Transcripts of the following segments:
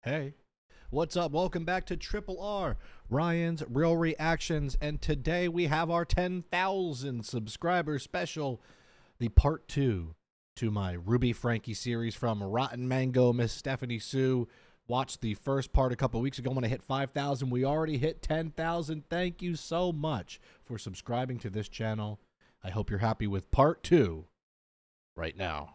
Hey, what's up? Welcome back to Triple R, Ryan's Real Reactions, and today we have our 10,000 subscriber special, the part 2 to my Ruby Franke series from RottenMango. Miss Stephanie Soo watched the first part a couple weeks ago when I hit 5,000. We already hit 10,000. Thank you so much for subscribing to this channel. I hope you're happy with part 2 right now.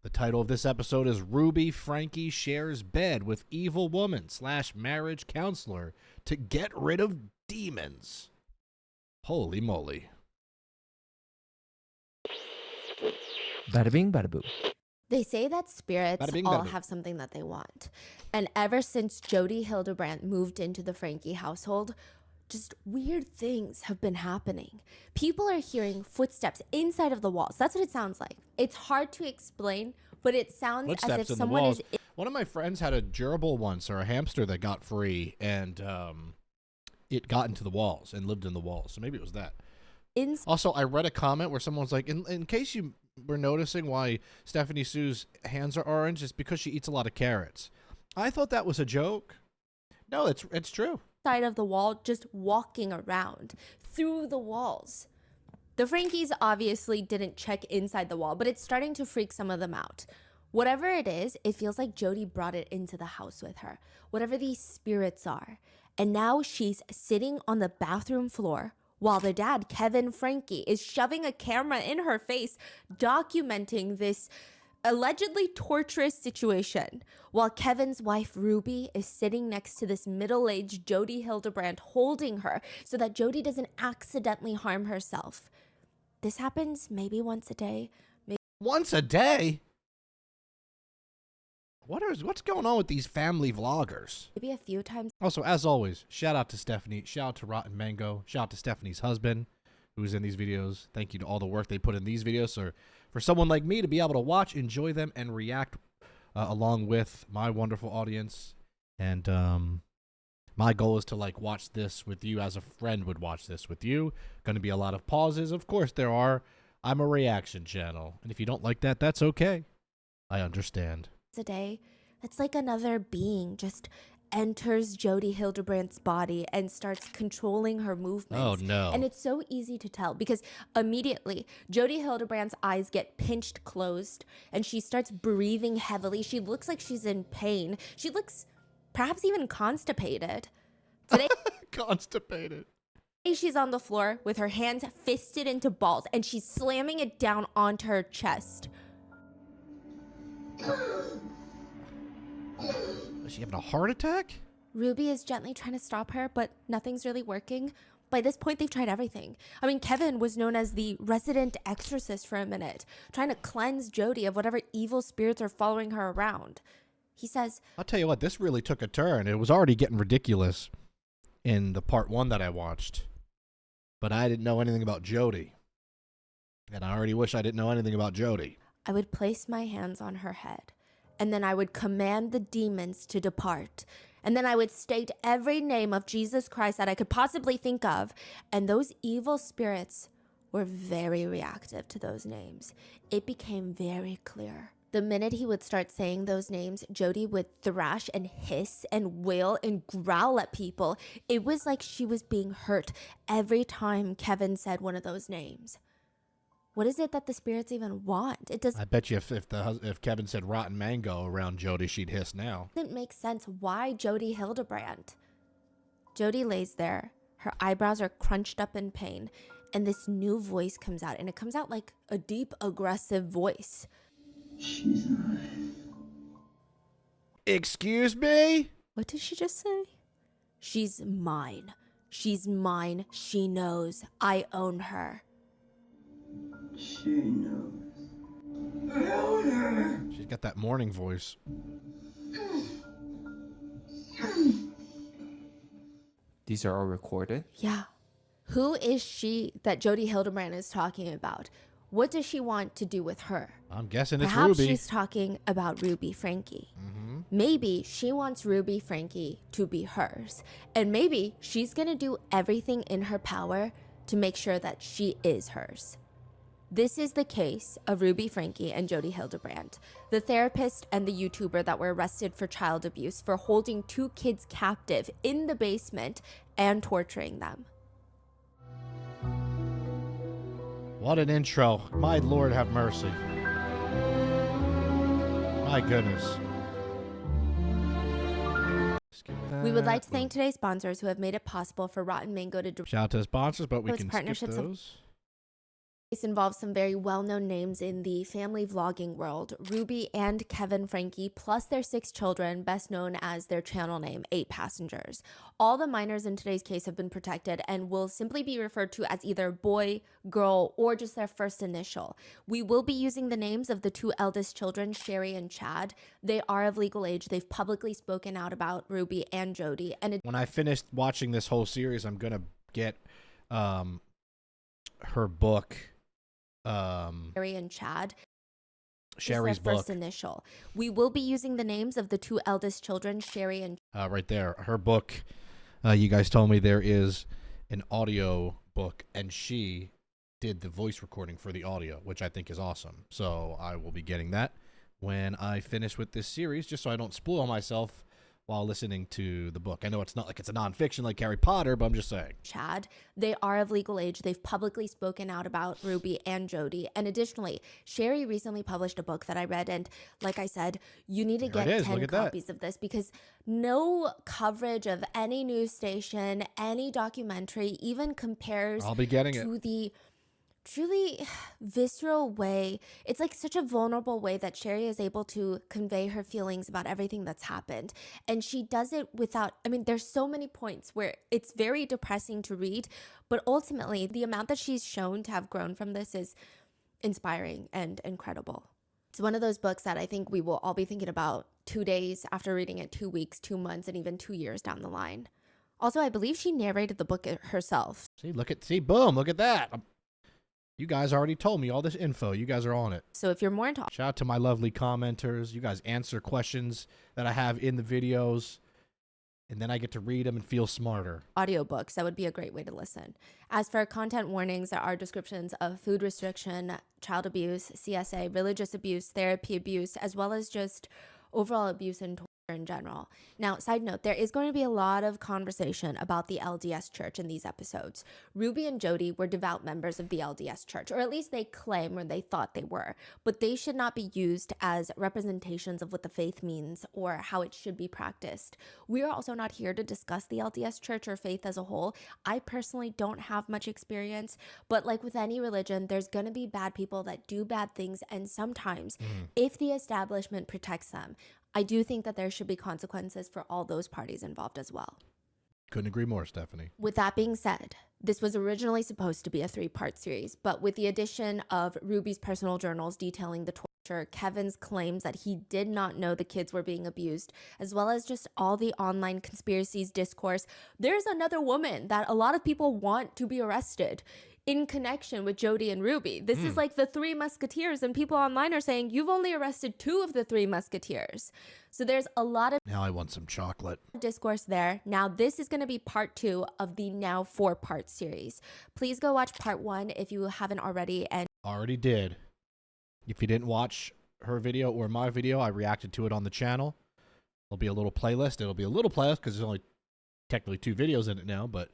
The title of this episode is Ruby Franke shares bed with evil woman / marriage counselor to get rid of demons. Holy moly. Bada bing, bada boo. They say that spirits Bada bing, all bada boo. have something that they want. And ever since Jodi Hildebrandt moved into the Franke household, just weird things have been happening. People are hearing footsteps inside of the walls. That's what it sounds like. It's hard to explain, but it sounds as Footsteps if in the someone walls. is... One of my friends had a gerbil once, or a hamster that got free, and it got into the walls and lived in the walls. So maybe it was that. Also, I read a comment where someone was like, in case you were noticing why Stephanie Soo's hands are orange, it's because she eats a lot of carrots. I thought that was a joke. No, it's true. Side of the wall, just walking around through the walls. The Frankes obviously didn't check inside the wall, but it's starting to freak some of them out. Whatever it is, it feels like Jodi brought it into the house with her. Whatever these spirits are. And now she's sitting on the bathroom floor while the dad, Kevin Franke, is shoving a camera in her face, documenting this allegedly torturous situation, while Kevin's wife Ruby is sitting next to this middle-aged Jodi Hildebrandt holding her so that Jodi doesn't accidentally harm herself. This happens maybe once a day. Once a day? What's going on with these family vloggers? Maybe a few times. Also, as always, shout out to Stephanie, shout out to RottenMango, shout out to Stephanie's husband who's in these videos. Thank you to all the work they put in these videos. So for someone like me to be able to watch, enjoy them, and react along with my wonderful audience. And my goal is to watch this with you as a friend would watch this with you. Going to be a lot of pauses. Of course there are. I'm a reaction channel. And if you don't like that, that's okay. I understand. A day, it's like another being just enters Jodi Hildebrandt's body and starts controlling her movements. Oh no. And it's so easy to tell because immediately Jodi Hildebrandt's eyes get pinched closed and she starts breathing heavily. She looks like she's in pain. She looks perhaps even constipated. Today Constipated. she's on the floor with her hands fisted into balls and she's slamming it down onto her chest. Is she having a heart attack? Ruby is gently trying to stop her, but nothing's really working. By this point, they've tried everything. I mean, Kevin was known as the resident exorcist for a minute, trying to cleanse Jodi of whatever evil spirits are following her around. He says, I'll tell you what, this really took a turn. It was already getting ridiculous in the part 1 that I watched. But I didn't know anything about Jodi. And I already wish I didn't know anything about Jodi. I would place my hands on her head, and then I would command the demons to depart. And then I would state every name of Jesus Christ that I could possibly think of. And those evil spirits were very reactive to those names. It became very clear. The minute he would start saying those names, Jodi would thrash and hiss and wail and growl at people. It was like she was being hurt every time Kevin said one of those names. What is it that the spirits even want? It doesn't. I bet you if Kevin said RottenMango around Jodi, she'd hiss now. Doesn't make sense. Why Jodi Hildebrandt? Jodi lays there. Her eyebrows are crunched up in pain, and this new voice comes out, and it comes out like a deep, aggressive voice. She's alive. Excuse me? What did she just say? She's mine. She's mine. She knows. I own her. She knows. I own her. She's got that morning voice. These are all recorded. Yeah. Who is she that Jodi Hildebrandt is talking about? What does she want to do with her? I'm guessing it's Perhaps Ruby. she's talking about Ruby Franke. Maybe she wants Ruby Franke to be hers. And maybe she's going to do everything in her power to make sure that she is hers. This is the case of Ruby Franke and Jodi Hildebrandt, the therapist and the YouTuber that were arrested for child abuse for holding 2 kids captive in the basement and torturing them. What an intro. My Lord have mercy. My goodness. We would like to thank today's sponsors who have made it possible for RottenMango to Shout out to the sponsors, but we Those can skip partnerships those. This involves some very well-known names in the family vlogging world. Ruby and Kevin Franke, plus their 6 children, best known as their channel name, 8 Passengers. All the minors in today's case have been protected and will simply be referred to as either boy, girl, or just their first initial. We will be using the names of the 2 eldest children, Sherry and Chad. They are of legal age. They've publicly spoken out about Ruby and Jodi. And When I finished watching this whole series, I'm going to get her book. Sherry and Chad. Sherry's their first book. initial. We will be using the names of the 2 eldest children, Sherry and Right there. Her book. You guys told me there is an audio book, and she did the voice recording for the audio, which I think is awesome. So I will be getting that when I finish with this series, just so I don't spoil myself while listening to the book. I know it's not like it's a nonfiction like Harry Potter, but I'm just saying. Chad. They are of legal age. They've publicly spoken out about Ruby and Jodi. And additionally, Sherry recently published a book that I read. And like I said, you need to get 10 copies of this because no coverage of any news station, any documentary even compares I'll be getting to it. the truly visceral way. It's like such a vulnerable way that Sherry is able to convey her feelings about everything that's happened. And she does it without, I mean, there's so many points where it's very depressing to read, but ultimately the amount that she's shown to have grown from this is inspiring and incredible. It's one of those books that I think we will all be thinking about 2 days after reading it, 2 weeks, 2 months, and even 2 years down the line. Also, I believe she narrated the book herself. Boom, look at that. You guys already told me all this info. You guys are on it. So if you're more into Shout out to my lovely commenters. You guys answer questions that I have in the videos, and then I get to read them and feel smarter. audiobooks, that would be a great way to listen. As for content warnings, there are descriptions of food restriction, child abuse, CSA, religious abuse, therapy abuse, as well as just overall abuse and torture in general. Now, side note, there is going to be a lot of conversation about the LDS Church in these episodes. Ruby and Jodi were devout members of the LDS Church, or at least they claim or they thought they were, but they should not be used as representations of what the faith means or how it should be practiced. We are also not here to discuss the LDS Church or faith as a whole. I personally don't have much experience, but like with any religion, there's going to be bad people that do bad things, and sometimes if the establishment protects them, I do think that there should be consequences for all those parties involved as well. Couldn't agree more, Stephanie. With that being said, this was originally supposed to be a 3-part series, but with the addition of Ruby's personal journals detailing the torture, Kevin's claims that he did not know the kids were being abused, as well as just all the online conspiracies discourse, there's another woman that a lot of people want to be arrested in connection with Jodi and Ruby. This is like the 3 Musketeers, and people online are saying you've only arrested 2 of the 3 Musketeers. So there's a lot of Now I want some chocolate. discourse there. Now this is going to be part 2 of the now 4-part series. Please go watch part 1 if you haven't already. And Already did. If you didn't watch her video or my video, I reacted to it on the channel. There'll be a little playlist. It'll be a little playlist because there's only technically 2 videos in it now, but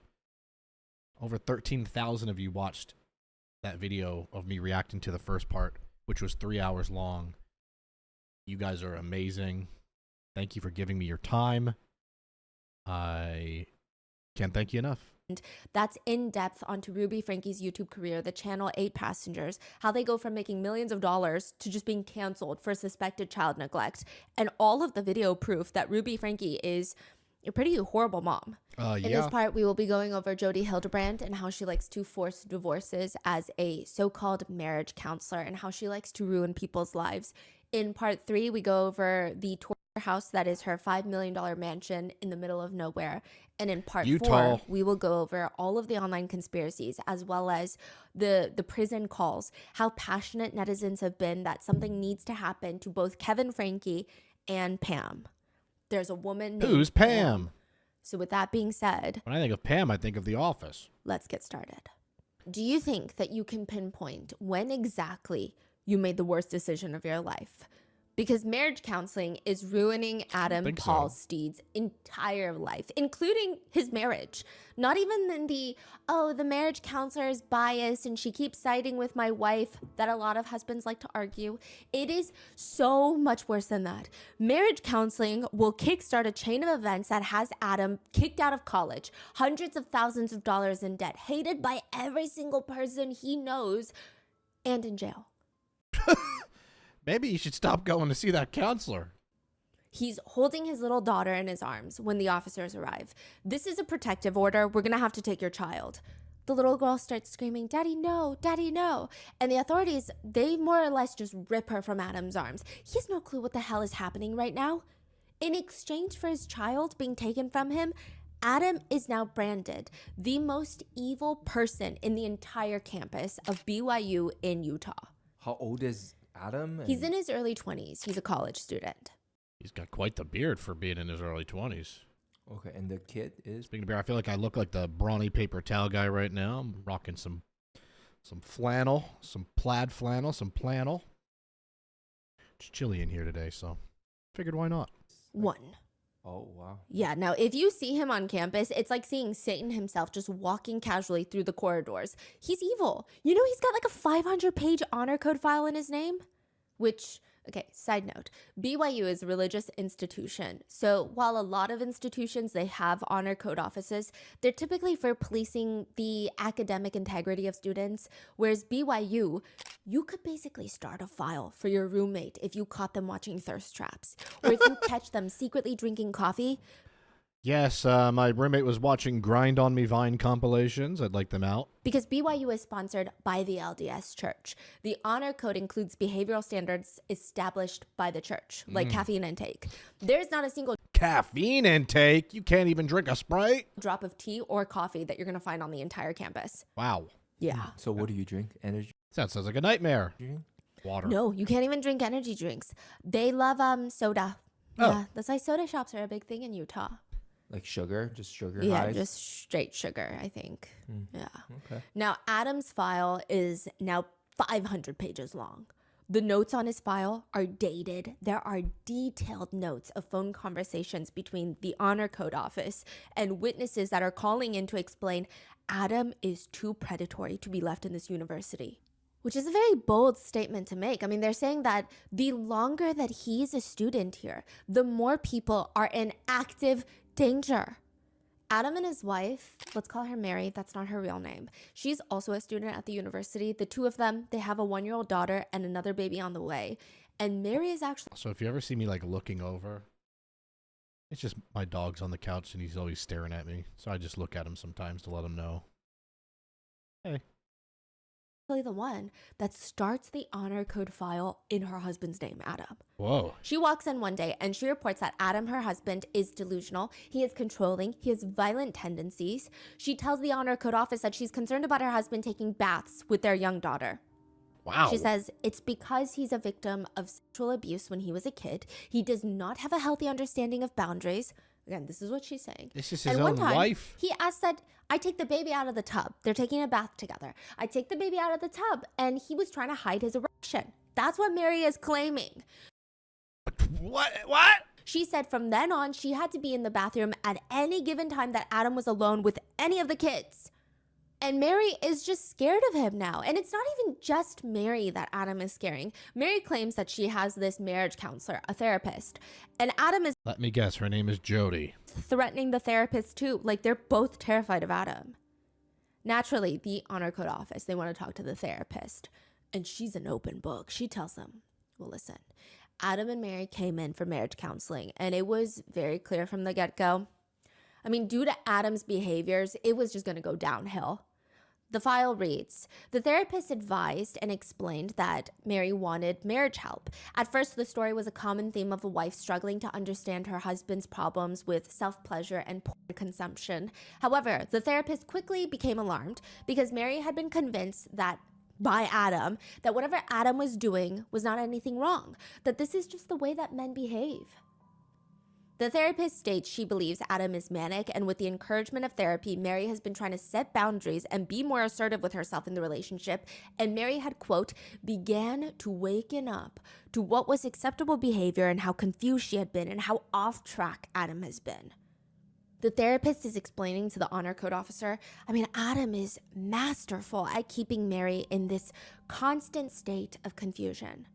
over 13,000 of you watched that video of me reacting to the first part, which was 3 hours long. You guys are amazing. Thank you for giving me your time. I can't thank you enough. that's in depth onto Ruby Franke's YouTube career, the channel 8 Passengers, how they go from making millions of dollars to just being canceled for suspected child neglect, and all of the video proof that Ruby Franke is a pretty horrible mom. In this part, we will be going over Jodi Hildebrandt and how she likes to force divorces as a so-called marriage counselor and how she likes to ruin people's lives. In part 3, we go over the torture house that is her $5 million mansion in the middle of nowhere. And in part 4, we will go over all of the online conspiracies as well as the prison calls, how passionate netizens have been that something needs to happen to both Kevin Franke and Pam. There's a woman named Who's Pam? So with that being said, When I think of Pam, I think of The Office. let's get started. Do you think that you can pinpoint when exactly you made the worst decision of your life? Because marriage counseling is ruining Adam think so. Paul Steed's entire life, including his marriage. Not even in the marriage counselor is biased and she keeps siding with my wife that a lot of husbands like to argue. It is so much worse than that. Marriage counseling will kickstart a chain of events that has Adam kicked out of college, hundreds of thousands of dollars in debt, hated by every single person he knows, and in jail. Maybe you should stop going to see that counselor. He's holding his little daughter in his arms when the officers arrive. This is a protective order. We're going to have to take your child. The little girl starts screaming, "Daddy, no, Daddy, no." And the authorities, they more or less just rip her from Adam's arms. He has no clue what the hell is happening right now. In exchange for his child being taken from him, Adam is now branded the most evil person in the entire campus of BYU in Utah. How old is Adam? He's in his early 20s. He's a college student. He's got quite the beard for being in his early 20s. Okay, and the kid is? Speaking of beard, I feel like I look like the brawny paper towel guy right now. I'm rocking some flannel, some plaid flannel, some flannel. It's chilly in here today, so figured why not. 1. Oh, wow. Yeah, now if you see him on campus, it's like seeing Satan himself just walking casually through the corridors. He's evil. You know, he's got like a 500-page honor code file in his name, which, okay, side note, BYU is a religious institution. So while a lot of institutions, they have honor code offices, they're typically for policing the academic integrity of students. Whereas BYU, you could basically start a file for your roommate if you caught them watching thirst traps. Or if you catch them secretly drinking coffee. Yes, my roommate was watching Grind on Me Vine compilations. I'd like them out. Because BYU is sponsored by the LDS Church. The honor code includes behavioral standards established by the church, like caffeine intake. There's not a single Caffeine intake? You can't even drink a Sprite? drop of tea or coffee that you're going to find on the entire campus. Wow. Yeah. So what do you drink? Energy Sounds like a nightmare. drink? Water. No, you can't even drink energy drinks. They love soda. Oh. Yeah, that's why soda shops are a big thing in Utah. Like sugar? Just sugar Yeah, highs? just straight sugar, I think. Yeah. Okay. Now, Adam's file is now 500 pages long. The notes on his file are dated. There are detailed notes of phone conversations between the honor code office and witnesses that are calling in to explain Adam is too predatory to be left in this university. Which is a very bold statement to make. I mean, they're saying that the longer that he's a student here, the more people are in active danger. Adam and his wife, let's call her Mary, that's not her real name. She's also a student at the university. The two of them, they have a 1-year-old daughter and another baby on the way. And Mary is actually... So if you ever see me like looking over, it's just my dog's on the couch and he's always staring at me. So I just look at him sometimes to let him know. Hey. the one that starts the honor code file in her husband's name, Adam. Whoa. She walks in one day and she reports that Adam, her husband, is delusional. He is controlling. He has violent tendencies. She tells the honor code office that she's concerned about her husband taking baths with their young daughter. Wow. She says it's because he's a victim of sexual abuse when he was a kid. He does not have a healthy understanding of boundaries. Again, this is what she's saying. This is his And own one time, wife. he asked that I take the baby out of the tub. They're taking a bath together. I take the baby out of the tub, and he was trying to hide his erection. That's what Mary is claiming. What? She said from then on, she had to be in the bathroom at any given time that Adam was alone with any of the kids. And Mary is just scared of him now. And it's not even just Mary that Adam is scaring. Mary claims that she has this marriage counselor, a therapist. And Adam is Let me guess. Her name is Jodi. threatening the therapist too. Like, they're both terrified of Adam. Naturally, the honor code office, they want to talk to the therapist. And she's an open book. She tells them, well, listen, Adam and Mary came in for marriage counseling. And it was very clear from the get-go. I mean, due to Adam's behaviors, it was just going to go downhill. The file reads, the therapist advised and explained that Mary wanted marriage help. At first, the story was a common theme of a wife struggling to understand her husband's problems with self-pleasure and porn consumption. However, the therapist quickly became alarmed because Mary had been convinced that by Adam, that whatever Adam was doing was not anything wrong, that this is just the way that men behave. The therapist states she believes Adam is manic, and with the encouragement of therapy, Mary has been trying to set boundaries and be more assertive with herself in the relationship, and Mary had, quote, began to waken up to what was acceptable behavior and how confused she had been and how off track Adam has been. The therapist is explaining to the honor code officer, Adam is masterful at keeping Mary in this constant state of confusion.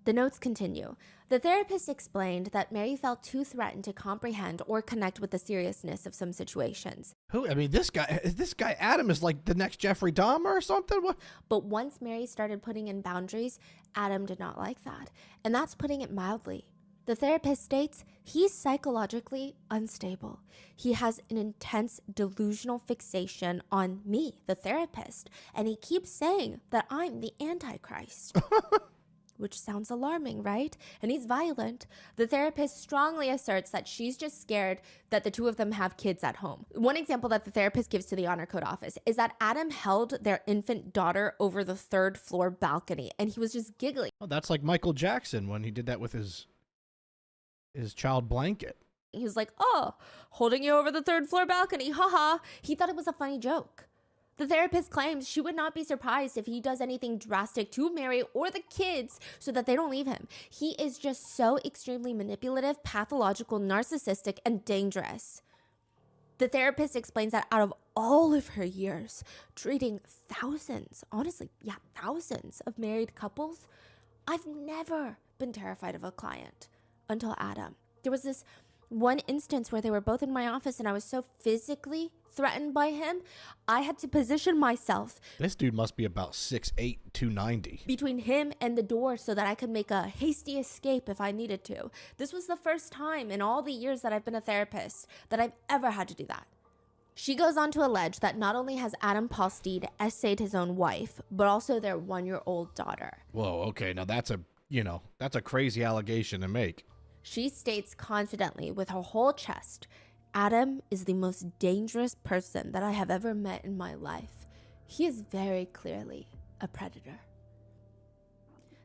The notes continue. The therapist explained that Mary felt too threatened to comprehend or connect with the seriousness of some situations. This guy Adam is like the next Jeffrey Dahmer or something? What? But once Mary started putting in boundaries, Adam did not like that. And that's putting it mildly. The therapist states he's psychologically unstable. He has an intense delusional fixation on me, the therapist, and he keeps saying that I'm the Antichrist. Which sounds alarming, right? And he's violent. The therapist strongly asserts that she's just scared that the two of them have kids at home. One example that the therapist gives to the honor code office is that Adam held their infant daughter over the 3rd floor balcony, and he was just giggling. Oh, that's like Michael Jackson when he did that with his child blanket. He was like, oh, holding you over the 3rd floor balcony, haha. He thought it was a funny joke. The therapist claims she would not be surprised if he does anything drastic to Mary or the kids so that they don't leave him. He is just so extremely manipulative, pathological, narcissistic, and dangerous. The therapist explains that out of all of her years, treating thousands of married couples, I've never been terrified of a client until Adam. There was this one instance where they were both in my office and I was so physically threatened by him, I had to position myself. This dude must be about 6'8", 290. Between him and the door so that I could make a hasty escape if I needed to. This was the first time in all the years that I've been a therapist that I've ever had to do that. She goes on to allege that not only has Adam Paulsteed essayed his own wife, but also their 1-year-old daughter. Whoa, okay, now that's a crazy allegation to make. She states confidently with her whole chest, Adam is the most dangerous person that I have ever met in my life. He is very clearly a predator.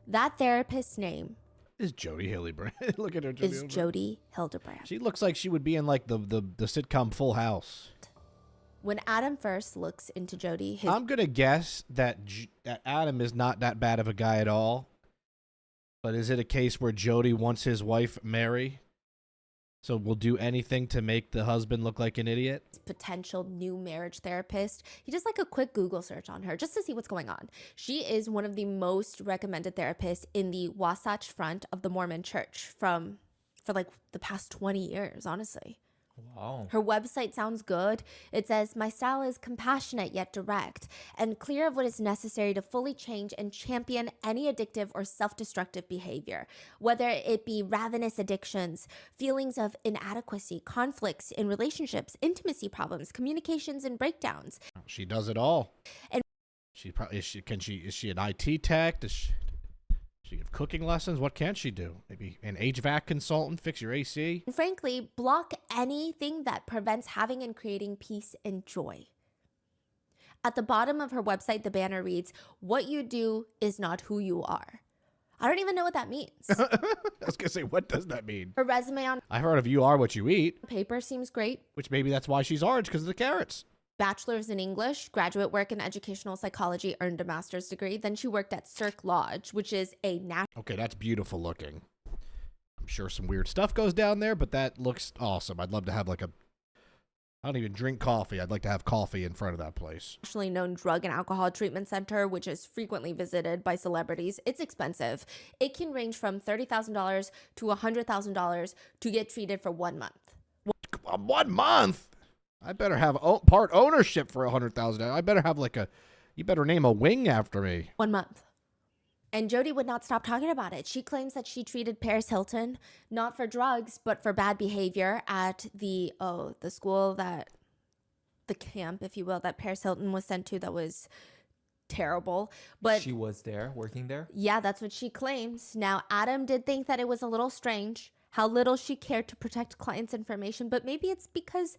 That therapist's name is Jodi Hildebrandt. Look at her. Jodi Hildebrandt. She looks like she would be in like the sitcom Full House. When Adam first looks into Jodi, I'm gonna guess that Adam is not that bad of a guy at all. But is it a case where Jodi wants his wife Mary, so will do anything to make the husband look like an idiot? Potential new marriage therapist. He does like a quick Google search on her just to see what's going on. She is one of the most recommended therapists in the Wasatch Front of the Mormon Church for like the past 20 years, honestly. Wow. Her website sounds good. It says, my style is compassionate yet direct and clear of what is necessary to fully change and champion any addictive or self-destructive behavior, whether it be ravenous addictions, feelings of inadequacy, conflicts in relationships, intimacy problems, communications, and breakdowns. She does it all. And is she an IT tech? Does she give cooking lessons? What can she do? Maybe an HVAC consultant, fix your AC? And frankly, block anything that prevents having and creating peace and joy. At the bottom of her website, the banner reads, what you do is not who you are. I don't even know what that means. I was going to say, what does that mean? Her resume on I heard of you are what you eat. paper seems great. Which maybe that's why she's orange, because of the carrots. Bachelor's in English, graduate work in educational psychology, earned a master's degree. Then she worked at Cirque Lodge, which is a national. Okay, that's beautiful looking. I'm sure some weird stuff goes down there, but that looks awesome. I'd love to have I don't even drink coffee. I'd like to have coffee in front of that place. Nationally known drug and alcohol treatment center, which is frequently visited by celebrities. It's expensive. It can range from $30,000 to $100,000 to get treated for 1 month. 1 month? I better have part ownership for $100,000. I better have you better name a wing after me. 1 month. And Jodi would not stop talking about it. She claims that she treated Paris Hilton, not for drugs, but for bad behavior at the school the camp, if you will, that Paris Hilton was sent to that was terrible. But She was there, working there? yeah, that's what she claims. Now, Adam did think that it was a little strange how little she cared to protect clients' information, but maybe it's because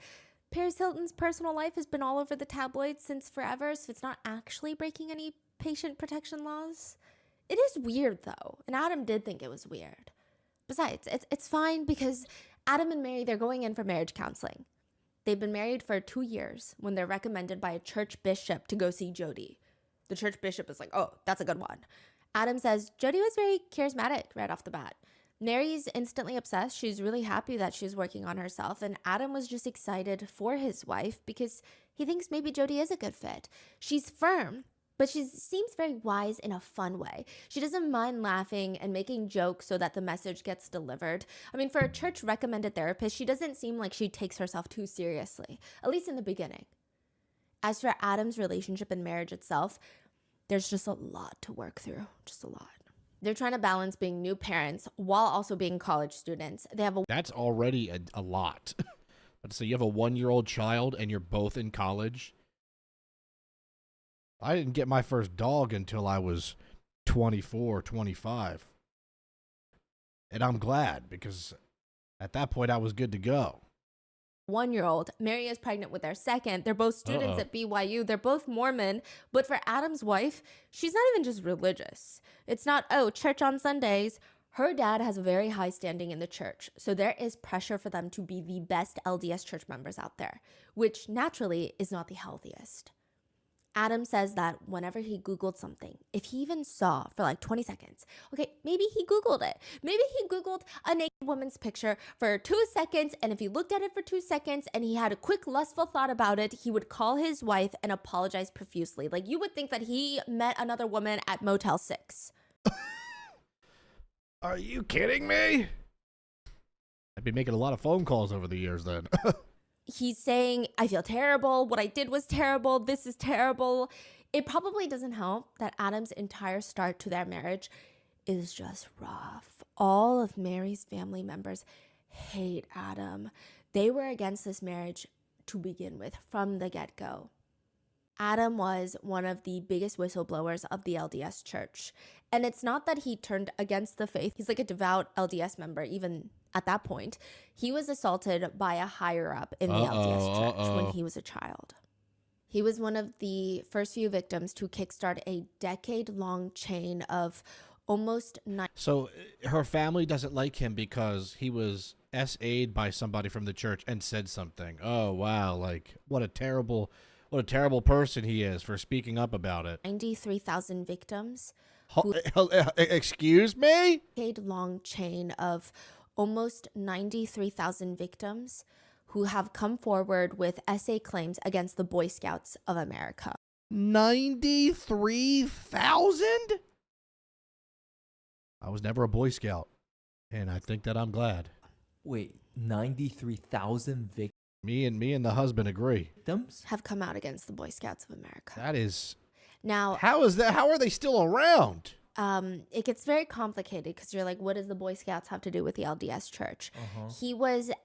Paris Hilton's personal life has been all over the tabloids since forever, so it's not actually breaking any patient protection laws. It is weird, though, and Adam did think it was weird. Besides, it's fine because Adam and Mary, they're going in for marriage counseling. They've been married for 2 years when they're recommended by a church bishop to go see Jodi. The church bishop is like, oh, that's a good one. Adam says Jodi was very charismatic right off the bat. Mary's instantly obsessed. She's really happy that she's working on herself. And Adam was just excited for his wife because he thinks maybe Jodi is a good fit. She's firm, but she seems very wise in a fun way. She doesn't mind laughing and making jokes so that the message gets delivered. I mean, for a church recommended therapist, she doesn't seem like she takes herself too seriously, at least in the beginning. As for Adam's relationship and marriage itself, there's just a lot to work through, just a lot. They're trying to balance being new parents while also being college students. They have a That's already a lot. But so you have a 1-year-old child and you're both in college. I didn't get my first dog until I was 24, 25. And I'm glad because at that point I was good to go. 1-year-old. Mary is pregnant with their second. They're both students at BYU. They're both Mormon. But for Adam's wife, she's not even just religious. It's not, oh, church on Sundays. Her dad has a very high standing in the church. So there is pressure for them to be the best LDS church members out there, which naturally is not the healthiest. Adam says that whenever he Googled something, if he even saw for like 20 seconds, okay, maybe he Googled it. Maybe he Googled a naked woman's picture for 2 seconds, and if he looked at it for 2 seconds and he had a quick lustful thought about it, he would call his wife and apologize profusely. Like you would think that he met another woman at Motel 6. Are you kidding me? I'd be making a lot of phone calls over the years then. He's saying, I feel terrible. What I did was terrible. This is terrible. It probably doesn't help that Adam's entire start to their marriage is just rough. All of Mary's family members hate Adam. They were against this marriage to begin with from the get-go. Adam was one of the biggest whistleblowers of the LDS church. And it's not that he turned against the faith. He's like a devout LDS member, even at that point. He was assaulted by a higher-up in the LDS church when he was a child. He was one of the first few victims to kickstart a decade-long chain of almost 9. So her family doesn't like him because he was SA'd by somebody from the church and said something. Oh, wow. Like, what a terrible person he is for speaking up about it. 93,000 victims. Excuse me? Decade-long chain of almost 93,000 victims who have come forward with SA claims against the Boy Scouts of America. 93,000? I was never a Boy Scout, and I think that I'm glad. Wait, 93,000 Me and the husband agree. victims? Have come out against the Boy Scouts of America. That is... Now, How is that? How are they still around? it gets very complicated because you're like, what does the Boy Scouts have to do with the LDS church?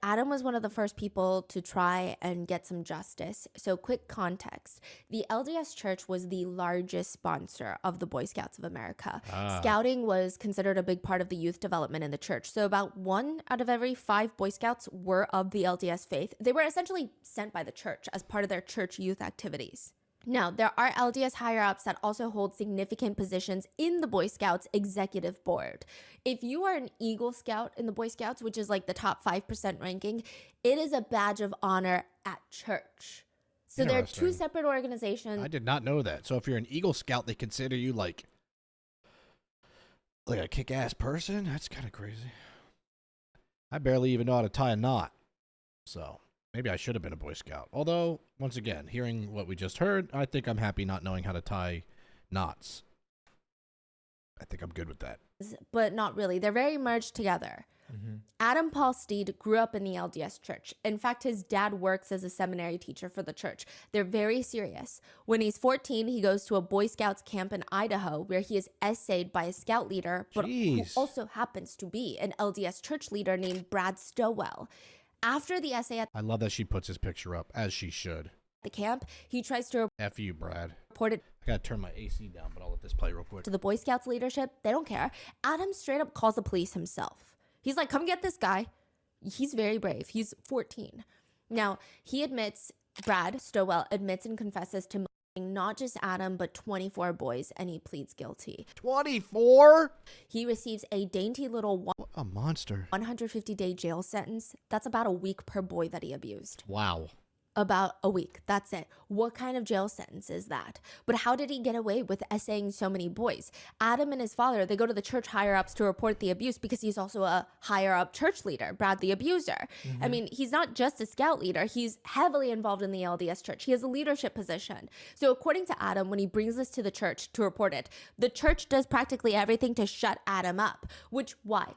Adam was one of the first people to try and get some justice. So quick context, the LDS church was the largest sponsor of the Boy Scouts of America. Scouting was considered a big part of the youth development in the church. So about 1 out of every 5 Boy Scouts were of the LDS faith. They were essentially sent by the church as part of their church youth activities. Now, there are LDS higher-ups that also hold significant positions in the Boy Scouts executive board. If you are an Eagle Scout in the Boy Scouts, which is like the top 5% ranking, it is a badge of honor at church. So there are 2 separate organizations. I did not know that. So if you're an Eagle Scout, they consider you like a kick-ass person? That's kind of crazy. I barely even know how to tie a knot. So... maybe I should have been a Boy Scout. Although, once again, hearing what we just heard, I think I'm happy not knowing how to tie knots. I think I'm good with that. But not really. They're very merged together. Adam Paul Steed grew up in the LDS church. In fact, his dad works as a seminary teacher for the church. They're very serious. When he's 14, he goes to a Boy Scouts camp in Idaho where he is essayed by a scout leader, but who also happens to be an LDS church leader named Brad Stowell. After the essay at I love that she puts his picture up, as she should. the camp, he tries to F you, Brad. report it I gotta turn my AC down, but I'll let this play real quick. to the Boy Scouts leadership. They don't care. Adam straight up calls the police himself. He's like, come get this guy. He's very brave. He's 14. Now, Brad Stowell admits and confesses to not just Adam, but 24 boys, and he pleads guilty. 24? He receives a dainty little What a monster. 150-day jail sentence. That's about a week per boy that he abused. Wow. About a week. That's it. What kind of jail sentence is that? But how did he get away with essaying so many boys? Adam and his father, they go to the church higher ups to report the abuse because he's also a higher up church leader, Brad the abuser. I mean, he's not just a scout leader. He's heavily involved in the LDS church. He has a leadership position. So according to Adam, when he brings this to the church to report it, the church does practically everything to shut Adam up. Which, why?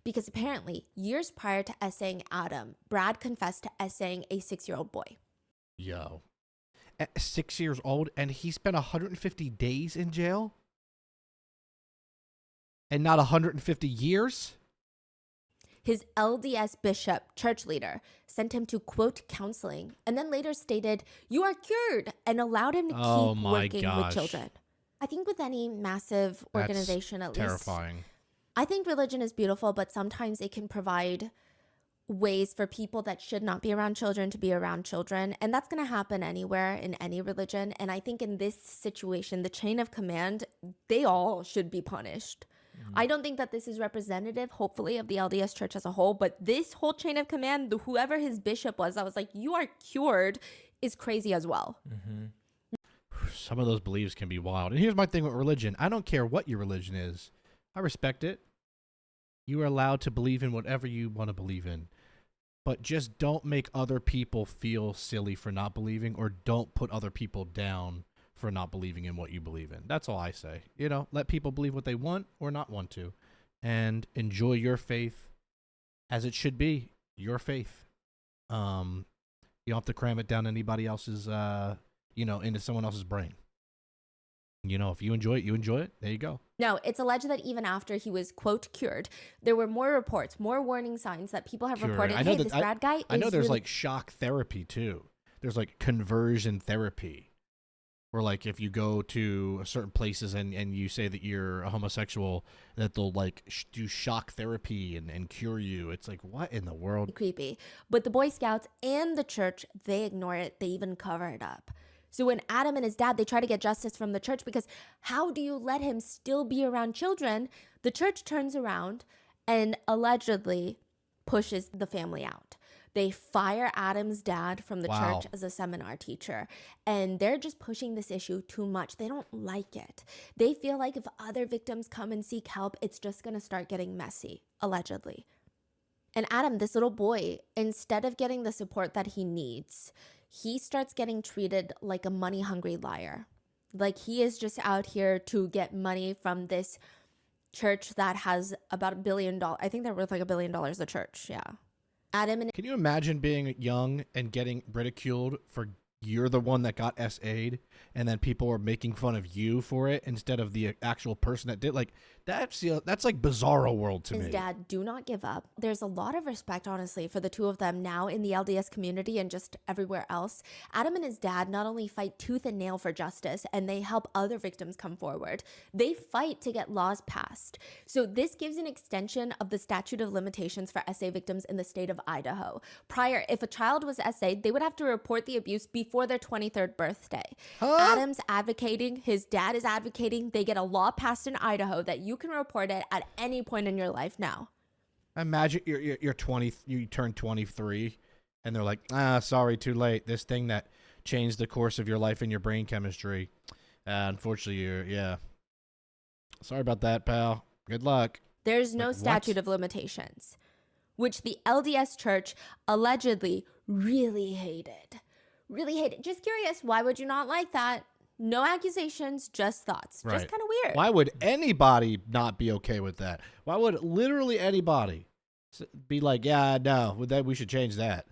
Because apparently, years prior to essaying Adam, Brad confessed to essaying a 6-year-old boy. Yo. At 6 years old, and he spent 150 days in jail? And not 150 years? His LDS bishop, church leader, sent him to, quote, counseling, and then later stated, "You are cured," and allowed him to keep working with children. I think with any massive organization, at least. Terrifying. I think religion is beautiful, but sometimes it can provide ways for people that should not be around children to be around children. And that's going to happen anywhere in any religion. And I think in this situation, the chain of command, they all should be punished. I don't think that this is representative, hopefully, of the LDS church as a whole. But this whole chain of command, whoever his bishop was, I was like, you are cured, is crazy as well. Some of those beliefs can be wild. And here's my thing with religion. I don't care what your religion is. I respect it. You are allowed to believe in whatever you want to believe in. But just don't make other people feel silly for not believing, or don't put other people down for not believing in what you believe in. That's all I say. You know, let people believe what they want or not want to, and enjoy your faith as it should be, your faith. You don't have to cram it down anybody else's, into someone else's brain. You know, if you enjoy it, you enjoy it. There you go. No, it's alleged that even after he was, quote, cured, there were more reports, more warning signs that people have reported, hey, this Brad guy is I know there's really like shock therapy too. There's like conversion therapy, where like if you go to certain places and you say that you're a homosexual, that they'll like do shock therapy and cure you. It's like, what in the world? creepy. But the Boy Scouts and the church, they ignore it. They even cover it up. So when Adam and his dad, they try to get justice from the church, because how do you let him still be around children? The church turns around and allegedly pushes the family out. They fire Adam's dad from the church as a seminar teacher, and they're just pushing this issue too much. They don't like it. They feel like if other victims come and seek help, it's just going to start getting messy, allegedly. And Adam, this little boy, instead of getting the support that he needs, he starts getting treated like a money-hungry liar. Like he is just out here to get money from this church that has about $1 billion. I think they're worth like $1 billion, the church, yeah. Adam and... Can you imagine being young and getting ridiculed for you're the one that got SA'd, and then people are making fun of you for it instead of the actual person that did? Like, that's like bizarro world to me. His dad, do not give up. There's a lot of respect, honestly, for the two of them now in the LDS community and just everywhere else. Adam and his dad not only fight tooth and nail for justice, and they help other victims come forward, they fight to get laws passed. So this gives an extension of the statute of limitations for SA victims in the state of Idaho. Prior, if a child was SA'd, they would have to report the abuse before their 23rd birthday. Adam's advocating, his dad is advocating, they get a law passed in Idaho that you can report it at any point in your life now. Imagine you're 20, you turn 23, and they're like, sorry, too late. This thing that changed the course of your life and your brain chemistry. Unfortunately, sorry about that, pal. Good luck. There's no statute of limitations, which the LDS church allegedly really hated. Just curious, why would you not like that? No accusations, just thoughts. Right. Just kind of weird. Why would anybody not be okay with that? Why would literally anybody be like, yeah, no, we should change that?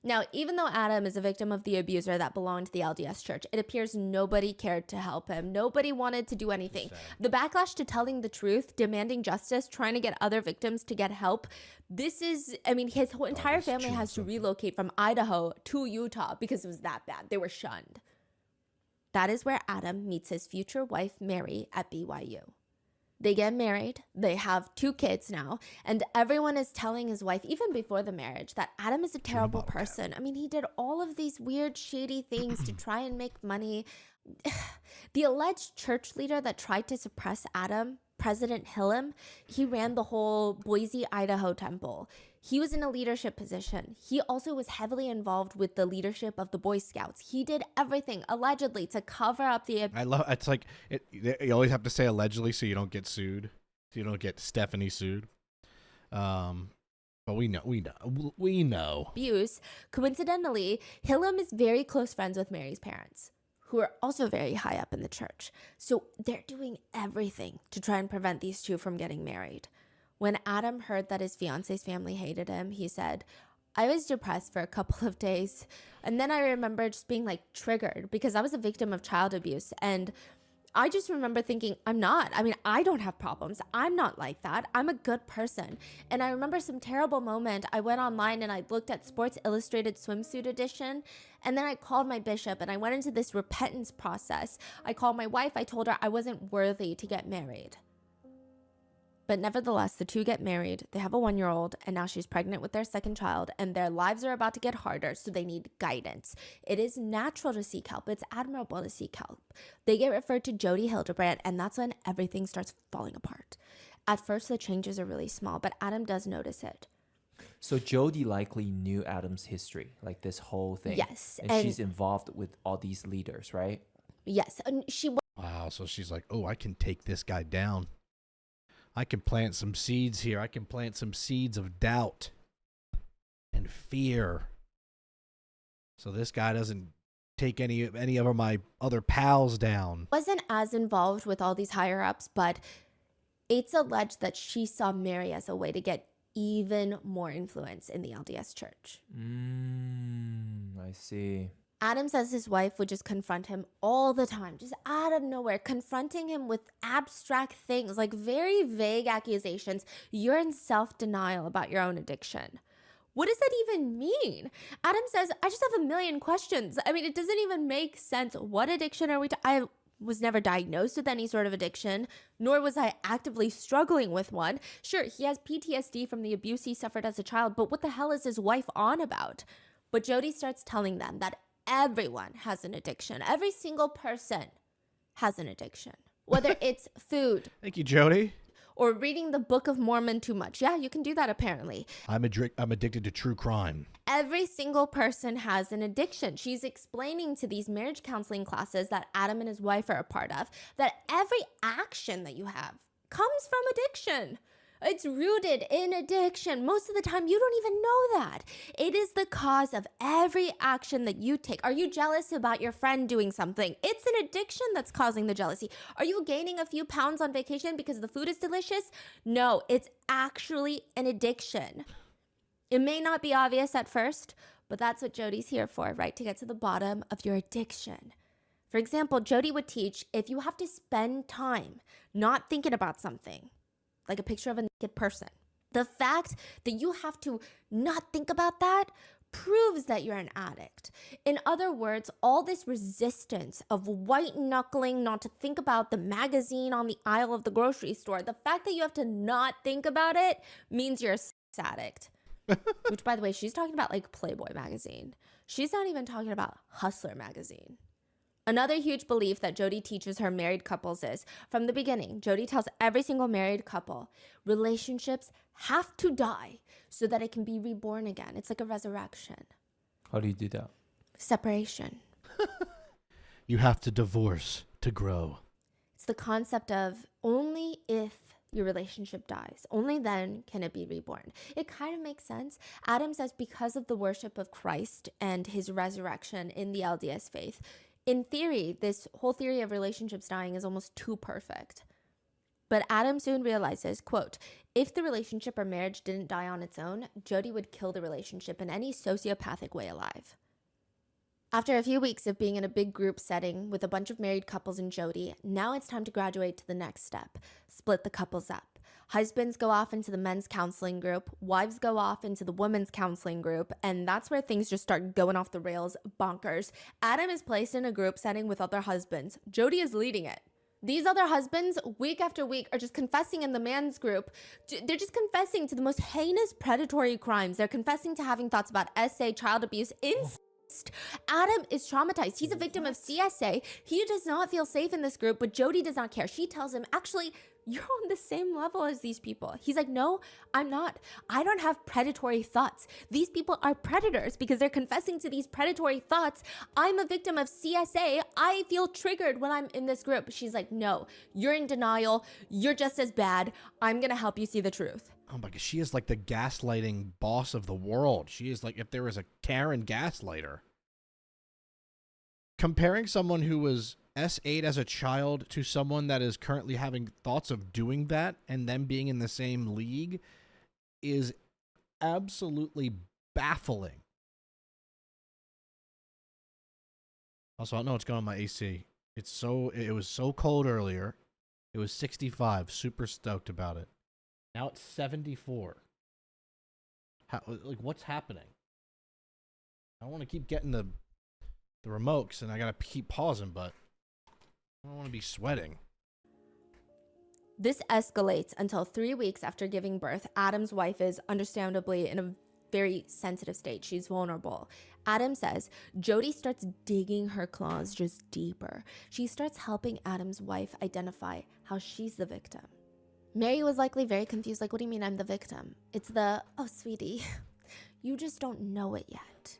Now, even though Adam is a victim of the abuser that belonged to the LDS church, it appears nobody cared to help him. Nobody wanted to do anything. The backlash to telling the truth, demanding justice, trying to get other victims to get help, his whole entire family has to relocate from Idaho to Utah because it was that bad. They were shunned. That is where Adam meets his future wife, Mary, at BYU. They get married. They have 2 kids now. And everyone is telling his wife, even before the marriage, that Adam is a terrible person. I mean, he did all of these weird, shady things to try and make money. The alleged church leader that tried to suppress Adam, President Hillam, he ran the whole Boise, Idaho temple. He was in a leadership position. He also was heavily involved with the leadership of the Boy Scouts. He did everything, allegedly, to cover up the... I love it's like you always have to say allegedly so you don't get sued. So you don't get Stephanie sued. But we know. Abuse. Coincidentally, Hillam is very close friends with Mary's parents, who are also very high up in the church. So they're doing everything to try and prevent these two from getting married. When Adam heard that his fiance's family hated him, he said, I was depressed for a couple of days. And then I remember just being like triggered because I was a victim of child abuse. And I just remember thinking, I don't have problems. I'm not like that. I'm a good person. And I remember some terrible moment. I went online and I looked at Sports Illustrated swimsuit edition. And then I called my bishop and I went into this repentance process. I called my wife. I told her I wasn't worthy to get married. But nevertheless, the two get married. They have a 1-year-old, and now she's pregnant with their second child, and their lives are about to get harder, so they need guidance. It is natural to seek help. It's admirable to seek help. They get referred to Jodi Hildebrandt, and that's when everything starts falling apart. At first, the changes are really small, but Adam does notice it. So Jodi likely knew Adam's history, like this whole thing. Yes. And she's involved with all these leaders, right? Yes. And Wow, so she's like, oh, I can take this guy down. I can plant some seeds here. I can plant some seeds of doubt and fear. So this guy doesn't take any of my other pals down. wasn't as involved with all these higher ups, but it's alleged that she saw Mary as a way to get even more influence in the LDS church. I see. Adam says his wife would just confront him all the time, just out of nowhere, confronting him with abstract things, like very vague accusations. You're in self-denial about your own addiction. What does that even mean? Adam says, I just have a million questions. I mean, it doesn't even make sense. What addiction are we I was never diagnosed with any sort of addiction, nor was I actively struggling with one. Sure, he has PTSD from the abuse he suffered as a child, but what the hell is his wife on about? But Jodi starts telling them that everyone has an addiction. Every single person has an addiction, whether it's food. Thank you, Jodi. Or reading the Book of Mormon too much. Yeah, you can do that apparently. I'm addicted to true crime. Every single person has an addiction. She's explaining to these marriage counseling classes that Adam and his wife are a part of that every action that you have comes from addiction. It's rooted in addiction. Most of the time, you don't even know that. It is the cause of every action that you take. Are you jealous about your friend doing something? It's an addiction that's causing the jealousy. Are you gaining a few pounds on vacation because the food is delicious? No, it's actually an addiction. It may not be obvious at first, but that's what Jodi's here for, right? To get to the bottom of your addiction. For example, Jodi would teach if you have to spend time not thinking about something, like a picture of a naked person. The fact that you have to not think about that proves that you're an addict. In other words, all this resistance of white knuckling not to think about the magazine on the aisle of the grocery store, the fact that you have to not think about it means you're a sex addict. Which, by the way, she's talking about like Playboy magazine. She's not even talking about Hustler magazine. Another huge belief that Jodi teaches her married couples is, from the beginning, Jodi tells every single married couple, relationships have to die so that it can be reborn again. It's like a resurrection. How do you do that? Separation. You have to divorce to grow. It's the concept of only if your relationship dies, only then can it be reborn. It kind of makes sense. Adam says because of the worship of Christ and his resurrection in the LDS faith, in theory, this whole theory of relationships dying is almost too perfect. But Adam soon realizes, quote, if the relationship or marriage didn't die on its own, Jodi would kill the relationship in any sociopathic way alive. After a few weeks of being in a big group setting with a bunch of married couples and Jodi, now it's time to graduate to the next step, split the couples up. Husbands go off into the men's counseling group, wives go off into the women's counseling group, and that's where things just start going off the rails bonkers. Adam is placed in a group setting with other husbands. Jodi is leading it. These other husbands, week after week, are just confessing in the man's group. They're just confessing to the most heinous predatory crimes. They're confessing to having thoughts about SA, child abuse, incest. Adam is traumatized. He's a victim of CSA. He does not feel safe in this group, but Jodi does not care. She tells him, actually, you're on the same level as these people. He's like, no, I'm not. I don't have predatory thoughts. These people are predators because they're confessing to these predatory thoughts. I'm a victim of CSA. I feel triggered when I'm in this group. She's like, no, you're in denial. You're just as bad. I'm going to help you see the truth. Oh my God, she is like the gaslighting boss of the world. She is like, if there was a Karen gaslighter. Comparing someone who was S8 as a child to someone that is currently having thoughts of doing that and them being in the same league is absolutely baffling. Also, I don't know what's going on with my AC. It was so cold earlier. It was 65. Super stoked about it. Now it's 74. What's happening? I don't want to keep getting the remotes and I gotta keep pausing, but I don't want to be sweating. This escalates until 3 weeks after giving birth. Adam's wife is understandably in a very sensitive state. She's vulnerable. Adam says Jodi starts digging her claws just deeper. She starts helping Adam's wife identify how she's the victim. Mary was likely very confused. Like, what do you mean I'm the victim? It's oh, sweetie, you just don't know it yet.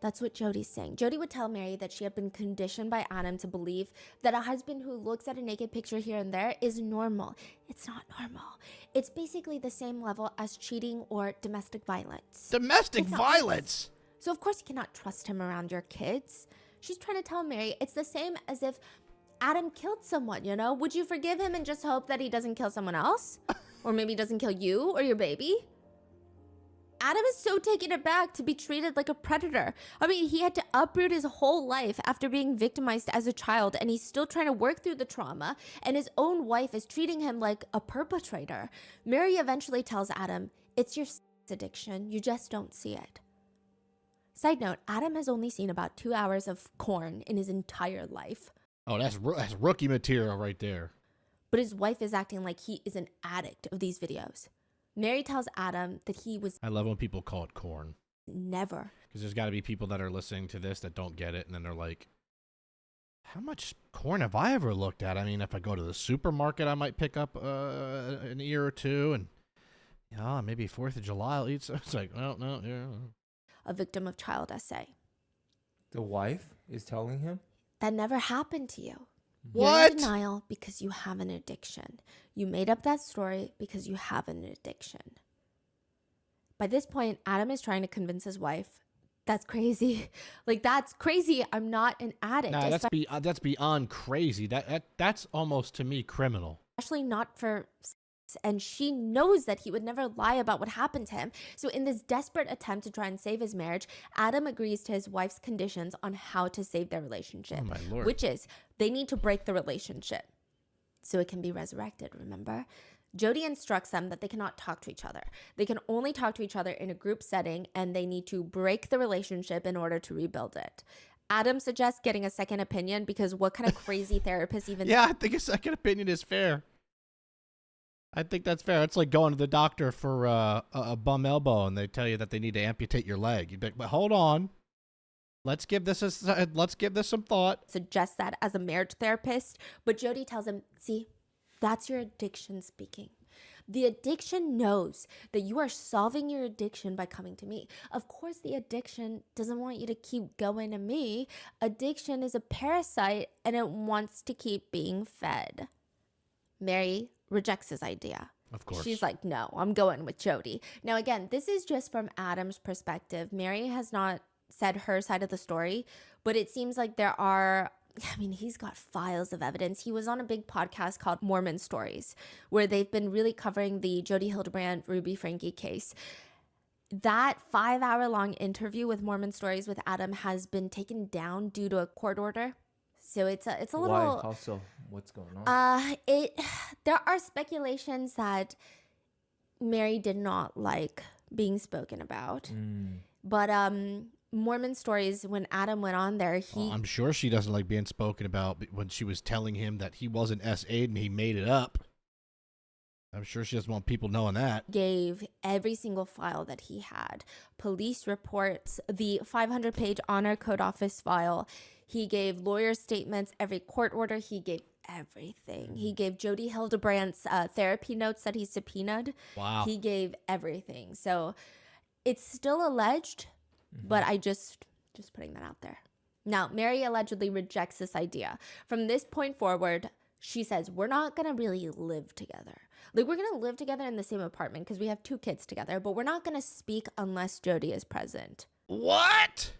That's what Jodi's saying. Jodi would tell Mary that she had been conditioned by Adam to believe that a husband who looks at a naked picture here and there is normal. It's not normal. It's basically the same level as cheating or domestic violence. Domestic violence? So of course you cannot trust him around your kids. She's trying to tell Mary it's the same as if Adam killed someone, you know? Would you forgive him and just hope that he doesn't kill someone else? Or maybe he doesn't kill you or your baby? Adam is so taken aback to be treated like a predator. I mean, he had to uproot his whole life after being victimized as a child, and he's still trying to work through the trauma, and his own wife is treating him like a perpetrator. Mary eventually tells Adam, it's your addiction, you just don't see it. Side note, Adam has only seen about 2 hours of porn in his entire life. Oh, that's rookie material right there. But his wife is acting like he is an addict of these videos. Mary tells Adam that he was... I love when people call it corn. Never. Because there's got to be people that are listening to this that don't get it, and then they're like, how much corn have I ever looked at? I mean, if I go to the supermarket, I might pick up an ear or two, and maybe 4th of July I'll eat some. It's like, well, no, yeah. A victim of child SA. The wife is telling him? That never happened to you. What? You're in denial because you have an addiction. You made up that story because you have an addiction. By this point, Adam is trying to convince his wife, that's crazy. Like, that's crazy. I'm not an addict. Nah, that's beyond crazy. That's almost, to me, criminal. Especially not for... And she knows that he would never lie about what happened to him. So in this desperate attempt to try and save his marriage, Adam agrees to his wife's conditions on how to save their relationship. Oh my Lord. Which is, they need to break the relationship so it can be resurrected, remember? Jodi instructs them that they cannot talk to each other. They can only talk to each other in a group setting, and they need to break the relationship in order to rebuild it. Adam suggests getting a second opinion because what kind of crazy therapist even... Yeah, I think a second opinion is fair. I think that's fair. It's like going to the doctor for a bum elbow, and they tell you that they need to amputate your leg. You'd be like, but hold on. Let's give this some thought. Suggest that as a marriage therapist, but Jodi tells him, see, that's your addiction speaking. The addiction knows that you are solving your addiction by coming to me. Of course, the addiction doesn't want you to keep going to me. Addiction is a parasite, and it wants to keep being fed. Mary rejects his idea. Of course. She's like, no, I'm going with Jodi. Now, again, this is just from Adam's perspective. Mary has not said her side of the story, but it seems like there are... I mean, he's got files of evidence. He was on a big podcast called Mormon Stories, where they've been really covering the Jodi Hildebrandt, Ruby Franke case. That 5-hour-long interview with Mormon Stories with Adam has been taken down due to a court order. So it's a little... Why? How so? What's going on? There are speculations that Mary did not like being spoken about. But Mormon stories, when Adam went on there, he I'm sure she doesn't like being spoken about when she was telling him that he wasn't S8 and he made it up. I'm sure she doesn't want people knowing that. gave every single file that he had. Police reports, the 500-page honor code office file. He gave lawyer statements, every court order. He gave everything. He gave Jodi Hildebrandt's therapy notes that he subpoenaed. Wow. He gave everything. So it's still alleged, but I just putting that out there. Now, Mary allegedly rejects this idea. From this point forward, she says, we're not going to really live together. Like, we're going to live together in the same apartment because we have 2 kids together, but we're not going to speak unless Jodi is present. What?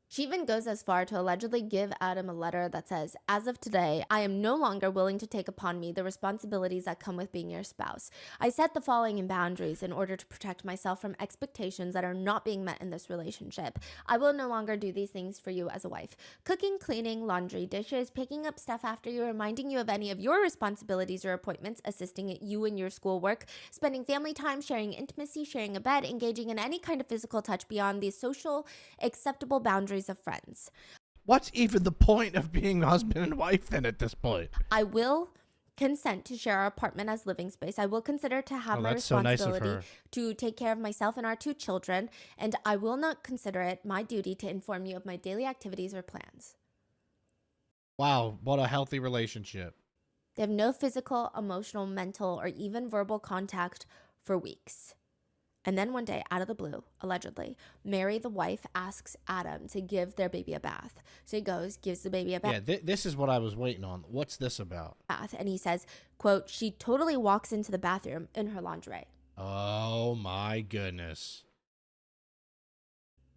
She even goes as far to allegedly give Adam a letter that says, as of today, I am no longer willing to take upon me the responsibilities that come with being your spouse. I set the following in boundaries in order to protect myself from expectations that are not being met in this relationship. I will no longer do these things for you as a wife. Cooking, cleaning, laundry, dishes, picking up stuff after you, reminding you of any of your responsibilities or appointments, assisting you in your schoolwork, spending family time, sharing intimacy, sharing a bed, engaging in any kind of physical touch beyond these social acceptable boundaries of friends. What's even the point of being husband and wife then at this point? I will consent to share our apartment as living space. I will consider to have my that's so nice of responsibility her. to take care of myself and our 2 children, and I will not consider it my duty to inform you of my daily activities or plans. Wow, what a healthy relationship. They have no physical, emotional, mental, or even verbal contact for weeks. And then one day, out of the blue, allegedly, Mary, the wife, asks Adam to give their baby a bath. So he goes, gives the baby a bath. Yeah, this is what I was waiting on. What's this about? And he says, quote, she totally walks into the bathroom in her lingerie. Oh my goodness.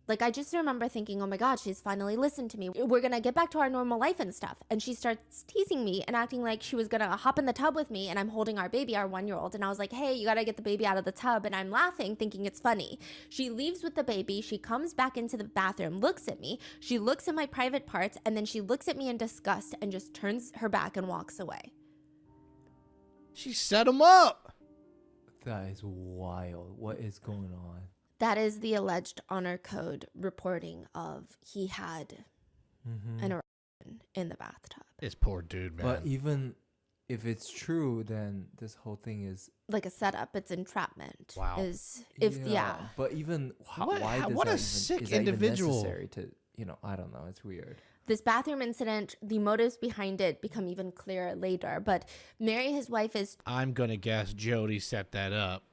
Like, I just remember thinking, oh my God, she's finally listened to me. We're going to get back to our normal life and stuff. And she starts teasing me and acting like she was going to hop in the tub with me. And I'm holding our baby, our 1-year-old. And I was like, hey, you got to get the baby out of the tub. And I'm laughing, thinking it's funny. She leaves with the baby. She comes back into the bathroom, looks at me. She looks at my private parts. And then she looks at me in disgust and just turns her back and walks away. She set him up. That is wild. What is going on? That is the alleged honor code reporting of he had an erection in the bathtub. This poor dude, man. But even if it's true, then this whole thing is Like a setup, it's entrapment. Wow. Yeah. But even What- why does what that a even, sick is that even individual. necessary to, I don't know. It's weird. This bathroom incident, the motives behind it become even clearer later. But Mary, his wife, is I'm going to guess Jodi set that up.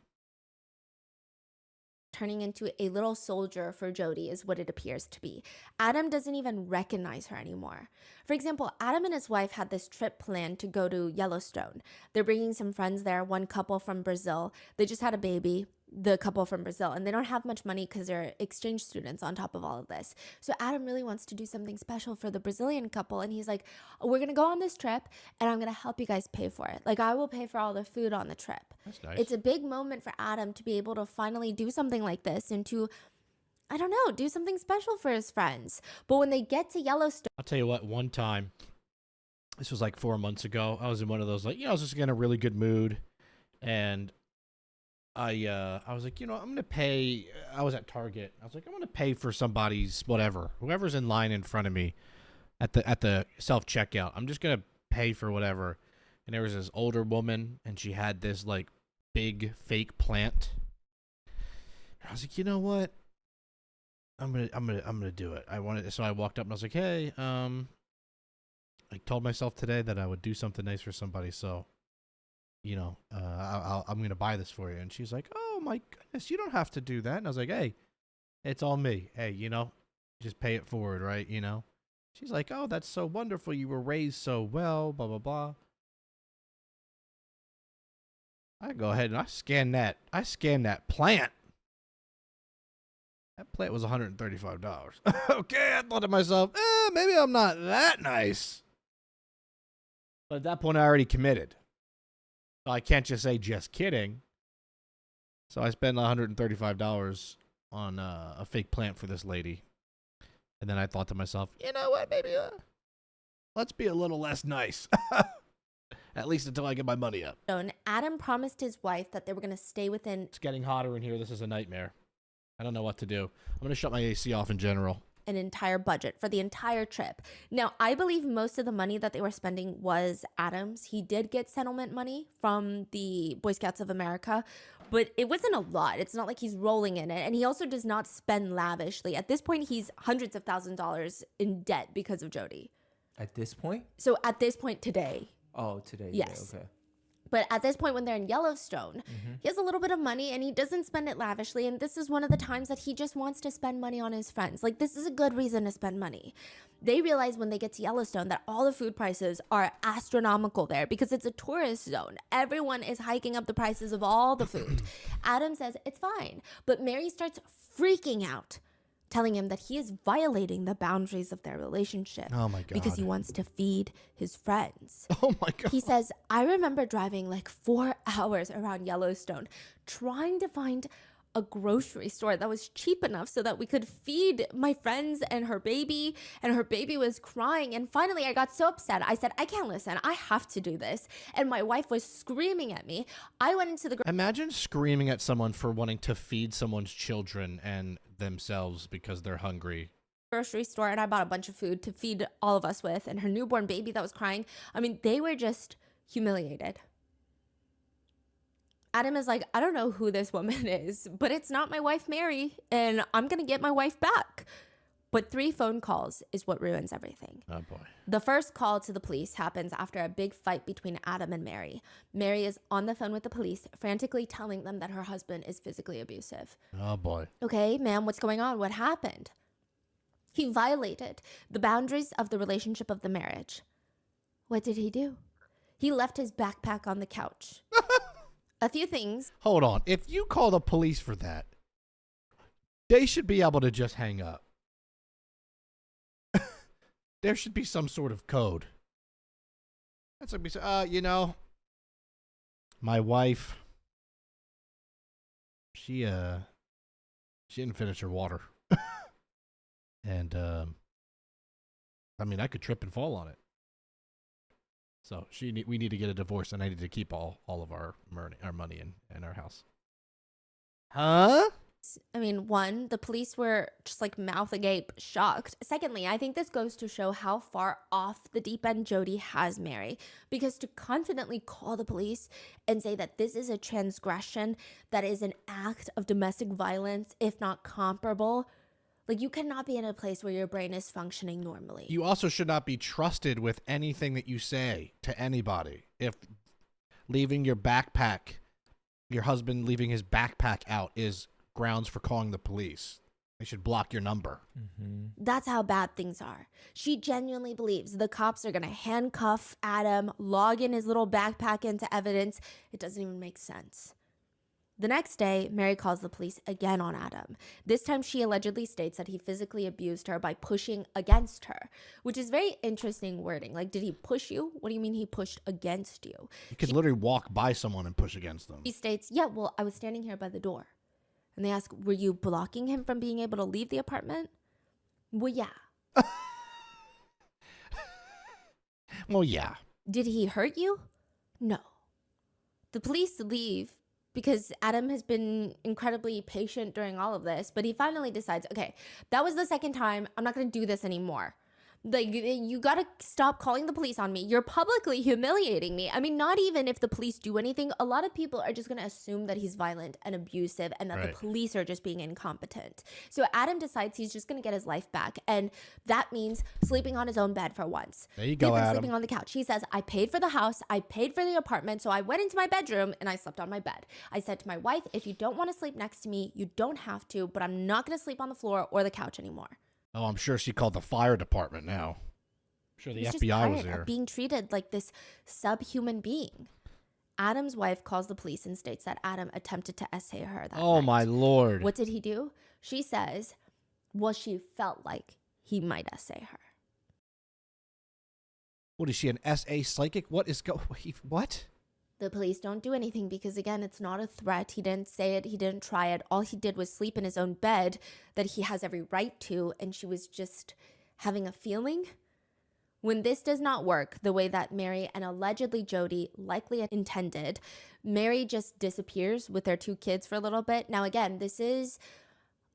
turning into a little soldier for Jodi is what it appears to be. Adam doesn't even recognize her anymore. For example, Adam and his wife had this trip planned to go to Yellowstone. They're bringing some friends there, one couple from Brazil. They just had a baby, the couple from Brazil, and they don't have much money because they're exchange students on top of all of this. So Adam really wants to do something special for the Brazilian couple, and he's like, oh, we're going to go on this trip, and I'm going to help you guys pay for it. Like, I will pay for all the food on the trip. That's nice. It's a big moment for Adam to be able to finally do something like this and to, I don't know, do something special for his friends. But when they get to Yellowstone, I'll tell you what, one time, this was like 4 months ago, I was in one of those, I was just in a really good mood, and I was like, I'm going to pay, I was at Target, I was like, I'm going to pay for somebody's whoever's in line in front of me at the self-checkout, I'm just going to pay for whatever. And there was this older woman, and she had this, big fake plant. And I was like, you know what? I'm gonna do it. So I walked up and I was like, hey, I told myself today that I would do something nice for somebody. So, I'm gonna buy this for you. And she's like, oh my goodness, you don't have to do that. And I was like, hey, it's all me. Hey, just pay it forward, right? She's like, oh, that's so wonderful. You were raised so well, blah, blah, blah. I go ahead and I scan that plant. That plant was $135. Okay, I thought to myself, maybe I'm not that nice. But at that point, I already committed. So I can't just say, just kidding. So I spent $135 on a fake plant for this lady. And then I thought to myself, you know what, maybe let's be a little less nice. At least until I get my money up. Adam promised his wife that they were going to stay within. It's getting hotter in here. This is a nightmare. I don't know what to do. I'm going to shut my AC off in general. an entire budget for the entire trip. Now, I believe most of the money that they were spending was Adam's. He did get settlement money from the Boy Scouts of America, but it wasn't a lot. It's not like he's rolling in it. And he also does not spend lavishly. At this point, he's hundreds of thousands of dollars in debt because of Jodi. At this point? So at this point today. Oh, today. Yes. Okay. But at this point, when they're in Yellowstone, he has a little bit of money and he doesn't spend it lavishly. And this is one of the times that he just wants to spend money on his friends. Like, this is a good reason to spend money. They realize when they get to Yellowstone that all the food prices are astronomical there because it's a tourist zone. Everyone is hiking up the prices of all the food. Adam says it's fine. But Mary starts freaking out, telling him that he is violating the boundaries of their relationship. Oh my God. Because he wants to feed his friends. Oh my God. He says, I remember driving like 4 hours around Yellowstone trying to find a grocery store that was cheap enough so that we could feed my friends and her baby was crying. And finally I got so upset. I said, I can't listen. I have to do this. And my wife was screaming at me. I went into the Imagine screaming at someone for wanting to feed someone's children and themselves because they're hungry. grocery store and I bought a bunch of food to feed all of us with, and her newborn baby that was crying. I mean, they were just humiliated. Adam is like, I don't know who this woman is, but it's not my wife, Mary, and I'm going to get my wife back. But 3 phone calls is what ruins everything. Oh, boy. The first call to the police happens after a big fight between Adam and Mary. Mary is on the phone with the police, frantically telling them that her husband is physically abusive. Oh, boy. Okay, ma'am, what's going on? What happened? He violated the boundaries of the relationship of the marriage. What did he do? He left his backpack on the couch. A few things. Hold on. If you call the police for that, they should be able to just hang up. There should be some sort of code. That's like, you know, my wife, she didn't finish her water. And, I mean, I could trip and fall on it. So we need to get a divorce, and I need to keep all of our money in our house. Huh? I mean, one, the police were just like mouth agape, shocked. Secondly, I think this goes to show how far off the deep end Jodi has Mary, because to confidently call the police and say that this is a transgression, that is an act of domestic violence, if not comparable, like, you cannot be in a place where your brain is functioning normally. You also should not be trusted with anything that you say to anybody. If leaving your husband leaving his backpack out is grounds for calling the police, they should block your number. Mm-hmm. That's how bad things are. She genuinely believes the cops are going to handcuff Adam, log in his little backpack into evidence. It doesn't even make sense. The next day, Mary calls the police again on Adam. This time, she allegedly states that he physically abused her by pushing against her, which is very interesting wording. Like, did he push you? What do you mean he pushed against you? You could literally walk by someone and push against them. He states, yeah, well, I was standing here by the door. And they ask, were you blocking him from being able to leave the apartment? Well, yeah. Well, yeah. Did he hurt you? No. The police leave because Adam has been incredibly patient during all of this, but he finally decides, okay, that was the second time. I'm not going to do this anymore. Like, you got to stop calling the police on me. You're publicly humiliating me. I mean, not even if the police do anything. A lot of people are just going to assume that he's violent and abusive and that Right. the police are just being incompetent. So Adam decides he's just going to get his life back. And that means sleeping on his own bed for once. There you He's go, been Adam. sleeping on the couch. He says, I paid for the house. I paid for the apartment. So I went into my bedroom and I slept on my bed. I said to my wife, if you don't want to sleep next to me, you don't have to, but I'm not going to sleep on the floor or the couch anymore. Oh, I'm sure she called the fire department now. I'm sure the He's just FBI was tired there. of being treated like this subhuman being. Adam's wife calls the police and states that Adam attempted to essay her that Oh, night. my Lord. What did he do? She says, well, she felt like he might essay her. What is she, an SA psychic? What? The police don't do anything because, again, it's not a threat. He didn't say it. He didn't try it. All he did was sleep in his own bed that he has every right to, and she was just having a feeling. When this does not work the way that Mary and allegedly Jodi likely intended, Mary just disappears with their 2 kids for a little bit. Now, again, this is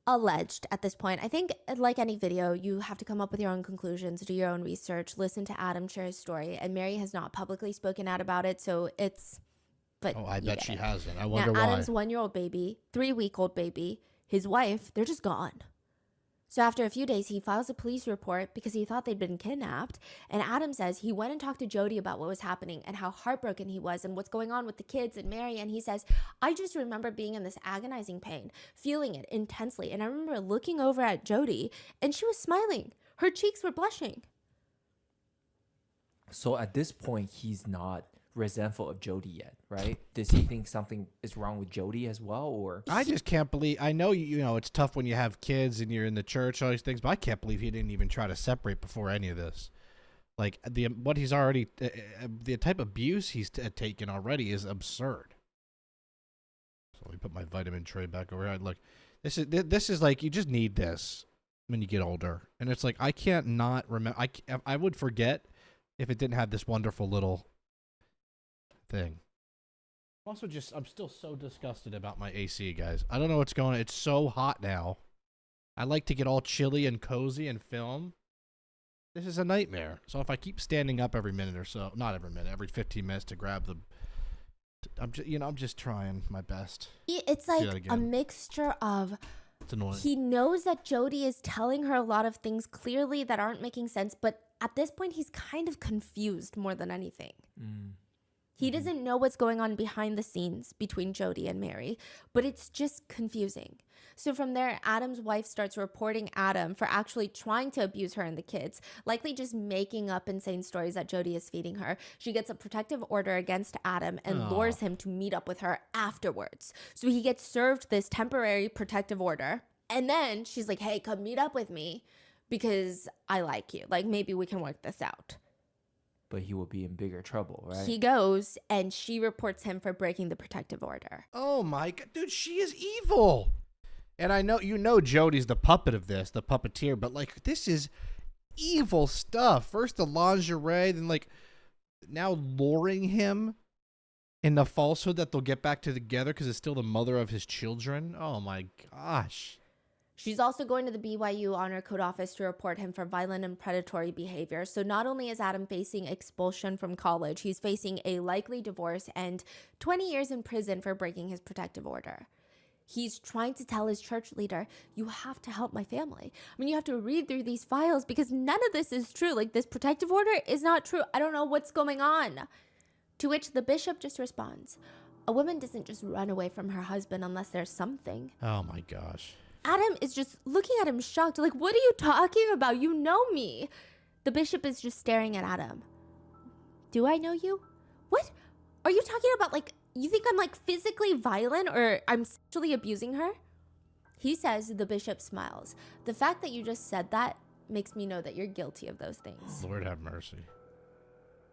alleged at this point. I think, like any video, you have to come up with your own conclusions, do your own research, listen to Adam share his story. And Mary has not publicly spoken out about it, so it's. But Oh, I bet she it. hasn't. I wonder now, why. Adam's 1-year-old baby, 3-week-old baby, his wife, they're just gone. So after a few days, he files a police report because he thought they'd been kidnapped. And Adam says he went and talked to Jodi about what was happening and how heartbroken he was and what's going on with the kids and Mary. And he says, I just remember being in this agonizing pain, feeling it intensely. And I remember looking over at Jodi and she was smiling. Her cheeks were blushing. So at this point, he's not resentful of Jodi yet, right? Does he think something is wrong with Jodi as well, or? I just can't believe. I know you know it's tough when you have kids and you're in the church, all these things, but I can't believe he didn't even try to separate before any of this. Like what he's already, the type of abuse he's taken already is absurd. So let me put my vitamin tray back over here. Look, this is like you just need this when you get older, and it's like I can't not remember. I would forget if it didn't have this wonderful little thing. Also, I'm still so disgusted about my AC, guys. I don't know what's going on. It's so hot now. I like to get all chilly and cozy and film. This is a nightmare. So if I keep standing up every minute or so, not every minute, every 15 minutes to grab the, I'm just trying my best. It's like a mixture of. It's annoying. He knows that Jodi is telling her a lot of things clearly that aren't making sense, but at this point, he's kind of confused more than anything. He doesn't know what's going on behind the scenes between Jodi and Mary, but it's just confusing. So from there, Adam's wife starts reporting Adam for actually trying to abuse her and the kids, likely just making up insane stories that Jodi is feeding her. She gets a protective order against Adam and lures him to meet up with her afterwards. So he gets served this temporary protective order. And then she's like, hey, come meet up with me because I like you. Like, maybe we can work this out. But he will be in bigger trouble, right? He goes and she reports him for breaking the protective order. Oh my God, dude, she is evil. And I know, Jodi's the puppet of this, the puppeteer, but like, this is evil stuff. First the lingerie, then like, now luring him in the falsehood that they'll get back together because it's still the mother of his children. Oh my gosh. She's also going to the BYU Honor Code office to report him for violent and predatory behavior. So not only is Adam facing expulsion from college, he's facing a likely divorce and 20 years in prison for breaking his protective order. He's trying to tell his church leader, you have to help my family. I mean, you have to read through these files because none of this is true. Like, this protective order is not true. I don't know what's going on. To which the bishop just responds, a woman doesn't just run away from her husband unless there's something. Oh my gosh. Adam is just looking at him shocked. Like, what are you talking about? You know me. The bishop is just staring at Adam. Do I know you? What? Are you talking about, like, you think I'm, like, physically violent or I'm sexually abusing her? He says, the bishop smiles. The fact that you just said that makes me know that you're guilty of those things. Lord have mercy.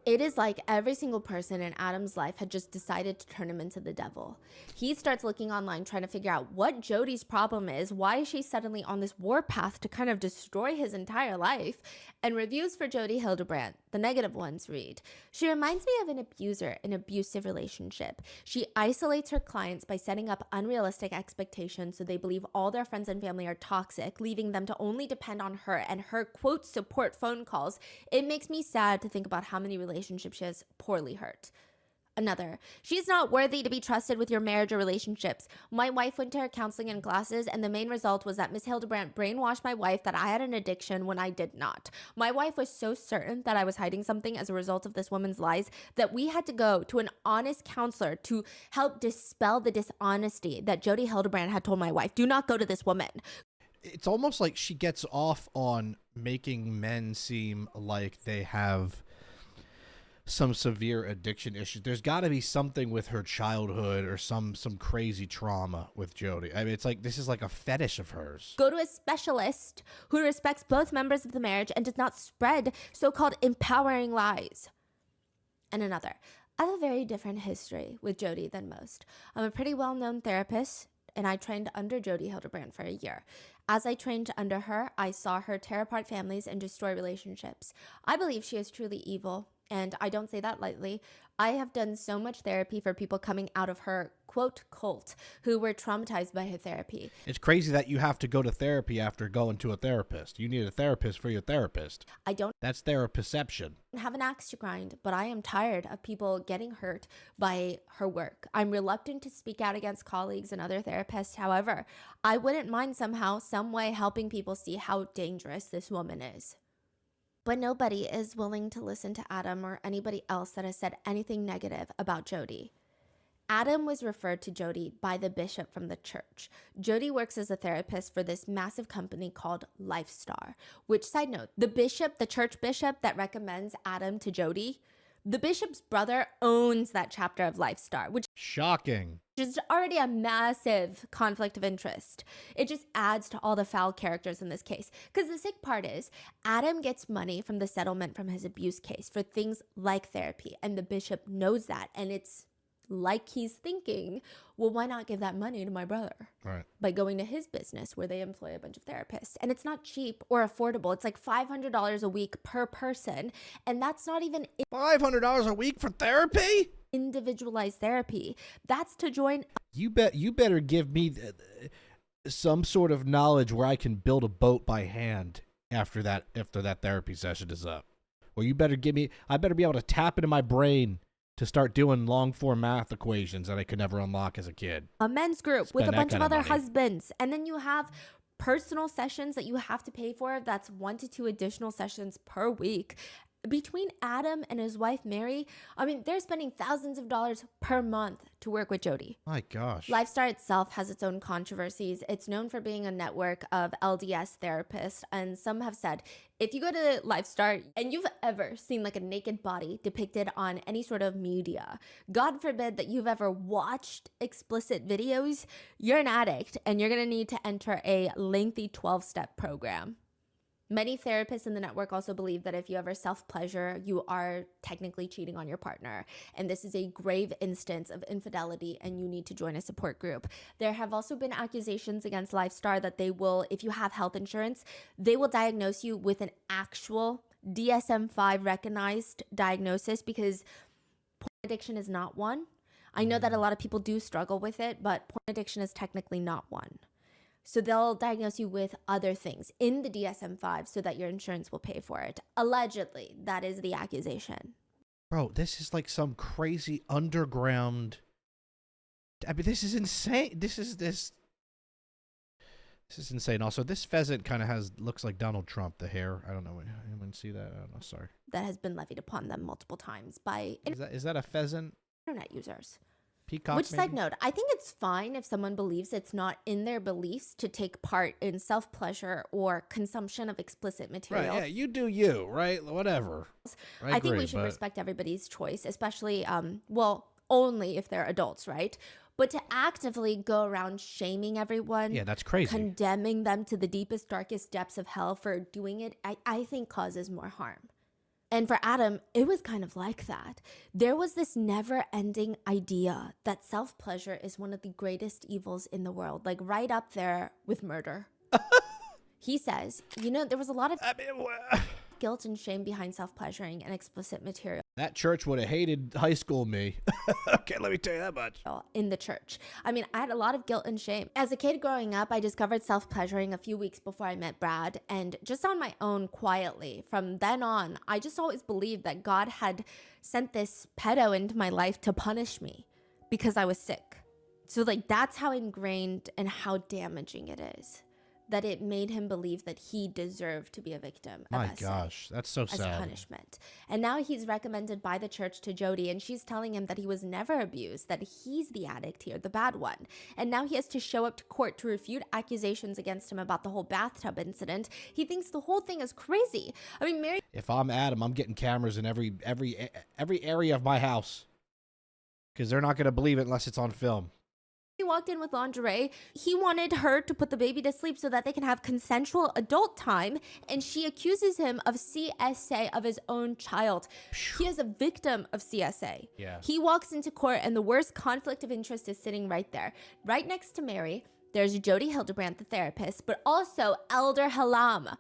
It is like every single person in Adam's life had just decided to turn him into the devil. He starts looking online, trying to figure out what Jodi's problem is, why is she suddenly on this warpath to kind of destroy his entire life. And reviews for Jodi Hildebrandt, the negative ones, read, she reminds me of an abuser in an abusive relationship. She isolates her clients by setting up unrealistic expectations so they believe all their friends and family are toxic, leaving them to only depend on her and her, quote, support phone calls. It makes me sad to think about how many relationships she has poorly hurt. Another, she's not worthy to be trusted with your marriage or relationships. My wife went to her counseling and classes, and the main result was that Miss Hildebrandt brainwashed my wife that I had an addiction when I did not. My wife was so certain that I was hiding something as a result of this woman's lies that we had to go to an honest counselor to help dispel the dishonesty that Jodi Hildebrandt had told my wife. Do not go to this woman. It's almost like she gets off on making men seem like they have some severe addiction issues. There's got to be something with her childhood or some crazy trauma with Jodi. I mean, it's like this is like a fetish of hers. Go to a specialist who respects both members of the marriage and does not spread so-called empowering lies. And another, I have a very different history with Jodi than most. I'm a pretty well-known therapist, and I trained under Jodi Hildebrandt for a year. As I trained under her, I saw her tear apart families and destroy relationships. I believe she is truly evil, And I don't say that lightly. I have done so much therapy for people coming out of her, quote, cult, who were traumatized by her therapy. It's crazy that you have to go to therapy after going to a therapist. You need a therapist for your therapist. I don't That's their perception. have an axe to grind, but I am tired of people getting hurt by her work. I'm reluctant to speak out against colleagues and other therapists. However, I wouldn't mind somehow, some way helping people see how dangerous this woman is. But nobody is willing to listen to Adam or anybody else that has said anything negative about Jodi. Adam was referred to Jodi by the bishop from the church. Jodi works as a therapist for this massive company called Lifestar, which, side note, the bishop, the church bishop that recommends Adam to Jodi, the bishop's brother owns that chapter of Lifestar, which Shocking. is already a massive conflict of interest. It just adds to all the foul characters in this case. Because the sick part is, Adam gets money from the settlement from his abuse case for things like therapy, and the bishop knows that, and it's like he's thinking, well, why not give that money to my brother? Right. By going to his business where they employ a bunch of therapists. And it's not cheap or affordable. It's like $500 a week per person. And that's not even $500 a week for therapy? individualized therapy. That's to join. You better give me some sort of knowledge where I can build a boat by hand after that therapy session is up. Or you better give me, I better be able to tap into my brain to start doing long form math equations that I could never unlock as a kid. A men's group Spend with a that bunch of kind of other money. husbands. And then you have personal sessions that you have to pay for. That's 1 to 2 additional sessions per week. Between Adam and his wife, Mary, I mean, they're spending thousands of dollars per month to work with Jodi. My gosh. Lifestar itself has its own controversies. It's known for being a network of LDS therapists, and some have said if you go to Lifestar and you've ever seen like a naked body depicted on any sort of media, God forbid that you've ever watched explicit videos, you're an addict and you're going to need to enter a lengthy 12-step program. Many therapists in the network also believe that if you ever self-pleasure, you are technically cheating on your partner. And this is a grave instance of infidelity and you need to join a support group. There have also been accusations against Lifestar that they will, if you have health insurance, they will diagnose you with an actual DSM-5 recognized diagnosis because porn addiction is not one. I know that a lot of people do struggle with it, but porn addiction is technically not one. So they'll diagnose you with other things in the DSM-5 so that your insurance will pay for it. Allegedly, that is the accusation. Bro, this is like some crazy underground. I mean, this is insane. This is insane. Also, this pheasant kind of looks like Donald Trump. The hair. I don't know. Anyone see that? I don't know. Sorry. That has been levied upon them multiple times by Is that a pheasant? internet users. Peacock. Which, maybe? side note, I think it's fine if someone believes it's not in their beliefs to take part in self-pleasure or consumption of explicit material. Right, yeah, you do you, right? Whatever. I think we should respect everybody's choice, especially, well, only if they're adults, right? But to actively go around shaming everyone, Yeah, that's crazy. condemning them to the deepest, darkest depths of hell for doing it, I think causes more harm. And for Adam, it was kind of like that. There was this never-ending idea that self-pleasure is one of the greatest evils in the world, like right up there with murder. He says, there was a lot of guilt and shame behind self-pleasuring and explicit material that church would have hated high school me. Okay, let me tell you that much. in the church. I mean, I had a lot of guilt and shame. As a kid growing up, I discovered self-pleasuring a few weeks before I met Brad, and just on my own quietly. From then on, I just always believed that God had sent this pedo into my life to punish me because I was sick. So like that's how ingrained and how damaging it is. That it made him believe that he deserved to be a victim of My SA gosh, that's so as sad. punishment. And now he's recommended by the church to Jodi, and she's telling him that he was never abused, that he's the addict here, the bad one. And now he has to show up to court to refute accusations against him about the whole bathtub incident. He thinks the whole thing is crazy. I mean, Mary If I'm Adam, I'm getting cameras in every area of my house because they're not going to believe it unless it's on film. walked in with lingerie. He wanted her to put the baby to sleep so that they can have consensual adult time, and she accuses him of CSA of his own child. He is a victim of CSA. Yeah. He walks into court, and the worst conflict of interest is sitting right there. Right next to Mary, there's Jodi Hildebrandt, the therapist, but also Elder Halam,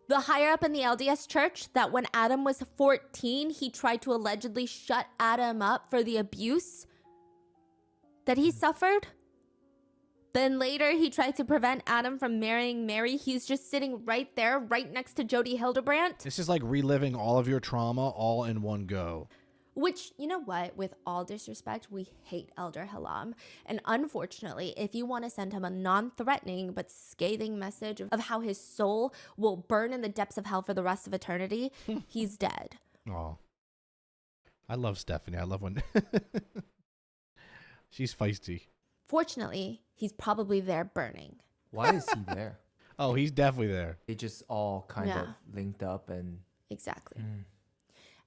The higher up in the LDS church that when Adam was 14, he tried to allegedly shut Adam up for the abuse that he suffered. Then later he tried to prevent Adam from marrying Mary. He's just sitting right there, right next to Jodi Hildebrandt. This is like reliving all of your trauma all in one go. Which, you know what, with all disrespect, we hate Elder Halam. And unfortunately, if you want to send him a non-threatening but scathing message of how his soul will burn in the depths of hell for the rest of eternity, he's dead. Oh, I love Stephanie. I love when she's feisty. Fortunately, he's probably there burning. Why is he there? Oh, he's definitely there. They just all kind Yeah. of linked up and... Exactly.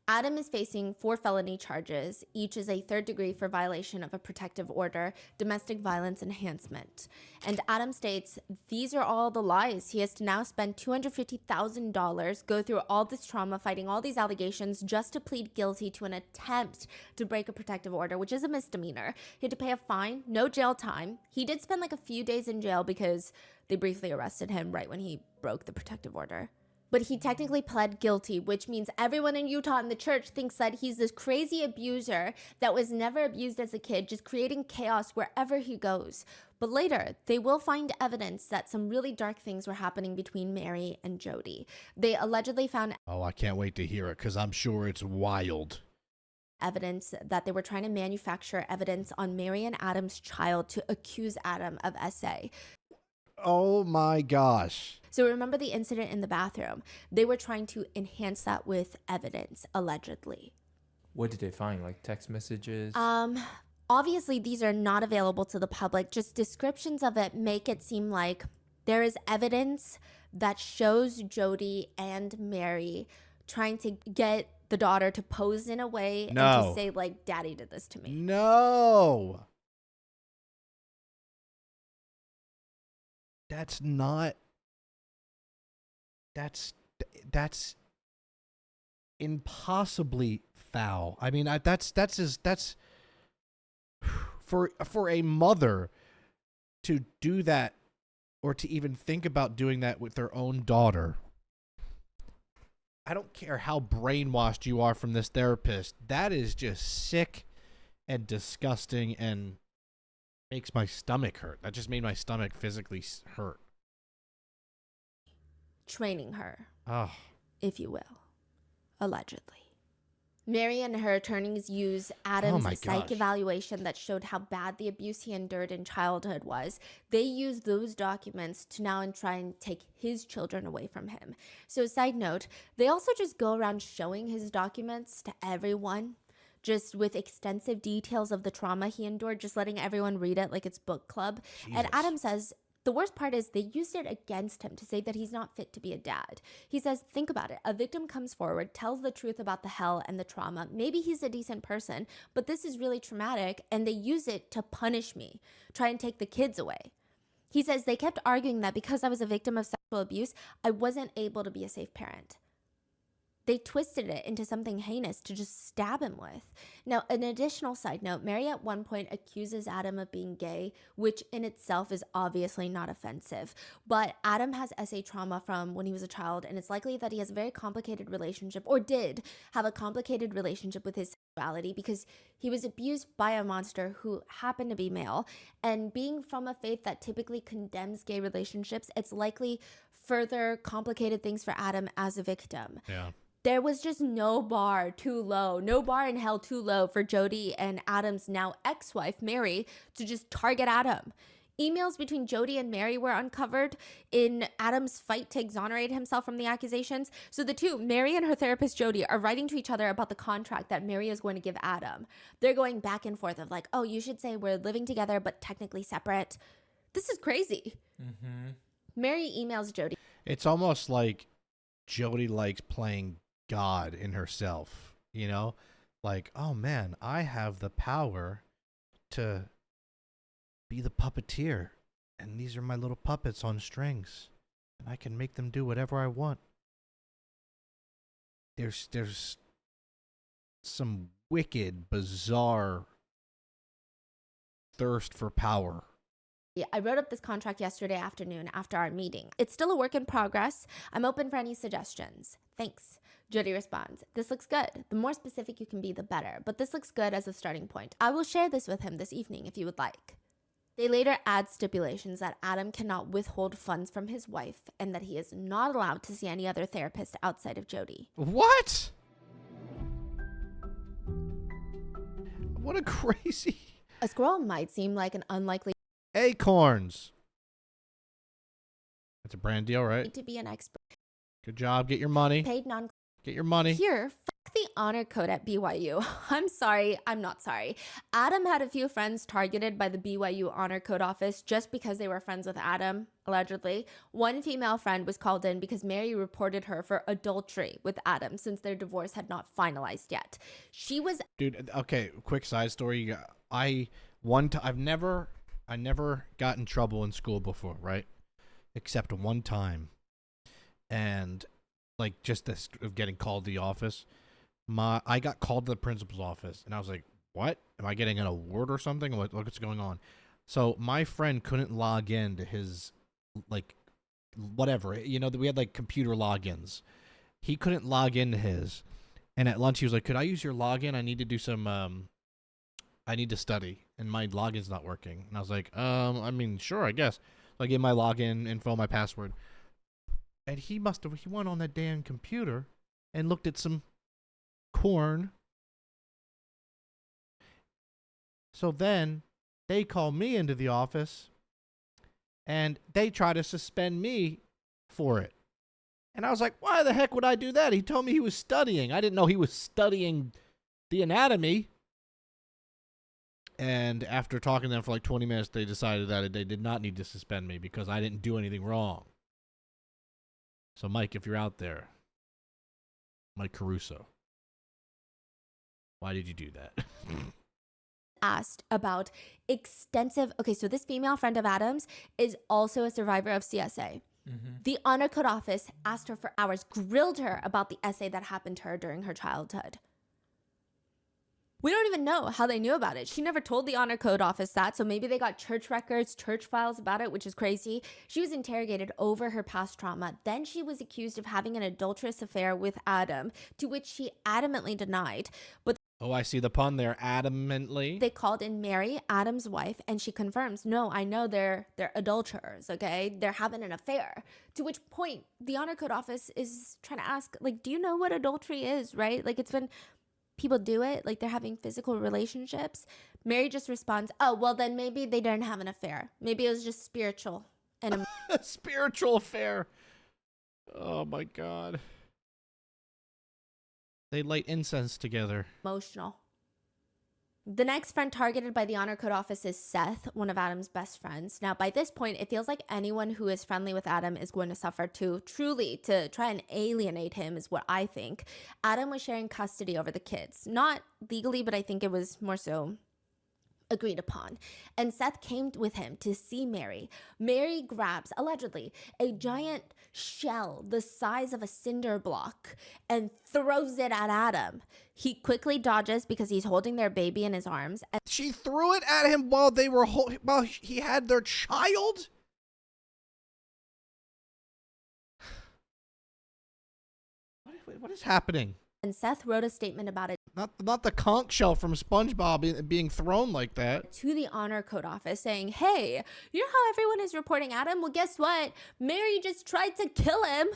Adam is facing 4 felony charges. Each is a 3rd degree for violation of a protective order, domestic violence enhancement. And Adam states, these are all the lies. He has to now spend $250,000, go through all this trauma, fighting all these allegations just to plead guilty to an attempt to break a protective order, which is a misdemeanor. He had to pay a fine, no jail time. He did spend like a few days in jail because they briefly arrested him right when he broke the protective order. But he technically pled guilty, which means everyone in Utah and the church thinks that he's this crazy abuser that was never abused as a kid, just creating chaos wherever he goes. But later, they will find evidence that some really dark things were happening between Mary and Jodi. They allegedly found Oh, I can't wait to hear it because I'm sure it's wild. evidence that they were trying to manufacture evidence on Mary and Adam's child to accuse Adam of SA. Oh my gosh. So remember the incident in the bathroom? They were trying to enhance that with evidence, allegedly. What did they find? Like text messages? Obviously, these are not available to the public. Just descriptions of it make it seem like there is evidence that shows Jodi and Mary trying to get the daughter to pose in a way and to say, like, Daddy did this to me. No. That's not. That's impossibly foul. I mean, that's for a mother to do that or to even think about doing that with their own daughter. I don't care how brainwashed you are from this therapist. That is just sick and disgusting and makes my stomach hurt. That just made my stomach physically hurt. Training her, Oh. if you will, allegedly. Mary and her attorneys use Adam's my psych gosh. evaluation that showed how bad the abuse he endured in childhood was. They use those documents to now try and take his children away from him. So, side note, they also just go around showing his documents to everyone, just with extensive details of the trauma he endured, just letting everyone read it like it's book club. And Jesus. Adam says, the worst part is they used it against him to say that he's not fit to be a dad. He says, think about it. A victim comes forward, tells the truth about the hell and the trauma. Maybe he's a decent person, but this is really traumatic, and they use it to punish me, try and take the kids away. He says they kept arguing that because I was a victim of sexual abuse, I wasn't able to be a safe parent. They twisted it into something heinous to just stab him with. Now, an additional side note, Mary at one point accuses Adam of being gay, which in itself is obviously not offensive. But Adam has SA trauma from when he was a child, and it's likely that he has a very complicated relationship, or did have a complicated relationship with his sexuality, because he was abused by a monster who happened to be male. And being from a faith that typically condemns gay relationships, it's likely further complicated things for Adam as a victim. Yeah. There was just no bar too low, no bar in hell too low for Jodi and Adam's now ex-wife, Mary, to just target Adam. Emails between Jodi and Mary were uncovered in Adam's fight to exonerate himself from the accusations. So the two, Mary and her therapist, Jodi, are writing to each other about the contract that Mary is going to give Adam. They're going back and forth of like, oh, you should say we're living together but technically separate. This is crazy. Mm-hmm. Mary emails Jodi. It's almost like Jodi likes playing God in herself, you know? Like, oh man, I have the power to be the puppeteer, and these are my little puppets on strings, and I can make them do whatever I want. There's some wicked, bizarre thirst for power. I wrote up this contract yesterday afternoon after our meeting. It's still a work in progress. I'm open for any suggestions. Thanks. Jodi responds, this looks good. The more specific you can be, the better. But this looks good as a starting point. I will share this with him this evening if you would like. They later add stipulations that Adam cannot withhold funds from his wife and that he is not allowed to see any other therapist outside of Jodi. What? What a crazy... A squirrel might seem like an unlikely Acorns. That's a brand deal, right? to be an expert. Good job. Get your money. Paid non Get your money. Here, fuck the honor code at BYU. I'm sorry, I'm not sorry. Adam had a few friends targeted by the BYU honor code office just because they were friends with Adam, allegedly. One female friend was called in because Mary reported her for adultery with Adam since their divorce had not finalized yet. She was... Dude, okay, quick side story. I've never got in trouble in school before, right? Except one time. And... like just this of getting called to the office. I got called to the principal's office and I was like, what? Am I getting an award or something? What's going on? So my friend couldn't log in to his, like, whatever. You know, we had like computer logins. He couldn't log into his. And at lunch he was like, could I use your login? I need to do some, I need to study and my login's not working. And I was like, I mean, sure, I guess. So I gave my login info, my password. And he went on that damn computer and looked at some corn. So then they call me into the office and they try to suspend me for it. And I was like, why the heck would I do that? He told me he was studying. I didn't know he was studying the anatomy. And after talking to them for like 20 minutes, they decided that they did not need to suspend me because I didn't do anything wrong. So, Mike, if you're out there, Mike Caruso, why did you do that? Asked about extensive... Okay, so this female friend of Adam's is also a survivor of CSA. The honor code office asked her for hours, grilled her about the essay that happened to her during her childhood. We don't even know how they knew about it. She never told the honor code office that, so maybe they got church records, church files about it, which is crazy. She was interrogated over her past trauma. Then she was accused of having an adulterous affair with Adam, to which she adamantly denied. But Oh, I see the pun there, adamantly. they called in Mary, Adam's wife, and she confirms, no, I know they're adulterers, okay? They're having an affair. To which point, the honor code office is trying to ask, like, do you know what adultery is, right? Like, it's been... people do it, like they're having physical relationships. Mary just responds, oh, well, then maybe they didn't have an affair. Maybe it was just spiritual and A spiritual affair. Oh, my God. They light incense together. emotional. The next friend targeted by the honor code office is Seth, one of Adam's best friends. Now, by this point, it feels like anyone who is friendly with Adam is going to suffer too. Truly, to try and alienate him is what I think. Adam was sharing custody over the kids. Not legally, but I think it was more so agreed upon. And Seth came with him to see Mary. Mary grabs, allegedly, a giant shell the size of a cinder block and throws it at Adam. He quickly dodges because he's holding their baby in his arms. And She threw it at him while while he had their child? What is happening? Seth wrote a statement about it Not the conch shell from SpongeBob being thrown like that. to the honor code office saying, hey, you know how everyone is reporting Adam? Well, guess what? Mary just tried to kill him.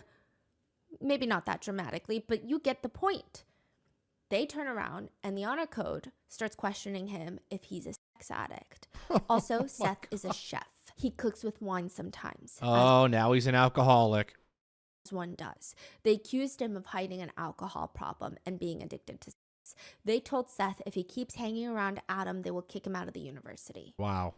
Maybe not that dramatically, but you get the point. They turn around and the honor code starts questioning him if he's a sex addict. Also, Seth is a chef. He cooks with wine sometimes. Oh, now he's an alcoholic. As one does. They accused him of hiding an alcohol problem and being addicted to sex. They told Seth if he keeps hanging around Adam, they will kick him out of the university. Wow.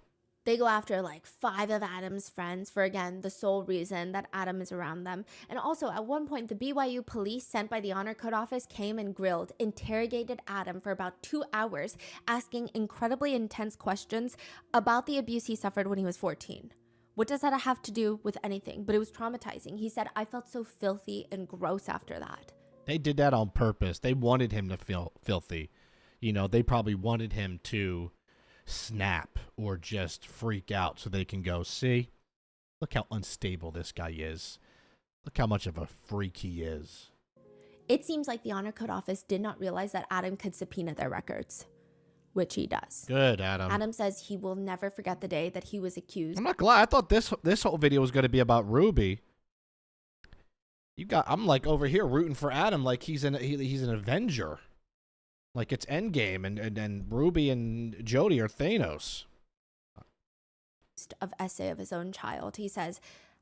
They go after like 5 of Adam's friends for, again, the sole reason that Adam is around them. And also, at one point, the BYU police sent by the honor code office came and grilled, interrogated Adam for about 2 hours, asking incredibly intense questions about the abuse he suffered when he was 14. What does that have to do with anything? But it was traumatizing. He said, I felt so filthy and gross after that. They did that on purpose. They wanted him to feel filthy. You know, they probably wanted him to snap or just freak out so they can go, see, look how unstable this guy is. Look how much of a freak he is. It seems like the Honor Code Office did not realize that Adam could subpoena their records, which he does. Good, Adam. Adam says he will never forget the day that he was accused. I'm not glad. I thought this whole video was going to be about Ruby. I'm like over here rooting for Adam like he's an Avenger. Like it's Endgame and Ruby and Jodi are Thanos. Of essay of his own child. He says,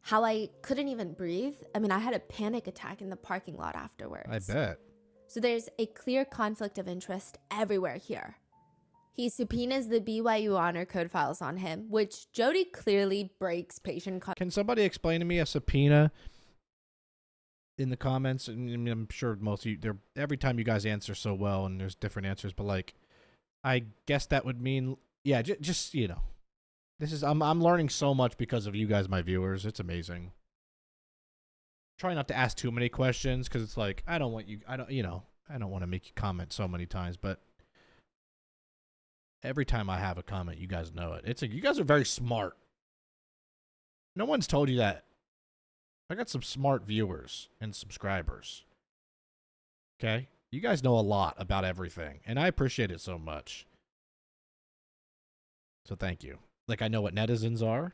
how I couldn't even breathe. I mean, I had a panic attack in the parking lot afterwards. I bet. So there's a clear conflict of interest everywhere here. He subpoenas the BYU Honor Code files on him, which Jodi clearly breaks patient Can somebody explain to me a subpoena in the comments? I mean, I'm sure most of you, every time you guys answer so well and there's different answers, but like, I guess that would mean, yeah, just you know. I'm learning so much because of you guys, my viewers. It's amazing. Try not to ask too many questions because it's like I don't want to make you comment so many times, but every time I have a comment, you guys know it. It's like you guys are very smart. No one's told you that. I got some smart viewers and subscribers. Okay? You guys know a lot about everything, and I appreciate it so much. So thank you. Like, I know what netizens are.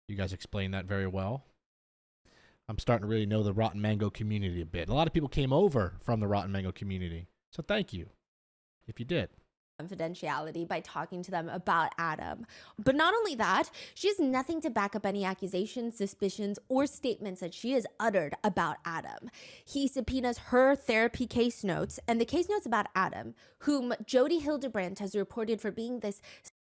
You guys explain that very well. I'm starting to really know the RottenMango community a bit. A lot of people came over from the RottenMango community. So thank you, if you did. Confidentiality by talking to them about Adam. But not only that, she has nothing to back up any accusations, suspicions, or statements that she has uttered about Adam. He subpoenas her therapy case notes and the case notes about Adam, whom Jodi Hildebrandt has reported for being this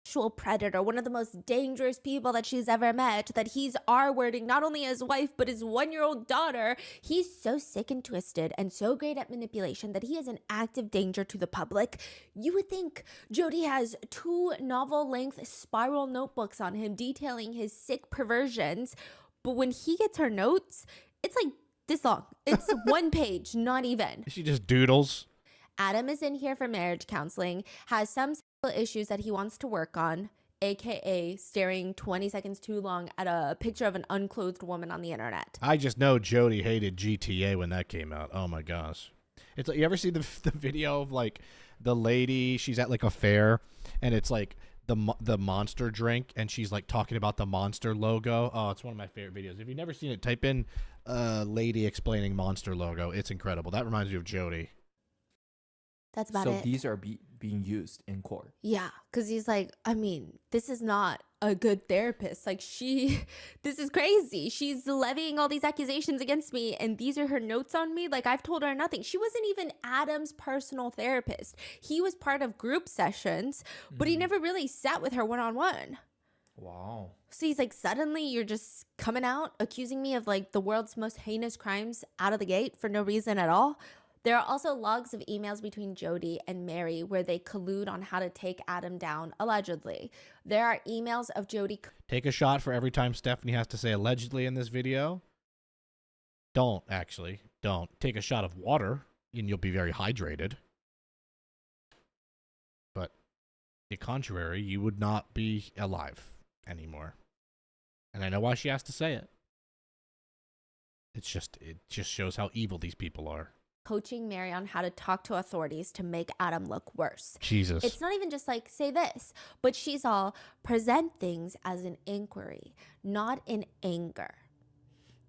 sexual predator, one of the most dangerous people that she's ever met, that he's R-wording not only his wife but his 1-year-old daughter. He's so sick and twisted and so great at manipulation that he is an active danger to the public. You would think Jodi has 2 novel-length spiral notebooks on him detailing his sick perversions, but when he gets her notes, it's like this long. It's 1 page, not even. She just doodles. Adam is in here for marriage counseling, has some issues that he wants to work on, aka staring 20 seconds too long at a picture of an unclothed woman on the internet. I just know Jodi hated GTA when that came out. Oh my gosh. It's like, you ever see the video of like the lady, she's at like a fair and it's like the Monster drink and she's like talking about the Monster logo. Oh, it's one of my favorite videos. If you've never seen it, type in lady explaining Monster logo. It's incredible. That reminds me of Jodi. That's about it. So these are being used in court. Yeah, because he's like, I mean, this is not a good therapist. Like this is crazy. She's levying all these accusations against me and these are her notes on me. Like I've told her nothing. She wasn't even Adam's personal therapist. He was part of group sessions, but he never really sat with her one-on-one. Wow. So he's like, suddenly you're just coming out accusing me of like the world's most heinous crimes out of the gate for no reason at all. There are also logs of emails between Jodi and Mary where they collude on how to take Adam down, allegedly. There are emails of Jodi... Take a shot for every time Stephanie has to say allegedly in this video. Don't, actually. Don't. Take a shot of water, and you'll be very hydrated. But the contrary, you would not be alive anymore. And I know why she has to say it. It just shows how evil these people are. Coaching Mary on how to talk to authorities to make Adam look worse. Jesus. It's not even just like, say this, but she's all present things as an inquiry, not in anger.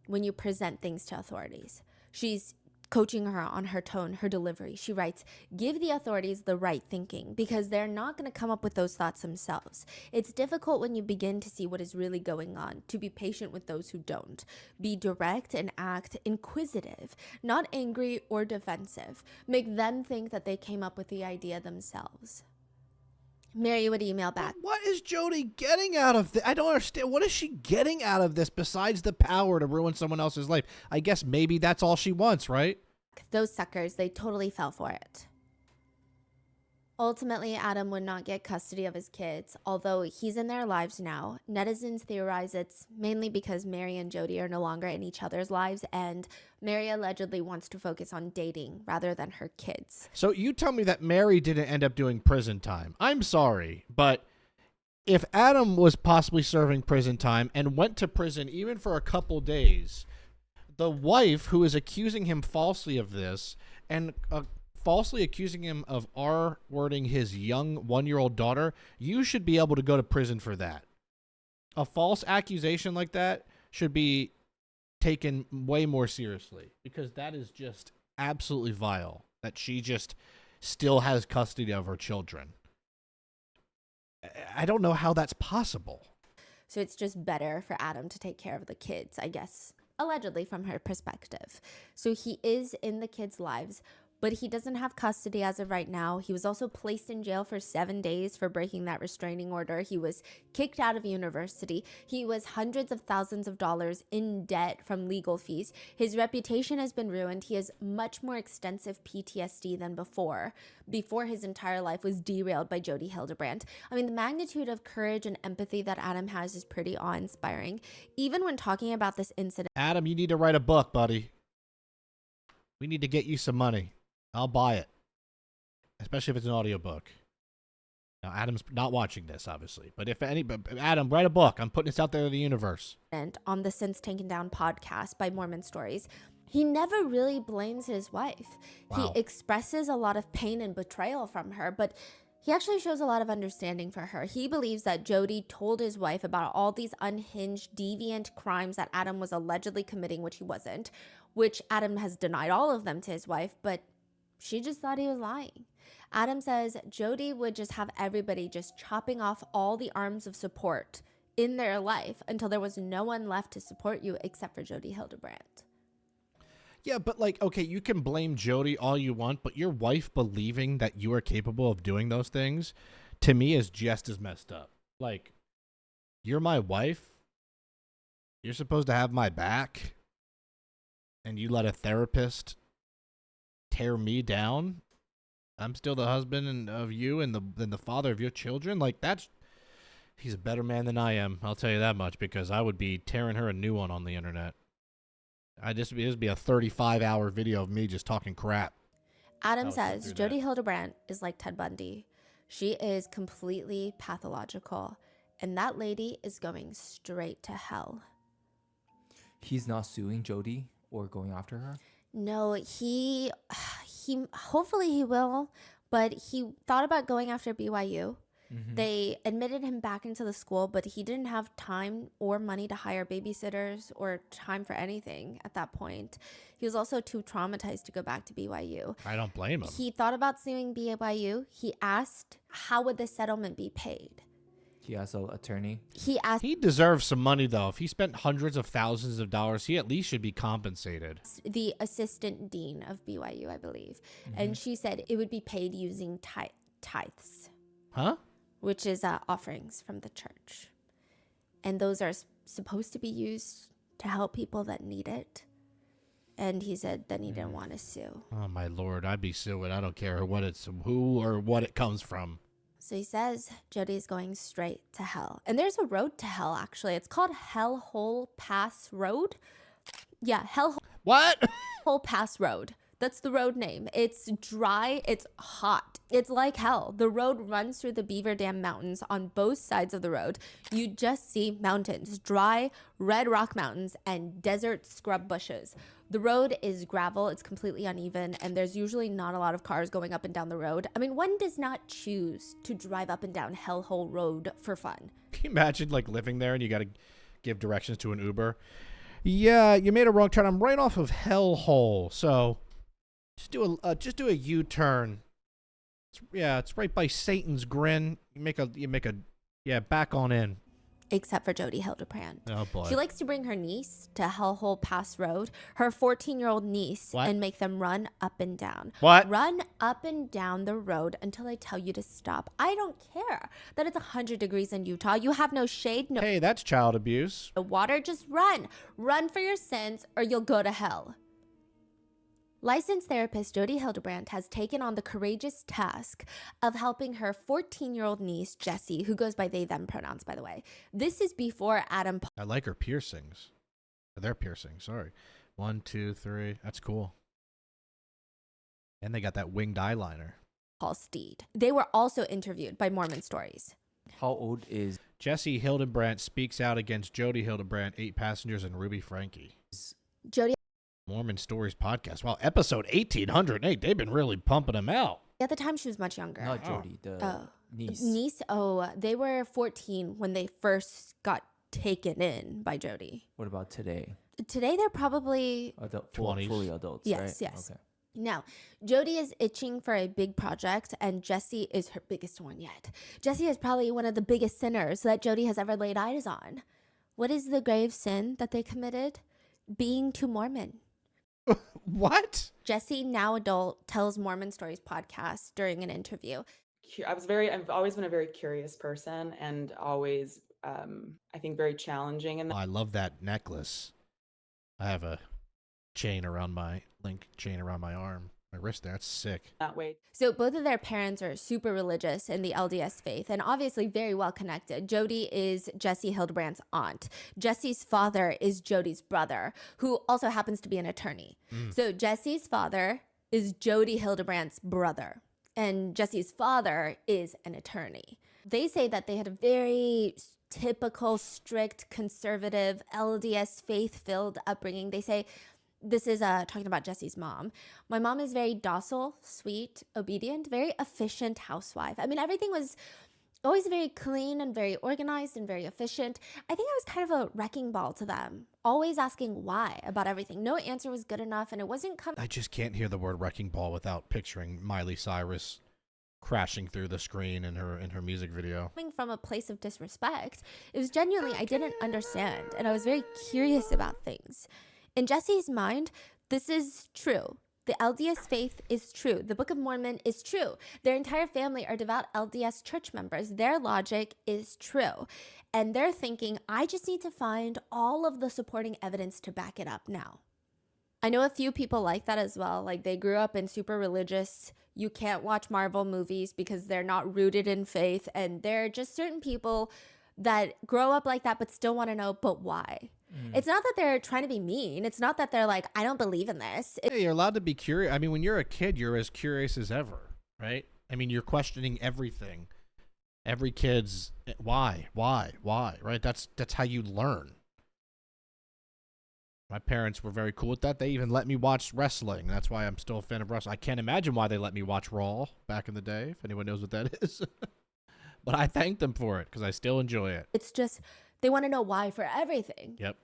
When you present things to authorities, she's coaching her on her tone, her delivery. She writes, give the authorities the right thinking because they're not going to come up with those thoughts themselves. It's difficult when you begin to see what is really going on, to be patient with those who don't. Be direct and act inquisitive, not angry or defensive. Make them think that they came up with the idea themselves. Mary would email back. What is Jodi getting out of this? I don't understand. What is she getting out of this besides the power to ruin someone else's life? I guess maybe that's all she wants, right? Those suckers, they totally fell for it. Ultimately, Adam would not get custody of his kids, although he's in their lives now. Netizens theorize it's mainly because Mary and Jodi are no longer in each other's lives, and Mary allegedly wants to focus on dating rather than her kids. So you tell me that Mary didn't end up doing prison time. I'm sorry, but if Adam was possibly serving prison time and went to prison even for a couple days, the wife who is accusing him falsely of this and falsely accusing him of R-wording his young 1-year-old daughter, you should be able to go to prison for that. A false accusation like that should be taken way more seriously, because that is just absolutely vile that she just still has custody of her children. I don't know how that's possible. So it's just better for Adam to take care of the kids, I guess, allegedly from her perspective. So he is in the kids' lives, but he doesn't have custody as of right now. He was also placed in jail for 7 days for breaking that restraining order. He was kicked out of university. He was hundreds of thousands of dollars in debt from legal fees. His reputation has been ruined. He has much more extensive PTSD than before his entire life was derailed by Jodi Hildebrandt. I mean, the magnitude of courage and empathy that Adam has is pretty awe-inspiring. Even when talking about this incident. Adam, you need to write a book, buddy. We need to get you some money. I'll buy it, especially if it's an audiobook. Now, Adam's not watching this, obviously, but Adam, write a book. I'm putting this out there to the universe. And on the Since Taken Down podcast by Mormon Stories, he never really blames his wife. Wow. He expresses a lot of pain and betrayal from her, but he actually shows a lot of understanding for her. He believes that Jodi told his wife about all these unhinged, deviant crimes that Adam was allegedly committing, which he wasn't, which Adam has denied all of them to his wife, but she just thought he was lying. Adam says Jodi would just have everybody just chopping off all the arms of support in their life until there was no one left to support you except for Jodi Hildebrandt. Yeah, but like, okay, you can blame Jodi all you want, but your wife believing that you are capable of doing those things, to me, is just as messed up. Like, you're my wife. You're supposed to have my back. And you let a therapist tear me down. I'm still the husband of you and the father of your children. Like, he's a better man than I am. I'll tell you that much, because I would be tearing her a new one on the internet. This would be a 35-hour video of me just talking crap. Adam says Jodi Hildebrandt is like Ted Bundy. She is completely pathological, and that lady is going straight to hell. He's not suing Jodi or going after her? No, he hopefully he will, but he thought about going after BYU. Mm-hmm. They admitted him back into the school, but he didn't have time or money to hire babysitters or time for anything at that point. He was also too traumatized to go back to BYU. I don't blame him. He thought about suing BYU. He asked, how would the settlement be paid? He asked an attorney. He deserves some money, though. If he spent hundreds of thousands of dollars, he at least should be compensated. The assistant dean of BYU, I believe. Mm-hmm. And she said it would be paid using tithes. Huh? Which is offerings from the church. And those are supposed to be used to help people that need it. And he said then he didn't want to sue. Oh, my Lord. I'd be suing. I don't care who or what it comes from. So he says Jodi's going straight to hell. And there's a road to hell, actually. It's called Hellhole Pass Road. Yeah, Hellhole Pass Road. That's the road name. It's dry. It's hot. It's like hell. The road runs through the Beaver Dam Mountains on both sides of the road. You just see mountains, dry red rock mountains and desert scrub bushes. The road is gravel. It's completely uneven, and there's usually not a lot of cars going up and down the road. I mean, one does not choose to drive up and down Hellhole Road for fun. Can you imagine like living there and you got to give directions to an Uber? Yeah, you made a wrong turn. I'm right off of Hellhole, so just do a U-turn. It's right by Satan's Grin. Back on in. Except for Jodi Hildebrandt. Oh boy. She likes to bring her niece to Hellhole Pass Road, her 14-year-old niece, and make them run up and down. What? Run up and down the road until I tell you to stop. I don't care that it's 100 degrees in Utah. You have no shade, no. Hey, that's child abuse. Water, just run. Run for your sins or you'll go to hell. Licensed therapist Jodi Hildebrandt has taken on the courageous task of helping her 14-year-old niece, Jessie, who goes by they, them pronouns, by the way. This is before Adam I like her piercings. Their piercings, sorry. 1, 2, 3. That's cool. And they got that winged eyeliner. Paul Steed. They were also interviewed by Mormon Stories. How old is Jesse Hildebrandt speaks out against Jodi Hildebrandt, 8 passengers, and Ruby Franke. Jodi Mormon Stories podcast. Wow, episode 1808. They've been really pumping them out. at the time she was much younger. not Jody, the niece? Niece, they were 14 when they first got taken in by Jodi. What about today? Today they're probably Adult, 20s. fully adults, Yes, right? yes. Okay. Now, Jodi is itching for a big project, and Jessie is her biggest one yet. Jessie is probably one of the biggest sinners that Jodi has ever laid eyes on. What is the grave sin that they committed? Being too Mormon. What? Jessie, now adult, tells Mormon Stories podcast during an interview. I've always been a very curious person, and always, I think, very challenging in I love that necklace. I have a link chain around my arm, my wrist there. That's sick. that way. So both of their parents are super religious in the LDS faith and obviously very well connected. Jodi is Jesse Hildebrandt's aunt. Jesse's father is Jodi's brother, who also happens to be an attorney. So Jesse's father is Jodi Hildebrandt's brother, and Jesse's father is an attorney. They say that they had a very typical, strict, conservative, LDS faith-filled upbringing. They say, this is talking about Jesse's mom. My mom is very docile, sweet, obedient, very efficient housewife. I mean, everything was always very clean and very organized and very efficient. I think I was kind of a wrecking ball to them, always asking why about everything. No answer was good enough, and it wasn't coming I just can't hear the word wrecking ball without picturing Miley Cyrus crashing through the screen in her music video. from a place of disrespect. It was genuinely, I didn't understand, and I was very curious about things. In Jesse's mind, this is true. The LDS faith is true. The Book of Mormon is true. Their entire family are devout LDS church members. Their logic is true. And they're thinking, I just need to find all of the supporting evidence to back it up now. I know a few people like that as well. Like, they grew up in super religious. You can't watch Marvel movies because they're not rooted in faith. And there are just certain people that grow up like that but still want to know, but why? It's not that they're trying to be mean. It's not that they're like, I don't believe in this. Hey, you're allowed to be curious. I mean, when you're a kid, you're as curious as ever, right? I mean, you're questioning everything. Every kid's why, right? That's how you learn. My parents were very cool with that. They even let me watch wrestling. That's why I'm still a fan of wrestling. I can't imagine why they let me watch Raw back in the day, if anyone knows what that is. But I thank them for it because I still enjoy it. It's just, they want to know why for everything. Yep.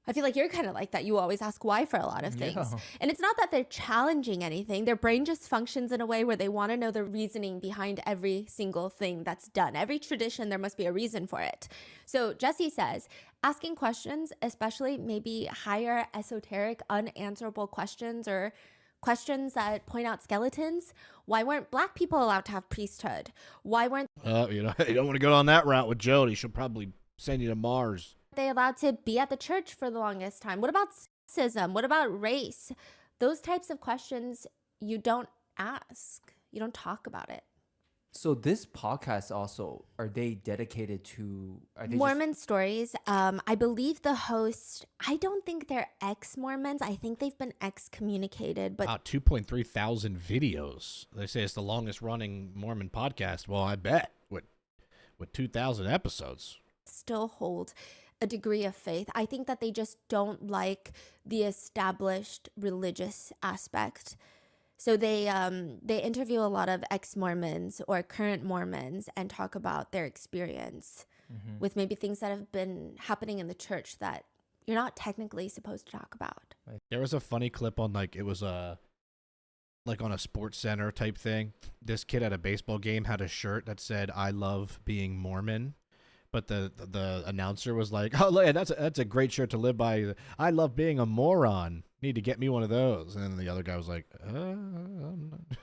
I feel like you're kind of like that. You always ask why for a lot of things. Yeah. And it's not that they're challenging anything. Their brain just functions in a way where they want to know the reasoning behind every single thing that's done. Every tradition, there must be a reason for it. So Jesse says, asking questions, especially maybe higher esoteric unanswerable questions or questions that point out skeletons. Why weren't black people allowed to have priesthood? Why weren't You don't want to go down that route with Jodi. She'll probably send you to Mars. they allowed to be at the church for the longest time? What about sexism? What about race? Those types of questions you don't ask. You don't talk about it. So this podcast also, are they dedicated to Mormon Stories. I believe the host, I don't think they're ex-Mormons. I think they've been excommunicated, but 2.3 thousand videos. They say it's the longest running Mormon podcast. Well, I bet with 2,000 episodes. still hold a degree of faith. I think that they just don't like the established religious aspect. So they interview a lot of ex-Mormons or current Mormons and talk about their experience with maybe things that have been happening in the church that you're not technically supposed to talk about. There was a funny clip on it was like on a sports center type thing. This kid at a baseball game had a shirt that said "I love being Mormon." But the announcer was like, "Oh, look, that's a great shirt to live by. I love being a moron. Need to get me one of those." And then the other guy was like, I'm not.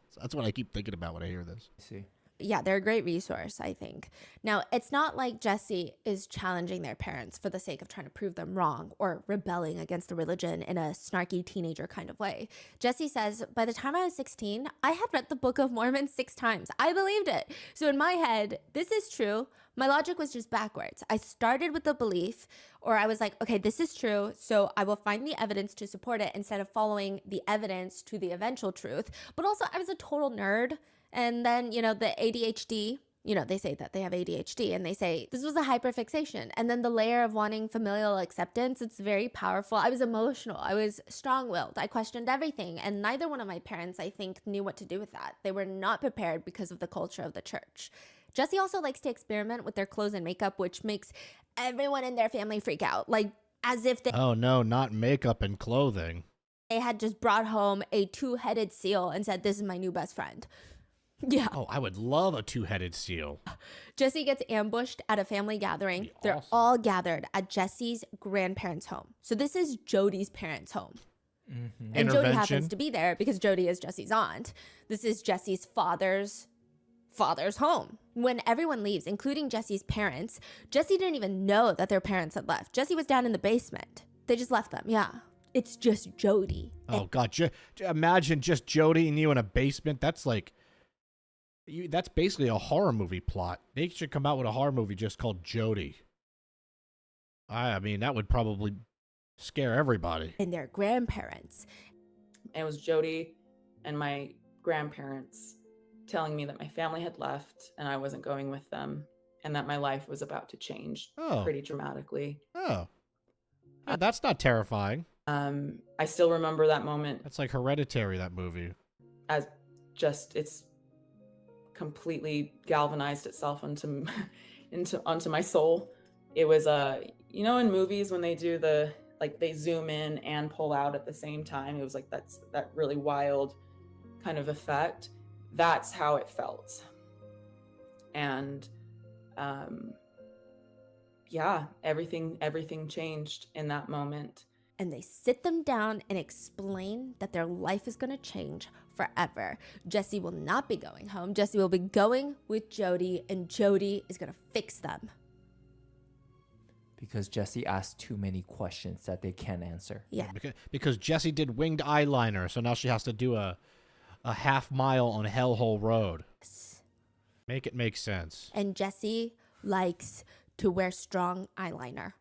So that's what I keep thinking about when I hear this. See, Yeah, they're a great resource, I think. Now, it's not like Jesse is challenging their parents for the sake of trying to prove them wrong or rebelling against the religion in a snarky teenager kind of way. Jesse says, by the time I was 16, I had read the Book of Mormon 6 times. I believed it. So in my head, this is true. My logic was just backwards. I started with the belief, or I was like, okay, this is true, so I will find the evidence to support it instead of following the evidence to the eventual truth. But also, I was a total nerd. And then, the ADHD, they say that they have ADHD and they say this was a hyperfixation. And then the layer of wanting familial acceptance, it's very powerful. I was emotional. I was strong-willed. I questioned everything. And neither one of my parents, I think, knew what to do with that. They were not prepared because of the culture of the church. Jesse also likes to experiment with their clothes and makeup, which makes everyone in their family freak out. Like, as if they... Oh, no, not makeup and clothing. They had just brought home a 2-headed seal and said, this is my new best friend. Yeah. Oh, I would love a 2-headed seal. Jesse gets ambushed at a family gathering. They're awesome. all gathered at Jesse's grandparents' home. So this is Jodi's parents' home. Mm-hmm. And Jodi happens Intervention. to be there because Jodi is Jesse's aunt. This is Jesse's father's home. When everyone leaves, including Jesse's parents, Jesse didn't even know that their parents had left. Jesse was down in the basement. They just left them. Yeah. It's just Jodi. Oh, God. Imagine just Jodi and you in a basement. That's like... that's basically a horror movie plot. They should come out with a horror movie just called Jodi. I mean, that would probably scare everybody. And their grandparents. And it was Jodi and my grandparents telling me that my family had left and I wasn't going with them and that my life was about to change pretty dramatically. Oh. That's not terrifying. I still remember that moment That's like Hereditary, that movie. as just it's completely galvanized itself onto my soul. It was in movies when they do they zoom in and pull out at the same time, it was like that really wild kind of effect. That's how it felt. And everything changed in that moment. And they sit them down and explain that their life is going to change forever. Jesse will not be going home. Jesse will be going with Jodi, and Jodi is going to fix them. Because Jesse asked too many questions that they can't answer. Yeah. Because Jessie did winged eyeliner, so now she has to do a half mile on Hellhole Road. Make it make sense. And Jesse likes to wear strong eyeliner.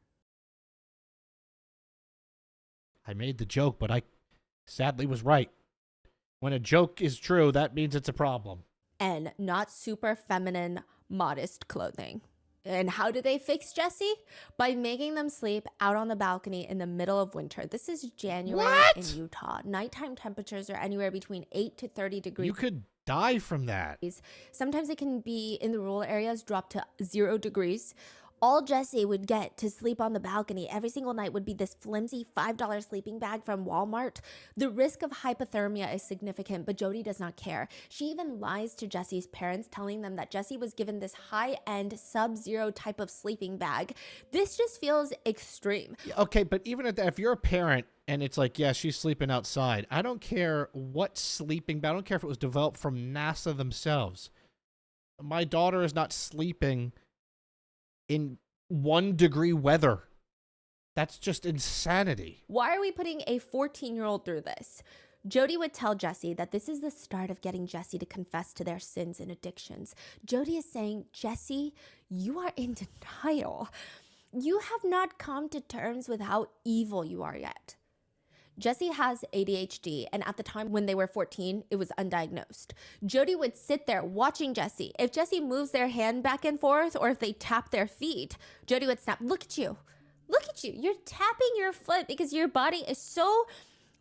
I made the joke, but I sadly was right. When a joke is true, that means it's a problem. And not super feminine, modest clothing. And how do they fix Jesse? By making them sleep out on the balcony in the middle of winter. This is January in Utah. Nighttime temperatures are anywhere between 8 to 30 degrees. You could die from that. Sometimes it can be in the rural areas drop to 0 degrees. All Jesse would get to sleep on the balcony every single night would be this flimsy $5 sleeping bag from Walmart. The risk of hypothermia is significant, but Jodi does not care. She even lies to Jesse's parents, telling them that Jesse was given this high-end sub-zero type of sleeping bag. This just feels extreme. Okay, but even if you're a parent and it's like, yeah, she's sleeping outside, I don't care what sleeping bag. I don't care if it was developed from NASA themselves. My daughter is not sleeping in 1 degree weather. That's just insanity. Why are we putting a 14-year-old through this? Jodi would tell Jesse that this is the start of getting Jesse to confess to their sins and addictions. Jodi is saying, Jesse, you are in denial. You have not come to terms with how evil you are yet. Jesse has ADHD, and at the time when they were 14, it was undiagnosed. Jodi would sit there watching Jesse. If Jesse moves their hand back and forth, or if they tap their feet, Jodi would snap, look at you. Look at you. You're tapping your foot because your body is so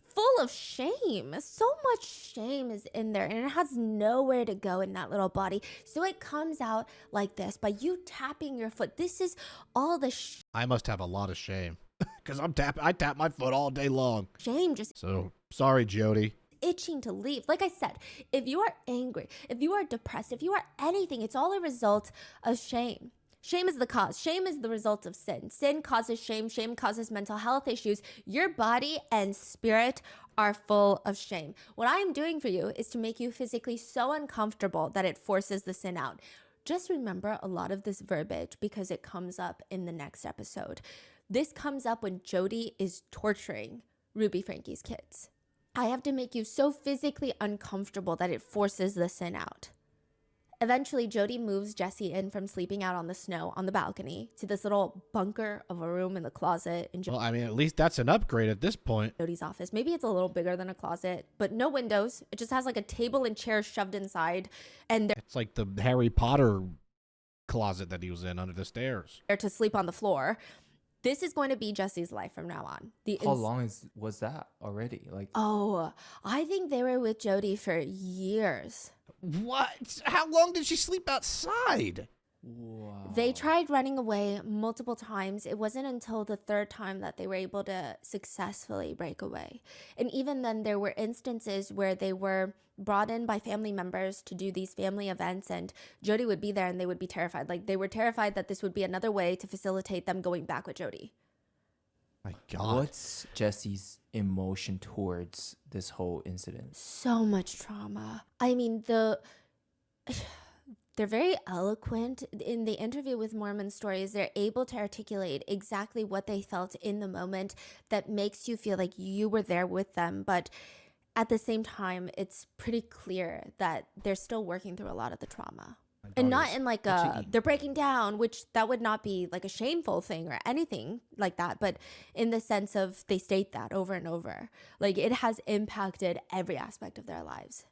full of shame. So much shame is in there, and it has nowhere to go in that little body. So it comes out like this, by you tapping your foot. This is all the I must have a lot of shame. Because I tap my foot all day long. shame just So, sorry, Jodi. itching to leave. Like I said, if you are angry, if you are depressed, if you are anything, it's all a result of shame. Shame is the cause. Shame is the result of sin. Sin causes shame. Shame causes mental health issues. Your body and spirit are full of shame. What I am doing for you is to make you physically so uncomfortable that it forces the sin out. Just remember a lot of this verbiage because it comes up in the next episode. This comes up when Jodi is torturing Ruby Franke's kids. I have to make you so physically uncomfortable that it forces the sin out. Eventually, Jodi moves Jesse in from sleeping out on the snow on the balcony to this little bunker of a room in the closet in Well, I mean, at least that's an upgrade at this point. Jodi's office. Maybe it's a little bigger than a closet, but no windows. It just has like a table and chair shoved inside, and they're It's like the Harry Potter closet that he was in under the stairs. there to sleep on the floor. This is going to be Jesse's life from now on. How long was that already? Like, Oh, I think they were with Jodi for years. What? How long did she sleep outside? wow. They tried running away multiple times. It wasn't until the third time that they were able to successfully break away. And even then, there were instances where they were brought in by family members to do these family events, and Jodi would be there and they would be terrified. Like, they were terrified that this would be another way to facilitate them going back with Jodi. My God. What's Jesse's emotion towards this whole incident? So much trauma. I mean, they're very eloquent in the interview with Mormon Stories. They're able to articulate exactly what they felt in the moment that makes you feel like you were there with them. But at the same time, it's pretty clear that they're still working through a lot of the trauma. And not in like they're breaking down, which that would not be like a shameful thing or anything like that, but in the sense of they state that over and over. Like, it has impacted every aspect of their lives.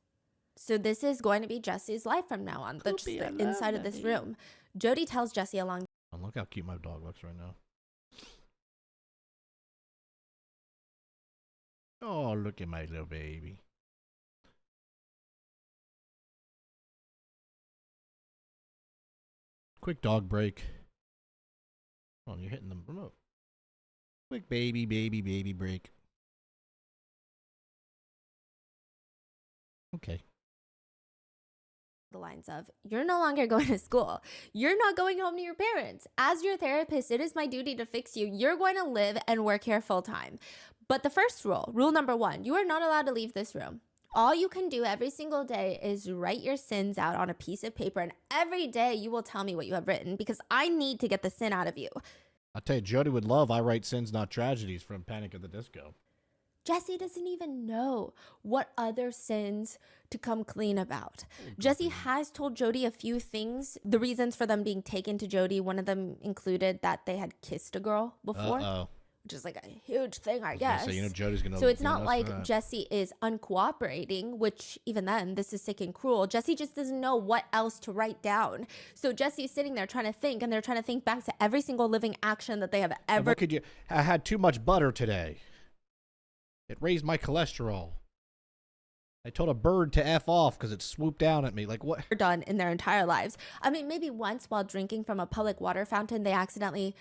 So this is going to be Jesse's life from now on. That's Poopy, I love inside of that this baby. room. Jodi tells Jesse along Oh, look how cute my dog looks right now. Oh, look at my little baby. Quick dog break. Oh, you're hitting the remote. Quick baby break. Okay. the lines of, you're no longer going to school. You're not going home to your parents. As your therapist, it is my duty to fix you. You're going to live and work here full time. But the first rule number 1, you are not allowed to leave this room. All you can do every single day is write your sins out on a piece of paper, and every day you will tell me what you have written because I need to get the sin out of you. I'll tell you, Jodi would love I Write Sins, Not Tragedies from Panic at the Disco. Jesse doesn't even know what other sins to come clean about. Jesse has told Jodi a few things, the reasons for them being taken to Jodi. One of them included that they had kissed a girl before. Uh-oh. Which is like a huge thing, I I was guess. gonna say, you know, Jodi's gonna. So it's you know, not like that. Jesse is uncooperating, which even then, this is sick and cruel. Jesse just doesn't know what else to write down. So Jesse's sitting there trying to think, and they're trying to think back to every single living action that they have And ever. what could you? I had too much butter today. It raised my cholesterol. I told a bird to F off because it swooped down at me. Like, what? done in their entire lives. I mean, maybe once while drinking from a public water fountain, they accidentally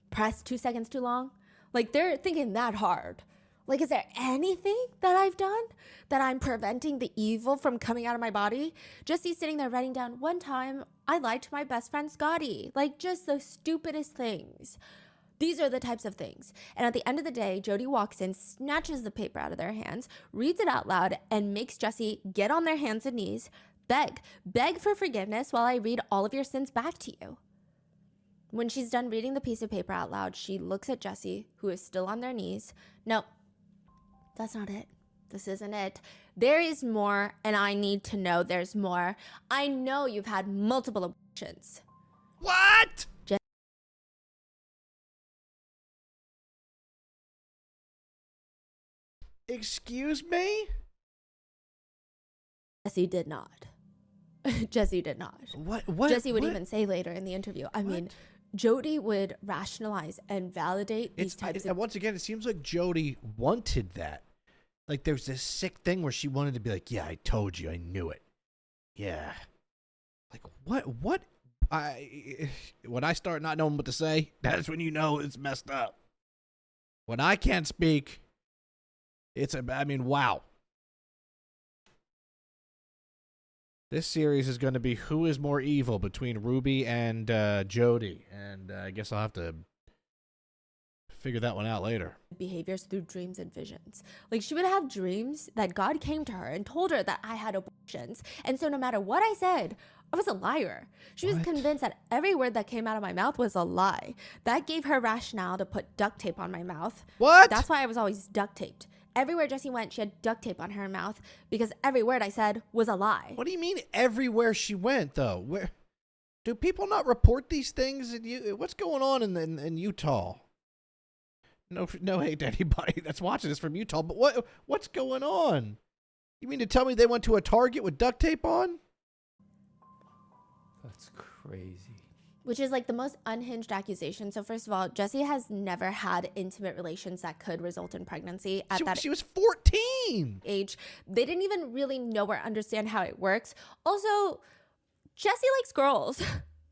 pressed 2 seconds too long. Like, they're thinking that hard. Like, is there anything that I've done that I'm preventing the evil from coming out of my body? Jesse's sitting there writing down, one time I lied to my best friend Scotty. Like, just the stupidest things. These are the types of things. And at the end of the day, Jodi walks in, snatches the paper out of their hands, reads it out loud, and makes Jesse get on their hands and knees, beg for forgiveness while I read all of your sins back to you. When she's done reading the piece of paper out loud, she looks at Jesse, who is still on their knees. No, that's not it. This isn't it. There is more, and I need to know there's more. I know you've had multiple abortions. What? Excuse me? Jesse did not. Jesse did not. What? Jesse would what? even say later in the interview, I mean, What? Jodi would rationalize and validate these types And of... once again, it seems like Jodi wanted that. Like, there's this sick thing where she wanted to be like, yeah, I told you, I knew it. Yeah. Like, what? When I start not knowing what to say, that's when you know it's messed up. When I can't speak, wow. This series is going to be who is more evil between Ruby and Jodi. And I guess I'll have to figure that one out later. behaviors through dreams and visions. Like she would have dreams that God came to her and told her that I had abortions. And so no matter what I said, I was a liar. She was What? convinced that every word that came out of my mouth was a lie. That gave her rationale to put duct tape on my mouth. What? That's why I was always duct taped. Everywhere Jessie went, she had duct tape on her mouth because every word I said was a lie. What do you mean everywhere she went, though? Where do people not report these things? What's going on in Utah? No hate to anybody that's watching this from Utah, but what's going on? You mean to tell me they went to a Target with duct tape on? That's crazy. Which is like the most unhinged accusation. So first of all, Jessie has never had intimate relations that could result in pregnancy at that She was 14. age. They didn't even really know or understand how it works. Also, Jessie likes girls.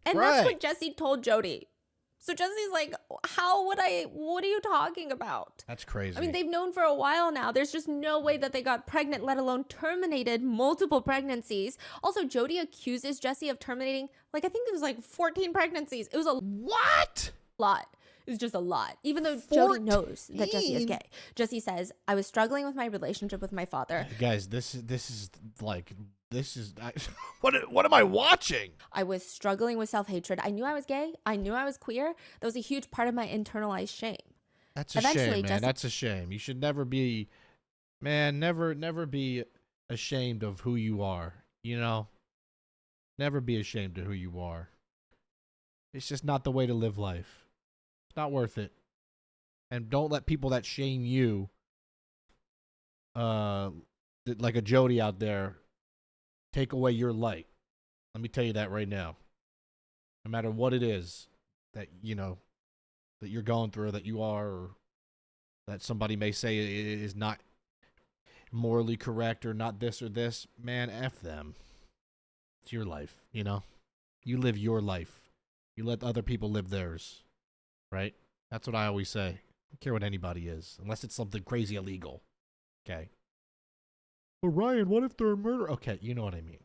And that's Right. what Jessie told Jodi. So Jessie's like, what are you talking about? That's crazy. I mean, they've known for a while now. There's just no way that they got pregnant, let alone terminated multiple pregnancies. Also, Jodi accuses Jessie of terminating, like, I think it was like 14 pregnancies. It was a what? lot. It was just a lot. Even though Jodi knows that Jessie is 14? gay. Jessie says, I was struggling with my relationship with my father. Guys, this is what am I watching? I was struggling with self-hatred. I knew I was gay. I knew I was queer. That was a huge part of my internalized shame. That's a Eventually, shame, man. Jessie- That's a shame. You should never be, man, never be ashamed of who you are, you know? Never be ashamed of who you are. It's just not the way to live life. It's not worth it. And don't let people that shame you, like a Jodi out there, take away your light. Let me tell you that right now. No matter what it is that, you know, that you're going through, or that you are, or that somebody may say is not morally correct or not this or this, man, F them. It's your life, you know? You live your life. You let other people live theirs, right? That's what I always say. I don't care what anybody is, unless it's something crazy illegal, okay? But Ryan, what if they're a murderer? Okay, you know what I mean.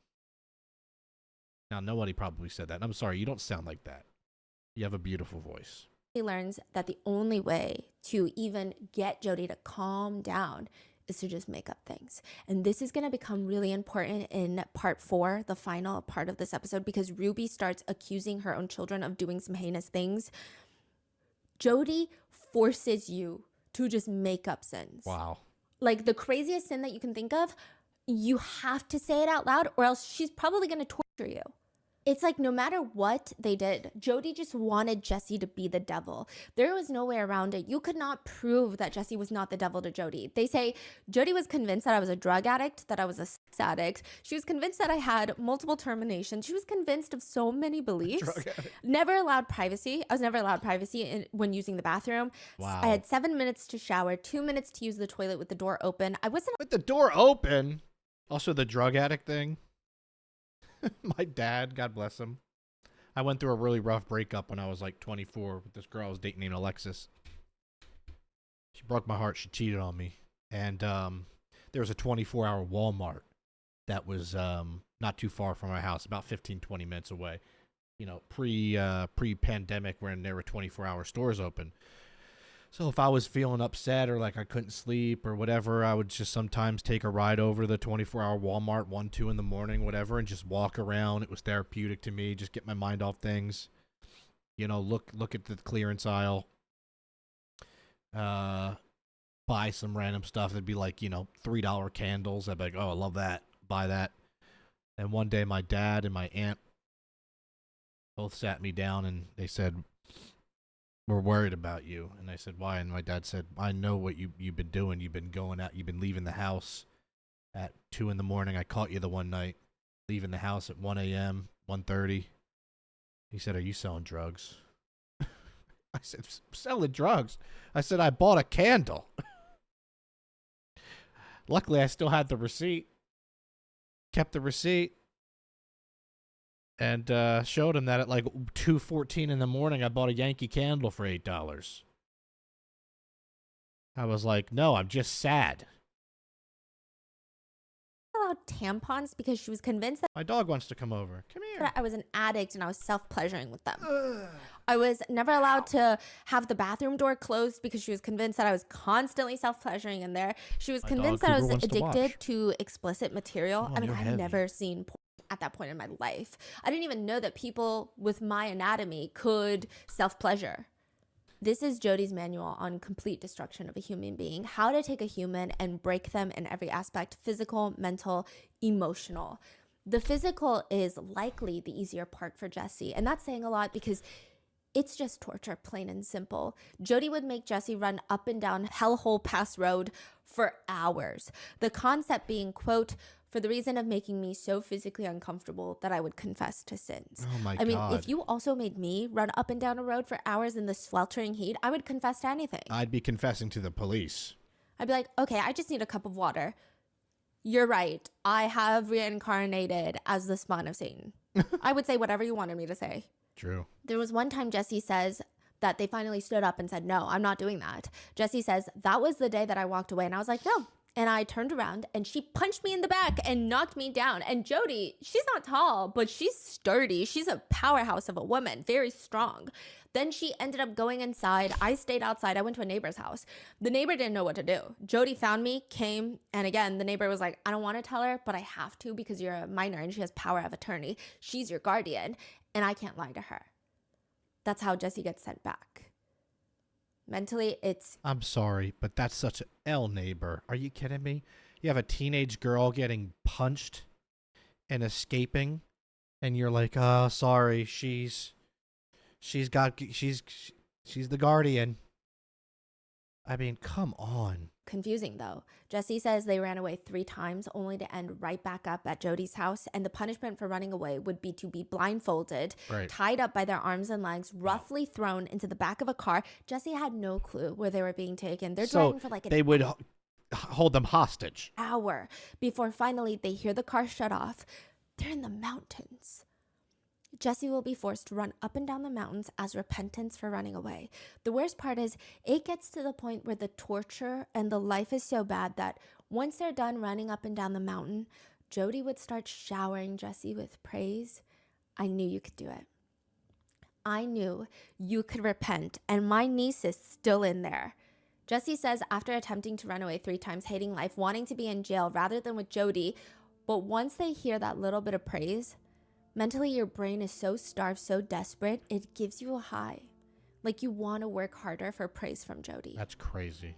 Now, nobody probably said that. And I'm sorry, you don't sound like that. You have a beautiful voice. He learns that the only way to even get Jodi to calm down is to just make up things. And this is going to become really important in part 4, the final part of this episode, because Ruby starts accusing her own children of doing some heinous things. Jodi forces you to just make up sins. Wow. Like the craziest sin that you can think of, you have to say it out loud or else she's probably going to torture you. It's like no matter what they did, Jodi just wanted Jessie to be the devil. There was no way around it. You could not prove that Jessie was not the devil to Jodi. They say Jodi was convinced that I was a drug addict, that I was a sex addict. She was convinced that I had multiple terminations. She was convinced of so many beliefs. Never allowed privacy. I was never allowed privacy when using the bathroom. Wow. I had 7 minutes to shower, 2 minutes to use the toilet with the door open. I wasn't With the door open. Also, the drug addict thing. My dad, God bless him. I went through a really rough breakup when I was like 24 with this girl I was dating named Alexis. She broke my heart. She cheated on me. And there was a 24-hour Walmart that was not too far from my house, about 15, 20 minutes away. You know, pre-pandemic when there were 24-hour stores open. So if I was feeling upset or like I couldn't sleep or whatever, I would just sometimes take a ride over to the 24-hour Walmart, 1, 2 in the morning, whatever, and just walk around. It was therapeutic to me, just get my mind off things. You know, look at the clearance aisle. Buy some random stuff. It'd be like, you know, $3 candles. I'd be like, oh, I love that. Buy that. And one day my dad and my aunt both sat me down and they said, we're worried about you. And I said, why? And my dad said, I know what you've been doing. You've been going out. You've been leaving the house at 2 in the morning. I caught you the one night leaving the house at 1 a.m., 1:30. He said, are you selling drugs? I said, selling drugs? I said, I bought a candle. Luckily, I still had the receipt. Kept the receipt. And showed him that at like 2:14 in the morning, I bought a Yankee candle for $8. I was like, no, I'm just sad. allowed tampons because she was convinced My dog wants to come over. Come here. that I was an addict and I was self-pleasuring with them. I was never allowed to have the bathroom door closed because she was convinced that I was constantly self-pleasuring in there. She was My convinced dog that I Cooper was wants to watch. addicted to explicit material. Come on, I mean, you're I'd heavy. never seen porn at that point in my life. I didn't even know that people with my anatomy could self-pleasure. This is Jodi's manual on complete destruction of a human being. How to take a human and break them in every aspect: physical, mental, emotional. The physical is likely the easier part for Jesse. And that's saying a lot because it's just torture, plain and simple. Jodi would make Jesse run up and down Hellhole Pass Road for hours. The concept being, quote, for the reason of making me so physically uncomfortable that I would confess to sins. Oh my I mean, God. if you also made me run up and down a road for hours in the sweltering heat, I would confess to anything. I'd be confessing to the police. I'd be like, okay, I just need a cup of water. You're right. I have reincarnated as the spawn of Satan. I would say whatever you wanted me to say. True. There was one time Jesse says that they finally stood up and said, no, I'm not doing that. Jesse says, that was the day that I walked away. And I was like, no. And I turned around and she punched me in the back and knocked me down. And Jodi, she's not tall, but she's sturdy. She's a powerhouse of a woman, very strong. Then she ended up going inside. I stayed outside. I went to a neighbor's house. The neighbor didn't know what to do. Jodi found me, came, and again, the neighbor was like, I don't want to tell her, but I have to because you're a minor and she has power of attorney. She's your guardian, and I can't lie to her. That's how Jesse gets sent back. Mentally, it's... I'm sorry, but that's such an L neighbor. Are you kidding me? You have a teenage girl getting punched and escaping, and you're like, oh, sorry, she's the guardian. I mean, come on. confusing though. Jesse says they ran away 3 times only to end right back up at Jodi's house, and the punishment for running away would be to be blindfolded, tied up by their arms and legs, roughly thrown into the back of a car. Jesse had no clue where they were being taken. They're driving for like they would hold them hostage. hour before finally they hear the car shut off. They're in the mountains. Jesse will be forced to run up and down the mountains as repentance for running away. The worst part is it gets to the point where the torture and the life is so bad that once they're done running up and down the mountain, Jodi would start showering Jesse with praise. I knew you could do it. I knew you could repent, and my niece is still in there. Jesse says after attempting to run away 3 times, hating life, wanting to be in jail rather than with Jodi, but once they hear that little bit of praise, mentally, your brain is so starved, so desperate, it gives you a high. Like you want to work harder for praise from Jodi. That's crazy.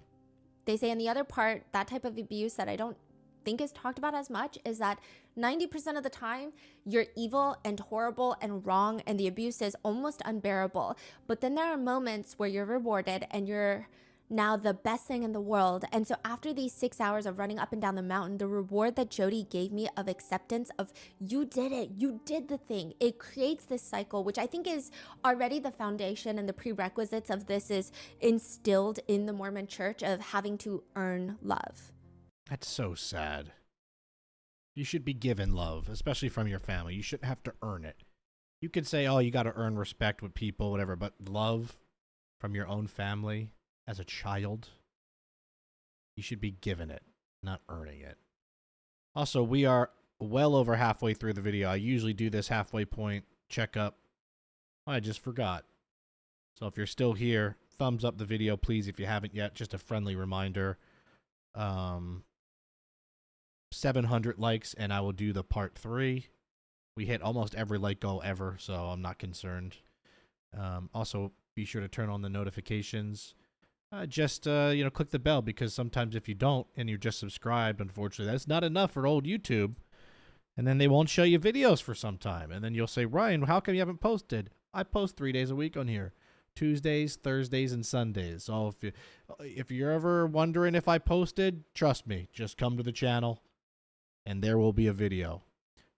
They say in the other part, that type of abuse that I don't think is talked about as much is that 90% of the time, you're evil and horrible and wrong, and the abuse is almost unbearable. But then there are moments where you're rewarded and you're now the best thing in the world. And so after these 6 hours of running up and down the mountain, the reward that Jodi gave me of acceptance of you did it, you did the thing, it creates this cycle, which I think is already the foundation and the prerequisites of this is instilled in the Mormon church of having to earn love. That's so sad. You should be given love, especially from your family. You shouldn't have to earn it. You could say, oh, you got to earn respect with people, whatever, but love from your own family as a child, you should be given it, not earning it. Also, we are well over halfway through the video. I usually do this halfway point checkup. I just forgot. So if you're still here, thumbs up the video, please, if you haven't yet. Just a friendly reminder. 700 likes, and I will do the part 3. We hit almost every like goal ever, so I'm not concerned. Also, be sure to turn on the notifications. Click the bell, because sometimes if you don't and you're just subscribed, unfortunately, that's not enough for old YouTube. And then they won't show you videos for some time. And then you'll say, Ryan, how come you haven't posted? I post 3 days a week on here. Tuesdays, Thursdays, and Sundays. So if you're ever wondering if I posted, trust me, just come to the channel and there will be a video.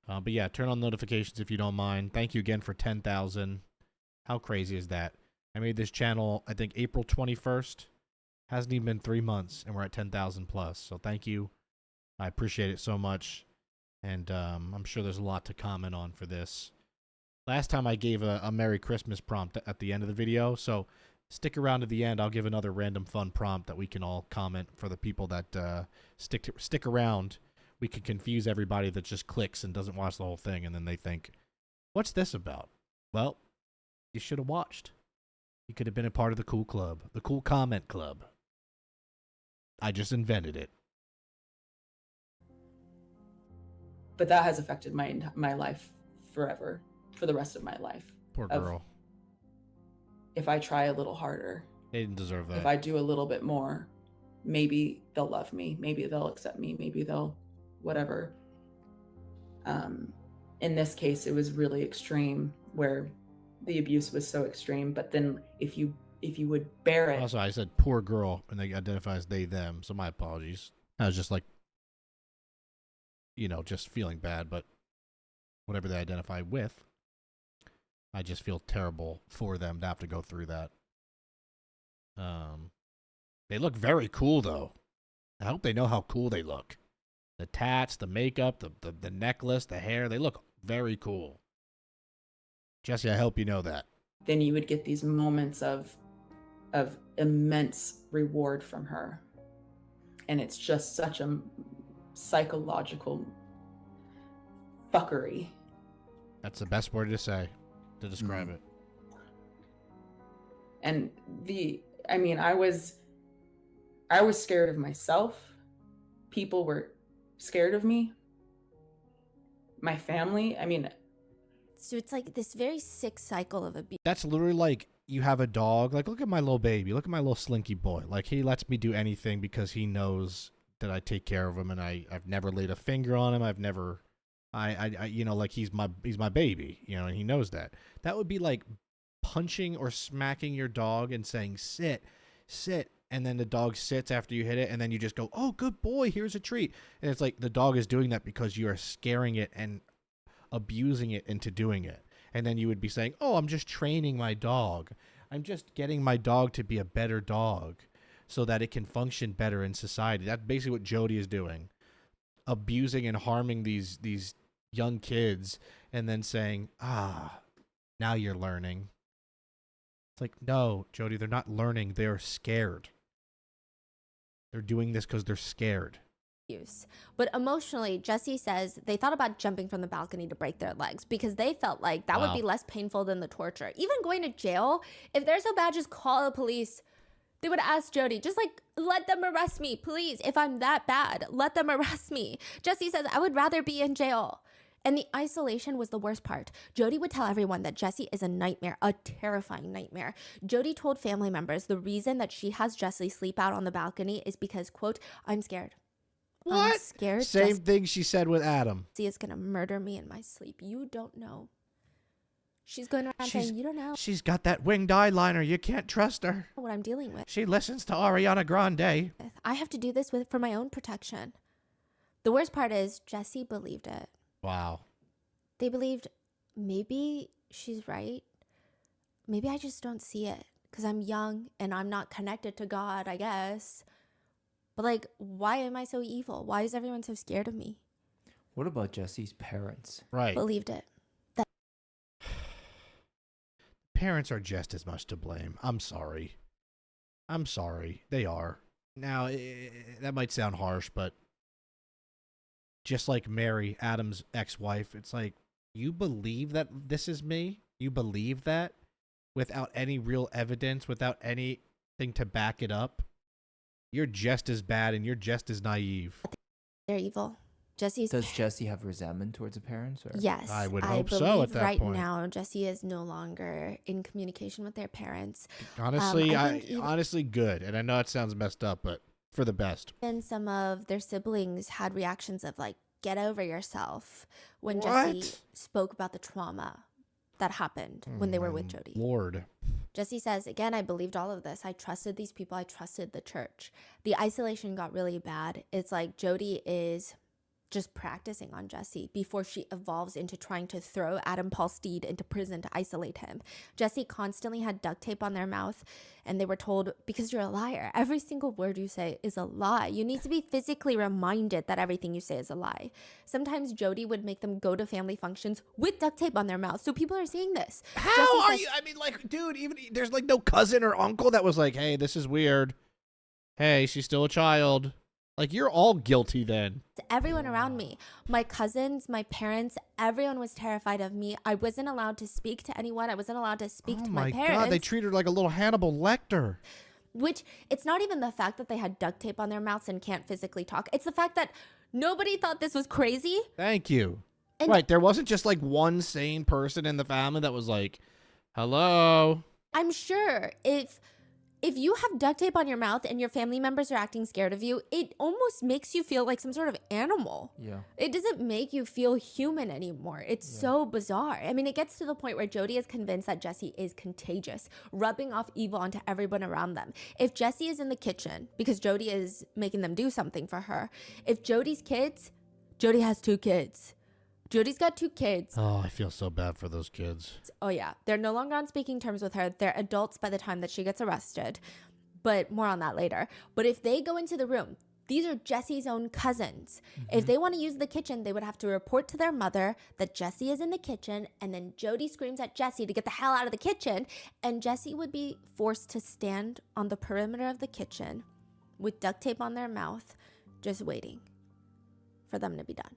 But yeah, turn on notifications if you don't mind. Thank you again for 10,000. How crazy is that? I made this channel, I think, April 21st. Hasn't even been 3 months, and we're at 10,000 plus. So thank you. I appreciate it so much. And I'm sure there's a lot to comment on for this. Last time I gave a Merry Christmas prompt at the end of the video. So stick around to the end. I'll give another random fun prompt that we can all comment for the people that stick around. We can confuse everybody that just clicks and doesn't watch the whole thing, and then they think, what's this about? Well, You should have watched. You could have been a part of the cool club, the cool comment club. I just invented it. But that has affected my life forever, for the rest of my life. Poor girl. If I try a little harder, They didn't deserve that. if I do a little bit more, maybe they'll love me, maybe they'll accept me, maybe they'll whatever. In this case, it was really extreme, where the abuse was so extreme. But then if you would bear it, Also, I said poor girl, and they identify as they, them, so my apologies. I was just like, just feeling bad, but whatever they identify with, I just feel terrible for them to have to go through that. They look very cool, though. I hope they know how cool they look. The tats, the makeup, the necklace, the hair, they look very cool. Jesse, I hope you know that. then you would get these moments of immense reward from her. And it's just such a psychological fuckery. That's the best word to say to describe it. And I was scared of myself. People were scared of me. My family, So it's like this very sick cycle of abuse. That's literally like you have a dog. Like, look at my little baby. Look at my little slinky boy. Like, he lets me do anything because he knows that I take care of him, and I've never laid a finger on him. I've never, like he's my baby, and he knows that. That would be like punching or smacking your dog and saying, sit, and then the dog sits after you hit it, and then you just go, oh, good boy, here's a treat. And it's like the dog is doing that because you are scaring it and abusing it into doing it. And then you would be saying, oh, I'm just training my dog. I'm just getting my dog to be a better dog so that it can function better in society. That's basically what Jodi is doing. Abusing and harming these young kids and then saying, now you're learning. It's like, no, Jodi, they're not learning. They're scared. They're doing this because they're scared. But emotionally, Jesse says they thought about jumping from the balcony to break their legs because they felt like that would be less painful than the torture. Even going to jail, if they're so bad, just call the police. They would ask Jodi, just like, let them arrest me, please. If I'm that bad, let them arrest me. Jesse says, I would rather be in jail. And the isolation was the worst part. Jodi would tell everyone that Jesse is a nightmare, a terrifying nightmare. Jodi told family members the reason that she has Jesse sleep out on the balcony is because, quote, I'm scared. What? I'm scared. Same thing she said with Adam. Jesse is going to murder me in my sleep. You don't know. She's going around saying, you don't know She's got that winged eyeliner. You can't trust her. what I'm dealing with. She listens to Ariana Grande. I have to do this for my own protection. The worst part is Jesse believed it. Wow. They believed maybe she's right. Maybe I just don't see it because I'm young and I'm not connected to God, I guess. But like, why am I so evil? Why is everyone so scared of me? What about Jesse's parents? Right. Believed it. Parents are just as much to blame. I'm sorry. They are. Now, that might sound harsh, but just like Mary, Adam's ex-wife, it's like, you believe that this is me? You believe that without any real evidence, without anything to back it up? You're just as bad and you're just as naive. They're evil. Does Jesse have resentment towards the parents? Or? Yes. I would hope so at that right point. now, Jesse is no longer in communication with their parents. Honestly, I think honestly good. And I know it sounds messed up, but for the best. And some of their siblings had reactions of like, get over yourself when What? Jesse spoke about the trauma that happened when they were with Jodi. Lord. Jesse says, again, I believed all of this. I trusted these people. I trusted the church. The isolation got really bad. It's like Jodi is just practicing on Jesse before she evolves into trying to throw Adam Paul Steed into prison to isolate him. Jesse constantly had duct tape on their mouth, and they were told, because you're a liar. Every single word you say is a lie. You need to be physically reminded that everything you say is a lie. Sometimes Jodi would make them go to family functions with duct tape on their mouth. So people are seeing this. How Jesse are says- you? I mean, like, dude, even there's like no cousin or uncle that was like, hey, this is weird. Hey, she's still a child. Like, you're all guilty then. Everyone around me, my cousins, my parents, everyone was terrified of me. I wasn't allowed to speak to anyone. I wasn't allowed to speak Oh to my my parents. God, they treated her like a little Hannibal Lecter. Which, it's not even the fact that they had duct tape on their mouths and can't physically talk. It's the fact that nobody thought this was crazy. Thank you. And Right, there wasn't just like one sane person in the family that was like, hello. I'm sure if you have duct tape on your mouth and your family members are acting scared of you, it almost makes you feel like some sort of animal. Yeah. It doesn't make you feel human anymore. It's so bizarre. I mean, it gets to the point where Jodi is convinced that Jesse is contagious, rubbing off evil onto everyone around them. If Jesse is in the kitchen because Jodi is making them do something for her, if Jodi's kids, Jodi has 2 kids. Jodi's got 2 kids. Oh, I feel so bad for those kids. Oh, yeah. They're no longer on speaking terms with her. They're adults by the time that she gets arrested. But more on that later. But if they go into the room, these are Jesse's own cousins. If they want to use the kitchen, they would have to report to their mother that Jesse is in the kitchen. And then Jodi screams at Jesse to get the hell out of the kitchen. And Jesse would be forced to stand on the perimeter of the kitchen with duct tape on their mouth, just waiting for them to be done.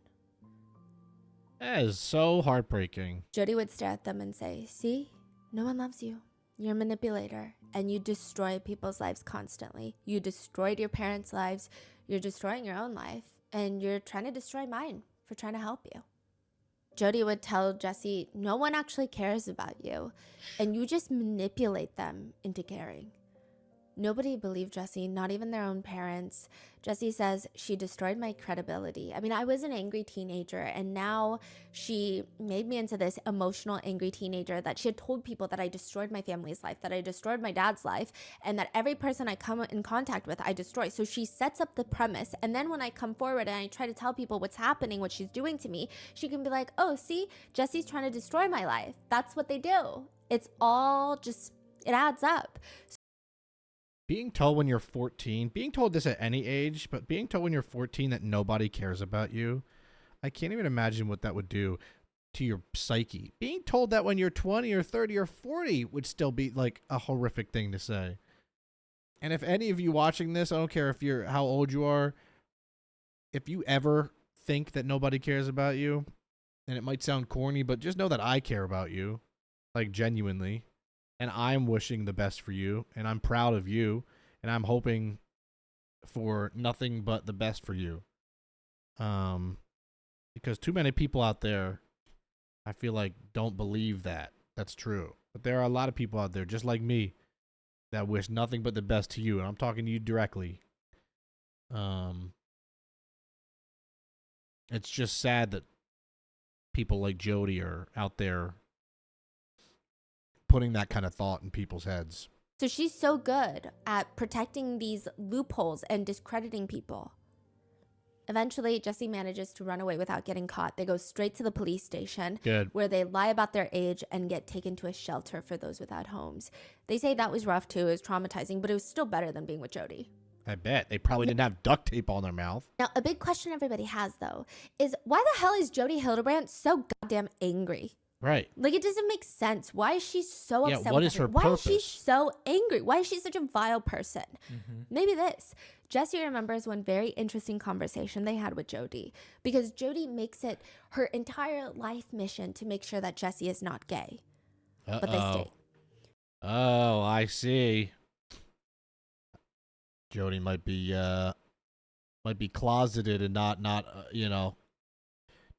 That is so heartbreaking. Jodi would stare at them and say, see, no one loves you. You're a manipulator and you destroy people's lives constantly. You destroyed your parents' lives. You're destroying your own life and you're trying to destroy mine for trying to help you. Jodi would tell Jesse, no one actually cares about you and you just manipulate them into caring. Nobody believed Jesse, not even their own parents. Jesse says, she destroyed my credibility. I mean, I was an angry teenager, and now she made me into this emotional, angry teenager that she had told people that I destroyed my family's life, that I destroyed my dad's life, and that every person I come in contact with, I destroy. So she sets up the premise, and then when I come forward and I try to tell people what's happening, what she's doing to me, she can be like, oh, see, Jesse's trying to destroy my life. That's what they do. It's all just, it adds up. Being told when you're 14, being told this at any age, but being told when you're 14 that nobody cares about you, I can't even imagine what that would do to your psyche. Being told that when you're 20 or 30 or 40 would still be like a horrific thing to say. And if any of you watching this, I don't care if you're how old you are, if you ever think that nobody cares about you, and it might sound corny, but just know that I care about you, like genuinely. And I'm wishing the best for you, and I'm proud of you, and I'm hoping for nothing but the best for you. Because too many people out there, I feel like, don't believe that that's true. But there are a lot of people out there, just like me, that wish nothing but the best to you, and I'm talking to you directly. It's just sad that people like Jodi are out there putting that kind of thought in people's heads. So she's so good at protecting these loopholes and discrediting people. Eventually, Jesse manages to run away without getting caught. They go straight to the police station, Good. where they lie about their age and get taken to a shelter for those without homes. They say that was rough too, it was traumatizing, but it was still better than being with Jodi. I bet. They probably didn't have duct tape on their mouth. Now, a big question everybody has, though, is why the hell is Jodi Hildebrandt so goddamn angry? Right. Like, it doesn't make sense. Why is she so upset? What with is her Why is she purpose? so angry? Why is she such a vile person? Maybe this. Jesse remembers one very interesting conversation they had with Jodi, because Jodi makes it her entire life mission to make sure that Jesse is not gay. But they stay. Oh, I see. Jodi might be closeted and not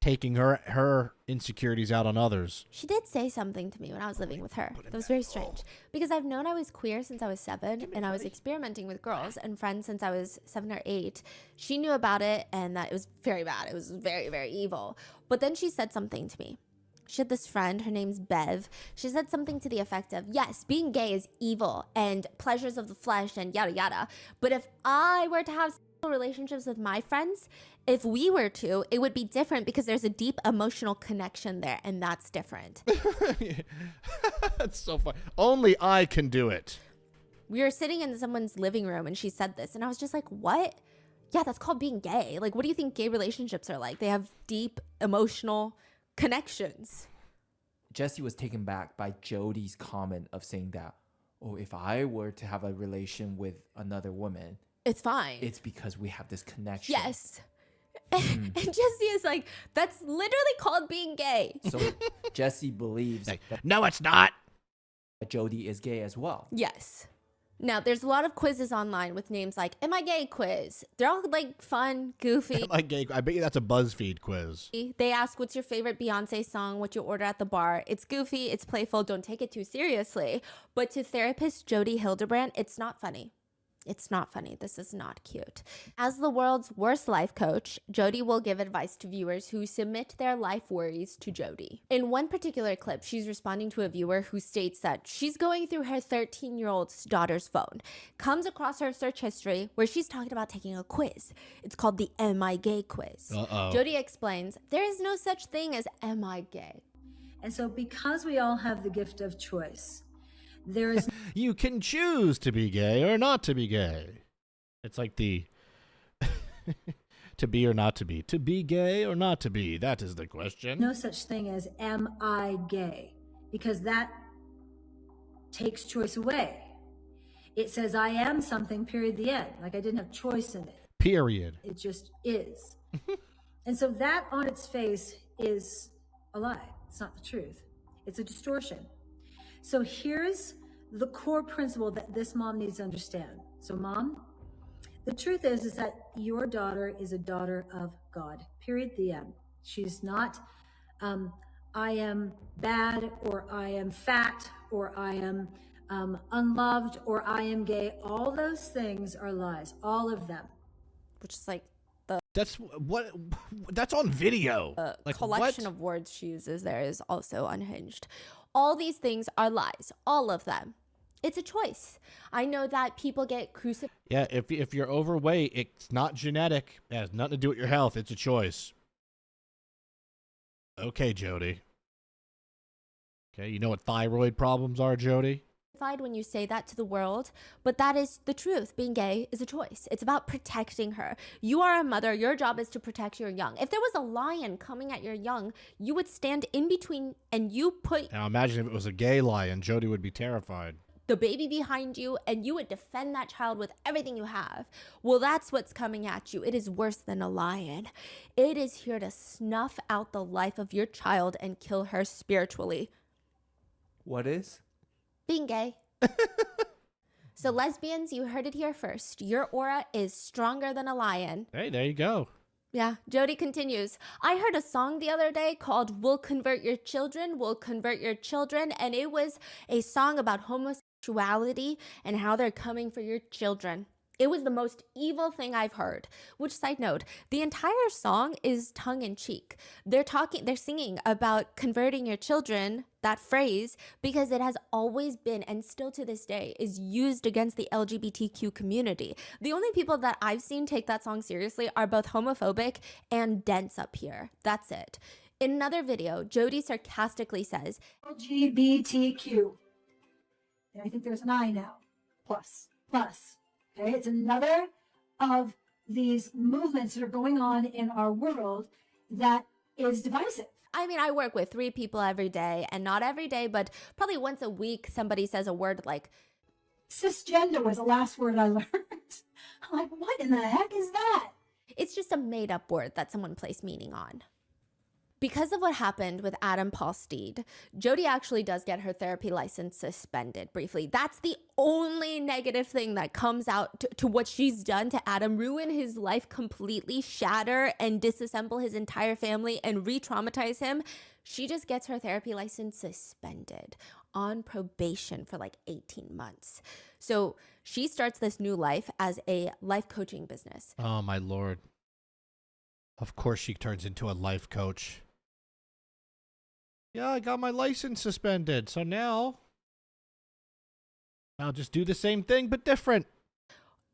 taking her insecurities out on others. She did say something to me when I was living with her. That was very strange, because I've known I was queer since I was 7, and I was experimenting with girls and friends since I was 7 or 8. She knew about it and that it was very bad. It was very, very evil. But then she said something to me. She had this friend, her name's Bev. She said something to the effect of, yes, being gay is evil and pleasures of the flesh and yada yada. But if I were to have sexual relationships with my friends, if we were to, it would be different because there's a deep emotional connection there, and that's different. That's so fun. Only I can do it. We were sitting in someone's living room and she said this, and I was just like, what? Yeah, that's called being gay. Like, what do you think gay relationships are like? They have deep emotional connections. Jesse was taken back by Jodi's comment of saying that, oh, if I were to have a relation with another woman, It's fine. It's because we have this connection. Yes. And Jesse is like, that's literally called being gay. So Jesse believes Like, that no, it's not. Jodi is gay as well. Yes. Now, there's a lot of quizzes online with names like, am I gay quiz? They're all like fun, goofy. Am I gay? I bet you that's a BuzzFeed quiz. They ask, what's your favorite Beyonce song? What you order at the bar? It's goofy. It's playful. Don't take it too seriously. But to therapist Jodi Hildebrandt, it's not funny. It's not funny. This is not cute. As the world's worst life coach, Jodi will give advice to viewers who submit their life worries to Jodi. In one particular clip, she's responding to a viewer who states that she's going through her 13-year-old daughter's phone, comes across her search history where she's talking about taking a quiz. It's called the Am I Gay quiz. Jodi explains, there is no such thing as Am I Gay? And so because we all have the gift of choice, there is You can choose to be gay or not to be gay. It's like the to be or not to be. To be gay or not to be. That is the question. no such thing as am I gay? Because that takes choice away. It says I am something, period, the end. Like I didn't have choice in it. Period. It just is. And so that on its face is a lie. It's not the truth. It's a distortion. So here's the core principle that this mom needs to understand. So mom, the truth is that your daughter is a daughter of God, period, the end. She's not, I am bad, or I am fat, or I am unloved, or I am gay. All those things are lies, all of them. Which is like That's what. That's on video. the collection of words she uses there is also unhinged. All these things are lies, all of them. It's a choice. I know that people get crucified. Yeah, if you're overweight, it's not genetic. It has nothing to do with your health. It's a choice. Okay, Jodi. Okay, you know what thyroid problems are, Jodi? When you say that to the world, but that is the truth. Being gay is a choice. It's about protecting her. You are a mother. Your job is to protect your young. If there was a lion coming at your young, you would stand in between and you put Now imagine if it was a gay lion. Jodi would be terrified. the baby behind you and you would defend that child with everything you have. Well, that's what's coming at you. It is worse than a lion. It is here to snuff out the life of your child and kill her spiritually. What is? Being gay. So lesbians, you heard it here first. Your aura is stronger than a lion. Hey, there you go. Yeah, Jodi continues. I heard a song the other day called We'll Convert Your Children, We'll Convert Your Children. And it was a song about homosexuality and how they're coming for your children. It was the most evil thing I've heard. Which, side note, the entire song is tongue-in-cheek. They're singing about converting your children, that phrase, because it has always been, and still to this day, is used against the LGBTQ community. The only people that I've seen take that song seriously are both homophobic and dense up here. That's it. In another video, Jodi sarcastically says, LGBTQ. And I think there's an I now. Plus. Okay, it's another of these movements that are going on in our world that is divisive. I mean, I work with 3 people every day, and not every day, but probably once a week, somebody says a word like Cisgender was the last word I learned. I'm like, what in the heck is that? it's just a made-up word that someone placed meaning on. Because of what happened with Adam Paul Steed, Jodi actually does get her therapy license suspended briefly. That's the only negative thing that comes out to what she's done to Adam, ruin his life completely, shatter and disassemble his entire family and re-traumatize him. She just gets her therapy license suspended on probation for like 18 months. So she starts this new life as a life coaching business. Oh, my Lord. Of course she turns into a life coach. Yeah, I got my license suspended, so now I'll just do the same thing, but different.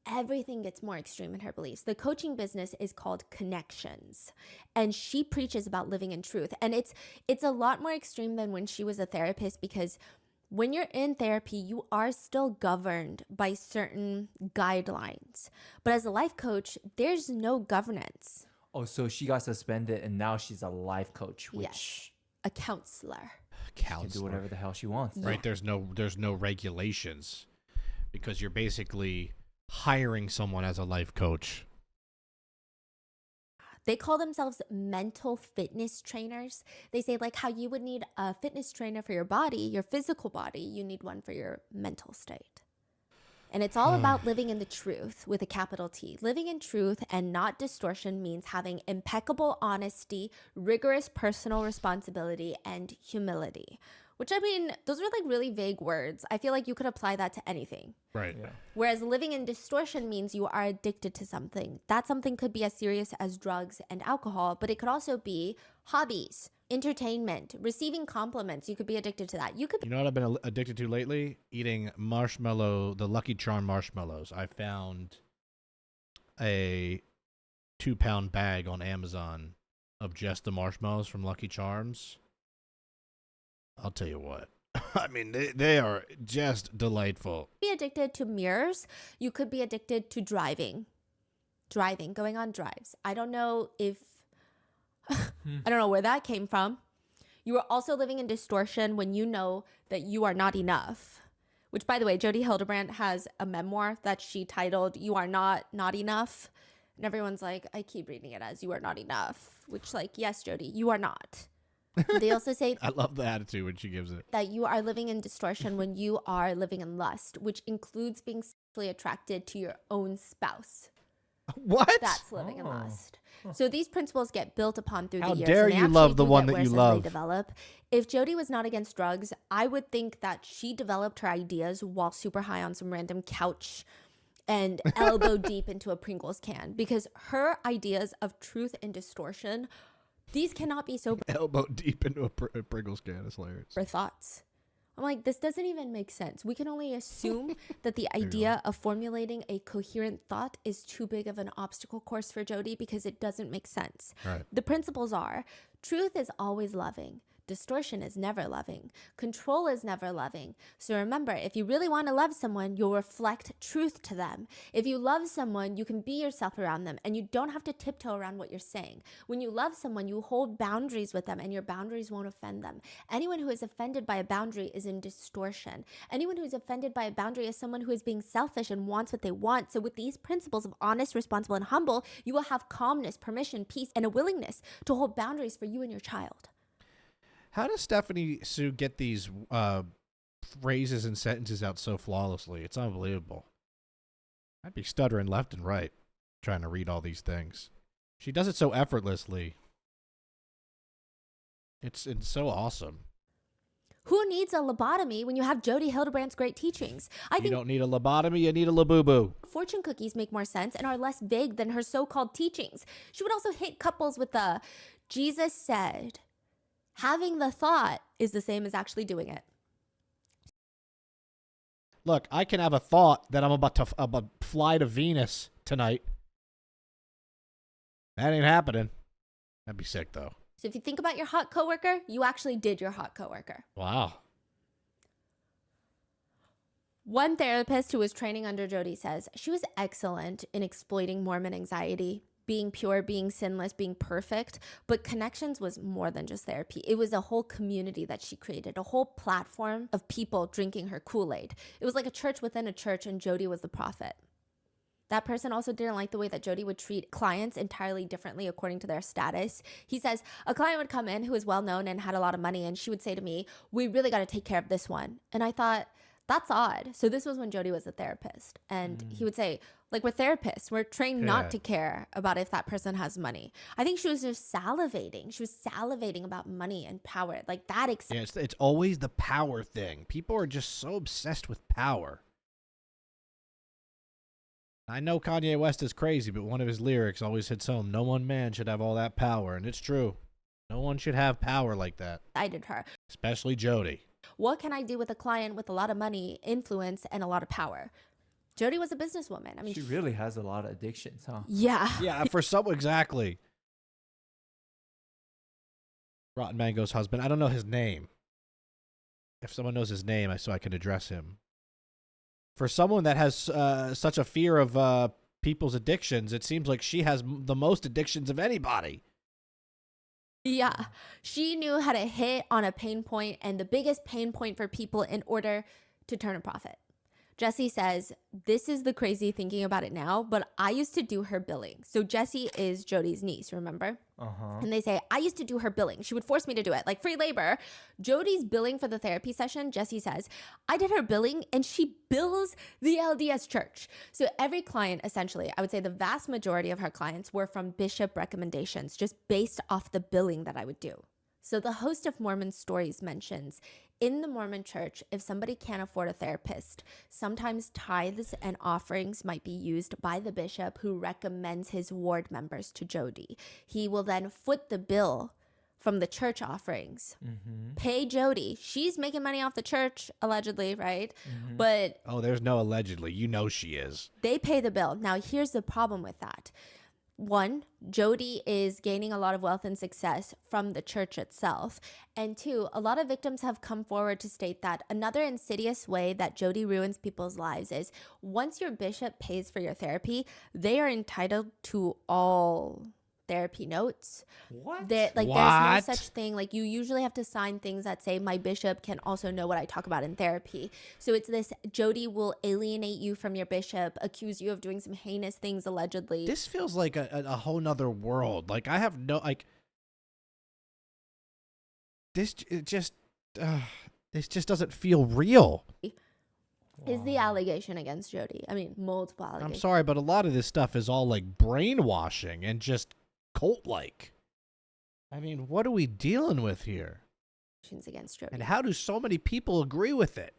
Everything gets more extreme in her beliefs. The coaching business is called Connections, and she preaches about living in truth. And it's a lot more extreme than when she was a therapist, because when you're in therapy, you are still governed by certain guidelines. But as a life coach, there's no governance. Oh, so she got suspended and now she's a life coach, which Yes. A counselor. she can do whatever the hell she wants. Right? There's no regulations, because you're basically hiring someone as a life coach. They call themselves mental fitness trainers. They say, like how you would need a fitness trainer for your body, your physical body, you need one for your mental state. And it's all about living in the truth with a capital T. Living in truth and not distortion means having impeccable honesty, rigorous personal responsibility, and humility. Which, I mean, those are like really vague words. I feel like you could apply that to anything. Right. Yeah. Whereas living in distortion means you are addicted to something. That something could be as serious as drugs and alcohol, but it could also be hobbies, entertainment, receiving compliments. You could be addicted to that. You could be You know what I've been addicted to lately? Eating the Lucky Charm marshmallows. I found a 2-pound bag on Amazon of just the marshmallows from Lucky Charms. I'll tell you what. I mean, they are just delightful. addicted to mirrors. You could be addicted to driving, going on drives. I don't know if, I don't know where that came from. You are also living in distortion when you know that you are not enough. Which, by the way, Jodi Hildebrandt has a memoir that she titled "You Are Not Enough," and everyone's like, I keep reading it as "You Are Not Enough," which, like, yes, Jodi, you are not. They also say I love the attitude when she gives it. that you are living in distortion when you are living in lust, which includes being sexually attracted to your own spouse. What? That's living in lust. So these principles get built upon through How the years. dare and they you actually love the do one get that you worse as love. They develop. If Jodi was not against drugs, I would think that she developed her ideas while super high on some random couch and elbow deep into a Pringles can, because her ideas of truth and distortion, these cannot be sober Elbow deep into a Pringles can. It's hilarious. thoughts. I'm like, this doesn't even make sense. We can only assume that the idea of formulating a coherent thought is too big of an obstacle course for Jodi because it doesn't make sense. Right. The principles are: truth is always loving. Distortion is never loving. Control is never loving. So remember, if you really want to love someone, you'll reflect truth to them. If you love someone, you can be yourself around them and you don't have to tiptoe around what you're saying. When you love someone, you hold boundaries with them and your boundaries won't offend them. Anyone who is offended by a boundary is in distortion. Anyone who is offended by a boundary is someone who is being selfish and wants what they want. So with these principles of honest, responsible, and humble, you will have calmness, permission, peace, and a willingness to hold boundaries for you and your child. How does Stephanie Soo get these phrases and sentences out so flawlessly? It's unbelievable. I'd be stuttering left and right trying to read all these things. She does it so effortlessly. It's so awesome. Who needs a lobotomy when you have Jodi Hildebrandt's great teachings? I You think don't need a lobotomy, you need a laboo-boo. fortune cookies make more sense and are less vague than her so-called teachings. She would also hit couples with the Jesus said. Having the thought is the same as actually doing it. Look, I can have a thought that I'm about to fly to Venus tonight. That ain't happening. That'd be sick, though. So if you think about your hot coworker, you actually did your hot coworker. Wow. One therapist who was training under Jodi says she was excellent in exploiting Mormon anxiety, being pure, being sinless, being perfect. But Connections was more than just therapy. It was a whole community that she created, a whole platform of people drinking her Kool-Aid. It was like a church within a church, and Jodi was the prophet. That person also didn't like the way that Jodi would treat clients entirely differently according to their status. He says, a client would come in who was well-known and had a lot of money, and she would say to me, we really got to take care of this one. And I thought, that's odd. So this was when Jodi was a therapist. And he would say, like, we're therapists. We're trained not to care about if that person has money. I think she was just salivating. She was salivating about money and power. Like, that Yeah, it's always the power thing. People are just so obsessed with power. I know Kanye West is crazy, but one of his lyrics always hits home. No one man should have all that power. And it's true. No one should have power like that. excited her. Especially Jodi. What can I do with a client with a lot of money, influence, and a lot of power? Jodi was a businesswoman. I mean, She really has a lot of addictions, huh? yeah. Yeah, for some, exactly. RottenMango's husband. I don't know his name. If someone knows his name, so I can address him. For someone that has such a fear of people's addictions, it seems like she has the most addictions of anybody. Yeah. She knew how to hit on a pain point, and the biggest pain point for people in order to turn a profit. Jessie says, this is the crazy thinking about it now, but I used to do her billing. So Jessie is Jodi's niece, remember? And they say, I used to do her billing. She would force me to do it, like free labor. Jodi's billing for the therapy session, Jessie says, I did her billing and she bills the LDS church. So every client, essentially, I would say the vast majority of her clients were from bishop recommendations, just based off the billing that I would do. So the host of Mormon Stories mentions, in the Mormon church, if somebody can't afford a therapist, sometimes tithes and offerings might be used by the bishop who recommends his ward members to Jodi. He will then foot the bill from the church offerings, pay Jodi. She's making money off the church, allegedly, right? But Oh, there's no allegedly. You know she is. they pay the bill. Now, here's the problem with that. One, Jodi is gaining a lot of wealth and success from the church itself. And two, a lot of victims have come forward to state that another insidious way that Jodi ruins people's lives is once your bishop pays for your therapy, they are entitled to all therapy notes. What? There's no What? such thing. Like, you usually have to sign things that say my bishop can also know what I talk about in therapy. So it's this, Jodi will alienate you from your bishop, accuse you of doing some heinous things allegedly. This feels like a whole nother world. Like, I have no, like, this just doesn't feel real. Is the allegation against Jodi. I mean, multiple I'm allegations. sorry, but a lot of this stuff is all like brainwashing and just cult-like. I mean, what are we dealing with here? Against Jodi. And how do so many people agree with it?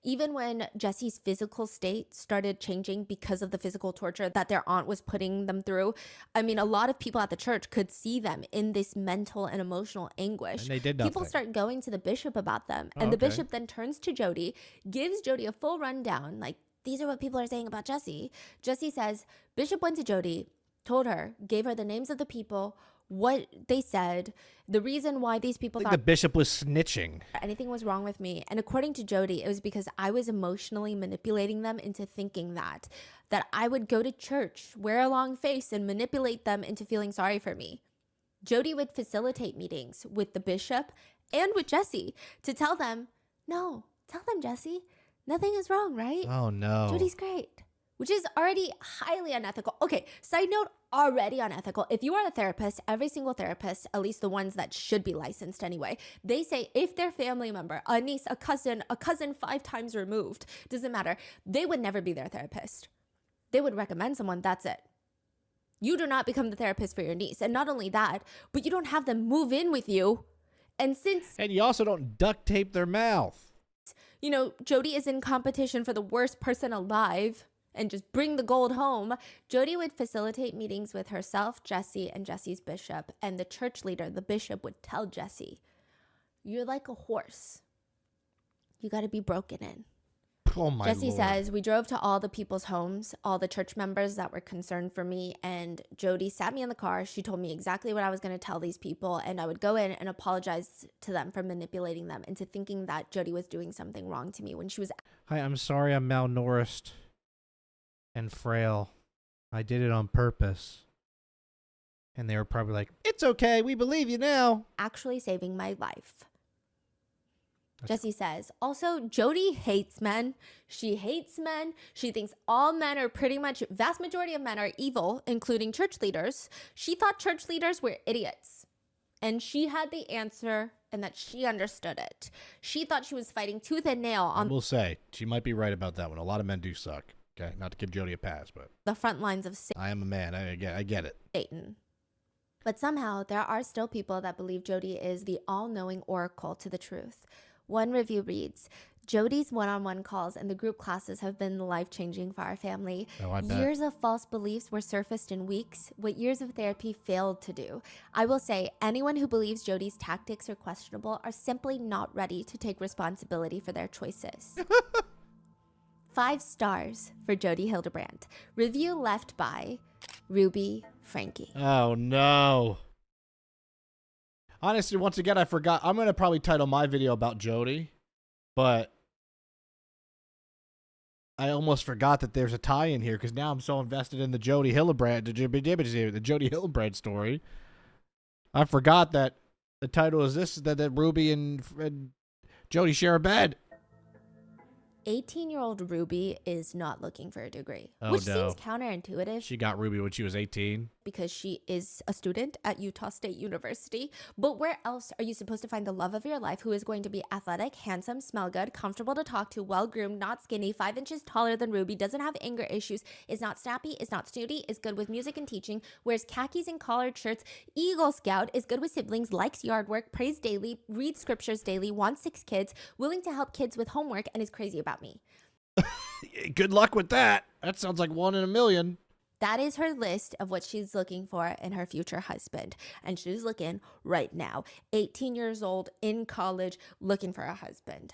Even when Jessie's physical state started changing because of the physical torture that their aunt was putting them through, I mean, a lot of people at the church could see them in this mental and emotional anguish. And they did People nothing. start going to the bishop about them. Oh, And the okay. bishop then turns to Jodi, gives Jodi a full rundown, like, these are what people are saying about Jessie. Jessie says, Bishop went to Jodi, told her, gave her the names of the people, what they said, the reason why these people I think thought the bishop was snitching. anything was wrong with me. And according to Jodi, it was because I was emotionally manipulating them into thinking that I would go to church, wear a long face, and manipulate them into feeling sorry for me. Jodi would facilitate meetings with the bishop and with Jessie to tell them, no, tell them, Jessie, nothing is wrong, right? Oh, no. Jodi's great, which is already highly unethical. Okay, side note, already unethical. If you are a therapist, every single therapist, at least the ones that should be licensed anyway, they say if their family member, a niece, a cousin 5 times removed, doesn't matter, they would never be their therapist. They would recommend someone, that's it. You do not become the therapist for your niece. And not only that, but you don't have them move in with you. And since, And you also don't duct tape their mouth. you know, Jodi is in competition for the worst person alive and just bring the gold home, Jodi would facilitate meetings with herself, Jessie, and Jessie's bishop. And the church leader, the bishop, would tell Jessie, you're like a horse. You got to be broken in. Oh, my Jessie Lord. says, we drove to all the people's homes, all the church members that were concerned for me, and Jodi sat me in the car. She told me exactly what I was going to tell these people, and I would go in and apologize to them for manipulating them into thinking that Jodi was doing something wrong to me when she was. Hi, I'm sorry I'm malnourished and frail. I did it on purpose. And they were probably like, it's okay, we believe you now. Actually saving my life. Jessie says, also, Jodi hates men. She hates men. She thinks all men are pretty much, vast majority of men are evil, including church leaders. She thought church leaders were idiots. And she had the answer and that she understood it. She thought she was fighting tooth and nail I on will say, she might be right about that one. A lot of men do suck. Okay, not to give Jodi a pass, but the front lines of I am a man. I get it. Satan. But somehow, there are still people that believe Jodi is the all-knowing oracle to the truth. One review reads, Jodi's one-on-one calls and the group classes have been life-changing for our family. Oh, I bet. Years of false beliefs were surfaced in weeks, what years of therapy failed to do. I will say, anyone who believes Jodi's tactics are questionable are simply not ready to take responsibility for their choices. 5 stars for Jodi Hildebrandt. Review left by Ruby Franke. Oh, no. Honestly, once again, I forgot. I'm going to probably title my video about Jodi, but I almost forgot that there's a tie in here because now I'm so invested in the Jodi Hildebrandt, the Jodi Hildebrandt story. I forgot that the title is this, that Ruby and Jodi share a bed. 18-year-old Ruby is not looking for a degree, Oh, which no. seems counterintuitive She got Ruby when she was 18. because she is a student at Utah State University. But where else are you supposed to find the love of your life who is going to be athletic, handsome, smell good, comfortable to talk to, well-groomed, not skinny, 5 inches taller than Ruby, doesn't have anger issues, is not snappy, is not snooty, is good with music and teaching, wears khakis and collared shirts, Eagle Scout, is good with siblings, likes yard work, prays daily, reads scriptures daily, wants 6 kids, willing to help kids with homework, and is crazy about me. Good luck with that. That sounds like 1 in a million. That is her list of what she's looking for in her future husband. And she's looking right now. 18 years old, in college, looking for a husband.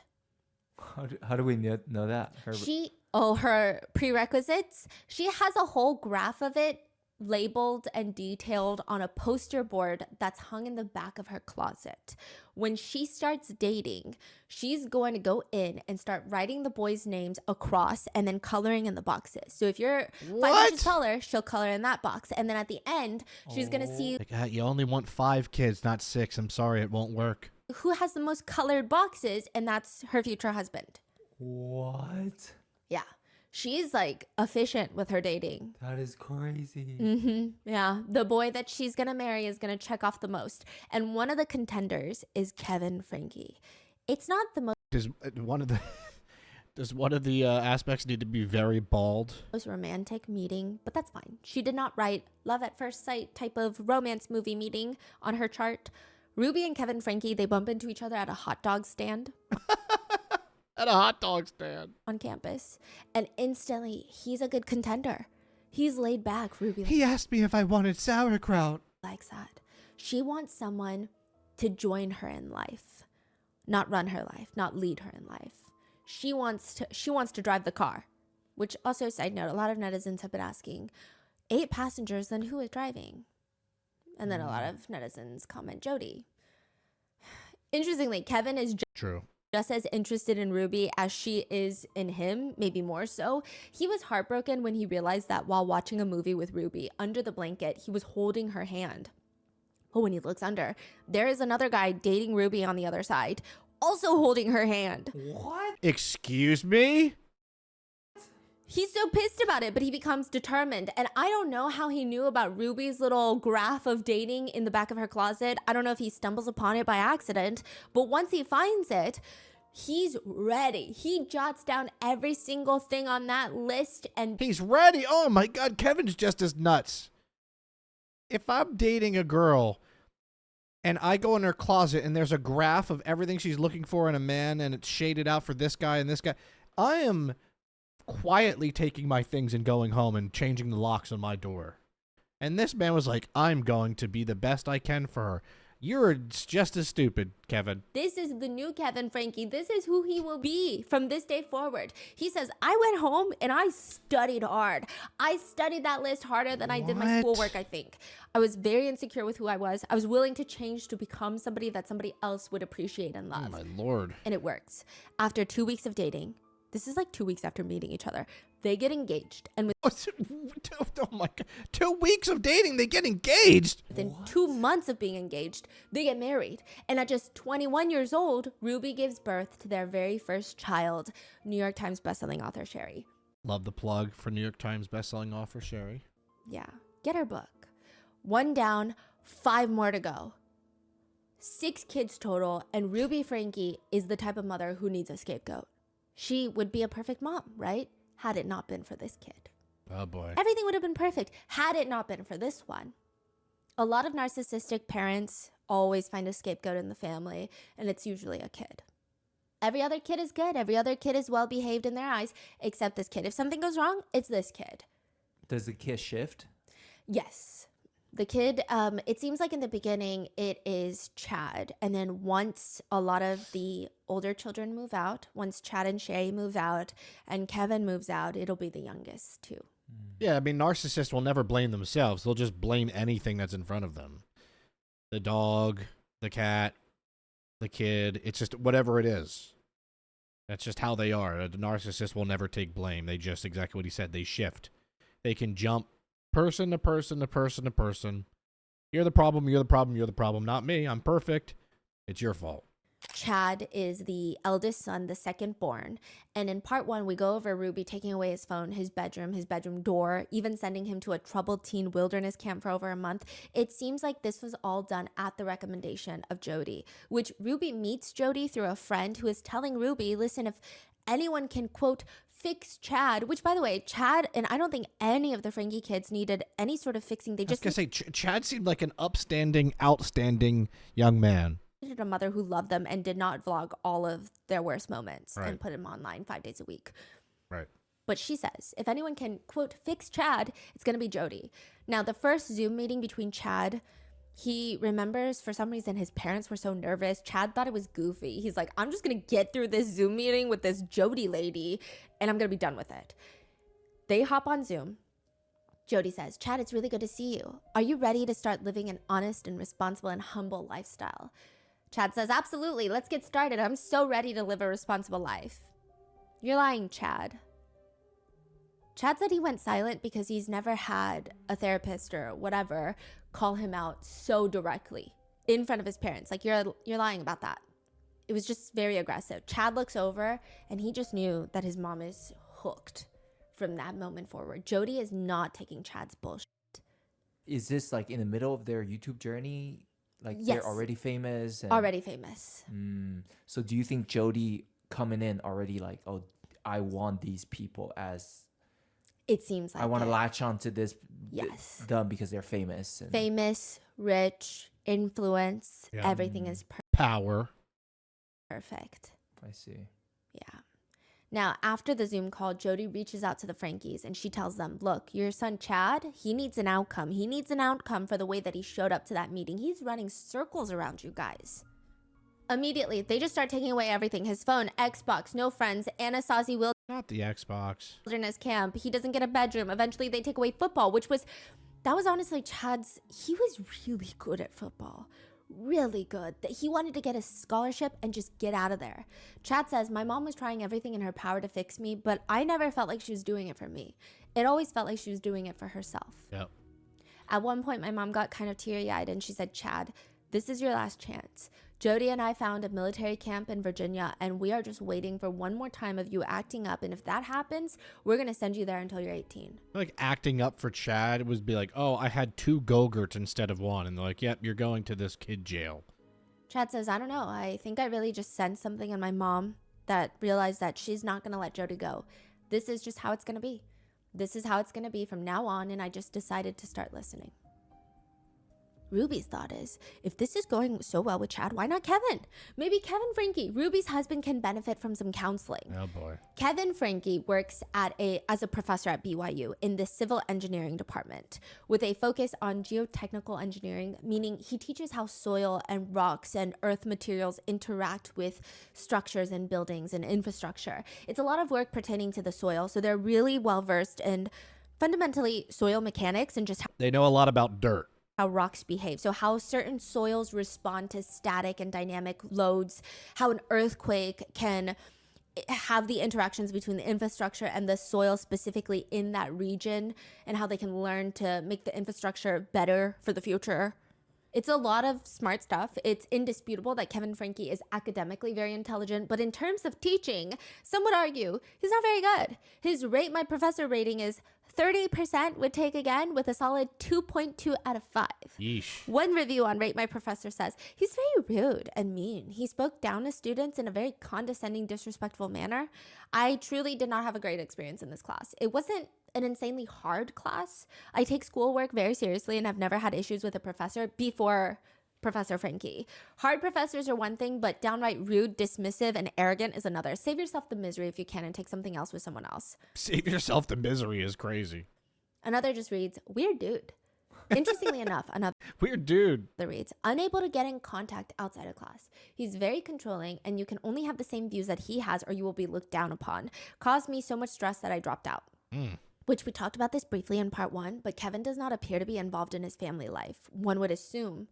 How do we know that? Her prerequisites. She has a whole graph of it labeled and detailed on a poster board that's hung in the back of her closet. When she starts dating, she's going to go in and start writing the boys' names across and then coloring in the boxes. So if you're 5 inches taller, she'll color in that box. And then at the end, she's going to see Like, you only want 5 kids, not 6. I'm sorry, it won't work. who has the most colored boxes, and that's her future husband. What? Yeah. She's like efficient with her dating. That is crazy. Yeah. The boy that she's going to marry is going to check off the most. And one of the contenders is Kevin Franke. It's not the Does one of the aspects need to be very bald? most romantic meeting, but that's fine. She did not write love at first sight type of romance movie meeting on her chart. Ruby and Kevin Franke, they bump into each other at a hot dog stand At a hot dog stand. on campus. And instantly, he's a good contender. He's laid back. Ruby He asked me if I wanted sauerkraut. likes that. She wants someone to join her in life, not run her life, not lead her in life. She wants to drive the car, which also, side note, a lot of netizens have been asking, 8 passengers, then who is driving? And then a lot of netizens comment Jodi. Interestingly, Kevin is True. just as interested in Ruby as she is in him, maybe more so. He was heartbroken when he realized that while watching a movie with Ruby under the blanket, he was holding her hand. But when he looks under, there is another guy dating Ruby on the other side, also holding her hand. What? Excuse me? He's so pissed about it, but he becomes determined. And I don't know how he knew about Ruby's little graph of dating in the back of her closet. I don't know if he stumbles upon it by accident, but once he finds it, he's ready. He jots down every single thing on that list and He's ready. Oh my God, Kevin's just as nuts. If I'm dating a girl and I go in her closet and there's a graph of everything she's looking for in a man and it's shaded out for this guy and this guy, I am quietly taking my things and going home and changing the locks on my door. And this man was like, I'm going to be the best I can for her. You're just as stupid, Kevin. this is the new Kevin Franke. This is who he will be from this day forward. He says, I went home and I studied hard. I studied that list harder than I did my What? schoolwork, I think. I was very insecure with who I was. I was willing to change to become somebody that somebody else would appreciate and Oh love. my Lord. And it works. After 2 weeks of dating, this is like 2 weeks after meeting each other, they get engaged. And Oh my God. 2 weeks of dating, they get engaged. within 2 months of being engaged, they get married. And at just 21 years old, Ruby gives birth to their very first child, New York Times bestselling author Sherry. Love the plug for New York Times bestselling author Sherry. Yeah, get her book. 1 down, 5 more to go. 6 kids total, and Ruby Franke is the type of mother who needs a scapegoat. She would be a perfect mom, right? Had it not been for this kid. Oh boy. Everything would have been perfect had it not been for this one. A lot of narcissistic parents always find a scapegoat in the family, and it's usually a kid. Every other kid is good. Every other kid is well behaved in their eyes, except this kid. If something goes wrong, it's this kid. Does the kiss shift? Yes. The kid, it seems like in the beginning it is Chad. And then once a lot of the older children move out, once Chad and Sherry move out and Kevin moves out, it'll be the youngest too. Yeah, I mean, narcissists will never blame themselves. They'll just blame anything that's in front of them. The dog, the cat, the kid. It's just whatever it is. That's just how they are. A narcissist will never take blame. They just, exactly what he said, they shift. They can jump person to person to person to person. You're the problem, you're the problem, you're the problem. Not me. I'm perfect. It's your fault. Chad is the eldest son, the second born. And in part 1, we go over Ruby taking away his phone, his bedroom door, even sending him to a troubled teen wilderness camp for over a month. It seems like this was all done at the recommendation of Jodi, which Ruby meets Jodi through a friend who is telling Ruby, listen, if anyone can, quote, fix Chad, which, by the way, Chad, and I don't think any of the Franke kids needed any sort of fixing. They just I was gonna say, Chad seemed like an upstanding, outstanding young man. needed a mother who loved them and did not vlog all of their worst moments Right. and put them online 5 days a week. Right. But she says, if anyone can, quote, fix Chad, it's going to be Jodi. Now, the first Zoom meeting between Chad, he remembers for some reason his parents were so nervous. Chad thought it was goofy. He's like, I'm just going to get through this Zoom meeting with this Jodi lady and I'm going to be done with it. They hop on Zoom. Jodi says, Chad, it's really good to see you. Are you ready to start living an honest and responsible and humble lifestyle? Chad says, absolutely. Let's get started. I'm so ready to live a responsible life. You're lying, Chad. Chad said he went silent because he's never had a therapist or whatever call him out so directly in front of his parents. Like, you're lying about that. It was just very aggressive. Chad looks over and he just knew that his mom is hooked from that moment forward. Jodi is not taking Chad's bullshit. Is this like in the middle of their YouTube journey? Like Yes. they're already famous? And, Already famous. So do you think Jodi coming in already like, oh, I want these people as... It seems like I want to it. latch on to this Yes. them because they're famous. And Famous, rich, influence. Yeah. Everything is Power. perfect. I see. Yeah. Now, after the Zoom call, Jodi reaches out to the Frankies and she tells them, look, your son Chad, he needs an outcome. He needs an outcome for the way that he showed up to that meeting. He's running circles around you guys. Immediately, they just start taking away everything. His phone, Xbox, no friends, Anasazi Not the Xbox. Wilderness Camp. He doesn't get a bedroom. Eventually, they take away football, that was honestly Chad's, he was really good at football. Really good. That he wanted to get a scholarship and just get out of there. Chad says, my mom was trying everything in her power to fix me, but I never felt like she was doing it for me. It always felt like she was doing it for herself. Yep. At one point, my mom got kind of teary-eyed and she said, Chad, this is your last chance. Jodi and I found a military camp in Virginia and we are just waiting for one more time of you acting up. And if that happens, we're going to send you there until you're 18. Like acting up for Chad was be like, oh, I had 2 Go-Gurts instead of 1. And they're like, yep, you're going to this kid jail. Chad says, I don't know. I think I really just sensed something in my mom that realized that she's not going to let Jodi go. This is just how it's going to be. This is how it's going to be from now on. And I just decided to start listening. Ruby's thought is, if this is going so well with Chad, why not Kevin? Maybe Kevin Franke, Ruby's husband, can benefit from some counseling. Oh, boy. Kevin Franke works as a professor at BYU in the civil engineering department with a focus on geotechnical engineering, meaning he teaches how soil and rocks and earth materials interact with structures and buildings and infrastructure. It's a lot of work pertaining to the soil, so they're really well versed in fundamentally soil mechanics and just They know a lot about dirt. how rocks behave. So how certain soils respond to static and dynamic loads, how an earthquake can have the interactions between the infrastructure and the soil specifically in that region, and how they can learn to make the infrastructure better for the future. It's a lot of smart stuff. It's indisputable that Kevin Franke is academically very intelligent, but in terms of teaching, some would argue he's not very good. His Rate My Professor rating is 30% would take again with a solid 2.2 out of 5. Yeesh. One review on Rate My Professor says, he's very rude and mean. He spoke down to students in a very condescending, disrespectful manner. I truly did not have a great experience in this class. It wasn't an insanely hard class. I take schoolwork very seriously and have never had issues with a professor before Professor Franke. Hard professors are one thing, but downright rude, dismissive, and arrogant is another. Save yourself the misery if you can and take something else with someone else. Save yourself the misery is crazy. Another just reads, weird dude. Interestingly enough, another Weird dude. reads, unable to get in contact outside of class. He's very controlling and you can only have the same views that he has or you will be looked down upon. Caused me so much stress that I dropped out. Which we talked about this briefly in part 1, but Kevin does not appear to be involved in his family life. One would assume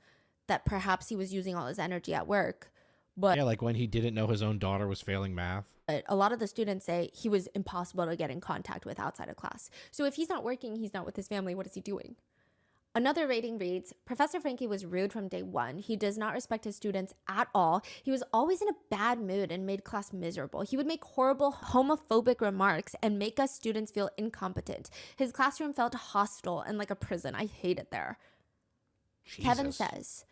that perhaps he was using all his energy at work, but Yeah, like when he didn't know his own daughter was failing math. a lot of the students say he was impossible to get in contact with outside of class. So if he's not working, he's not with his family, what is he doing? Another rating reads, Professor Franke was rude from day one. He does not respect his students at all. He was always in a bad mood and made class miserable. He would make horrible homophobic remarks and make us students feel incompetent. His classroom felt hostile and like a prison. I hate it there. Jesus. Kevin says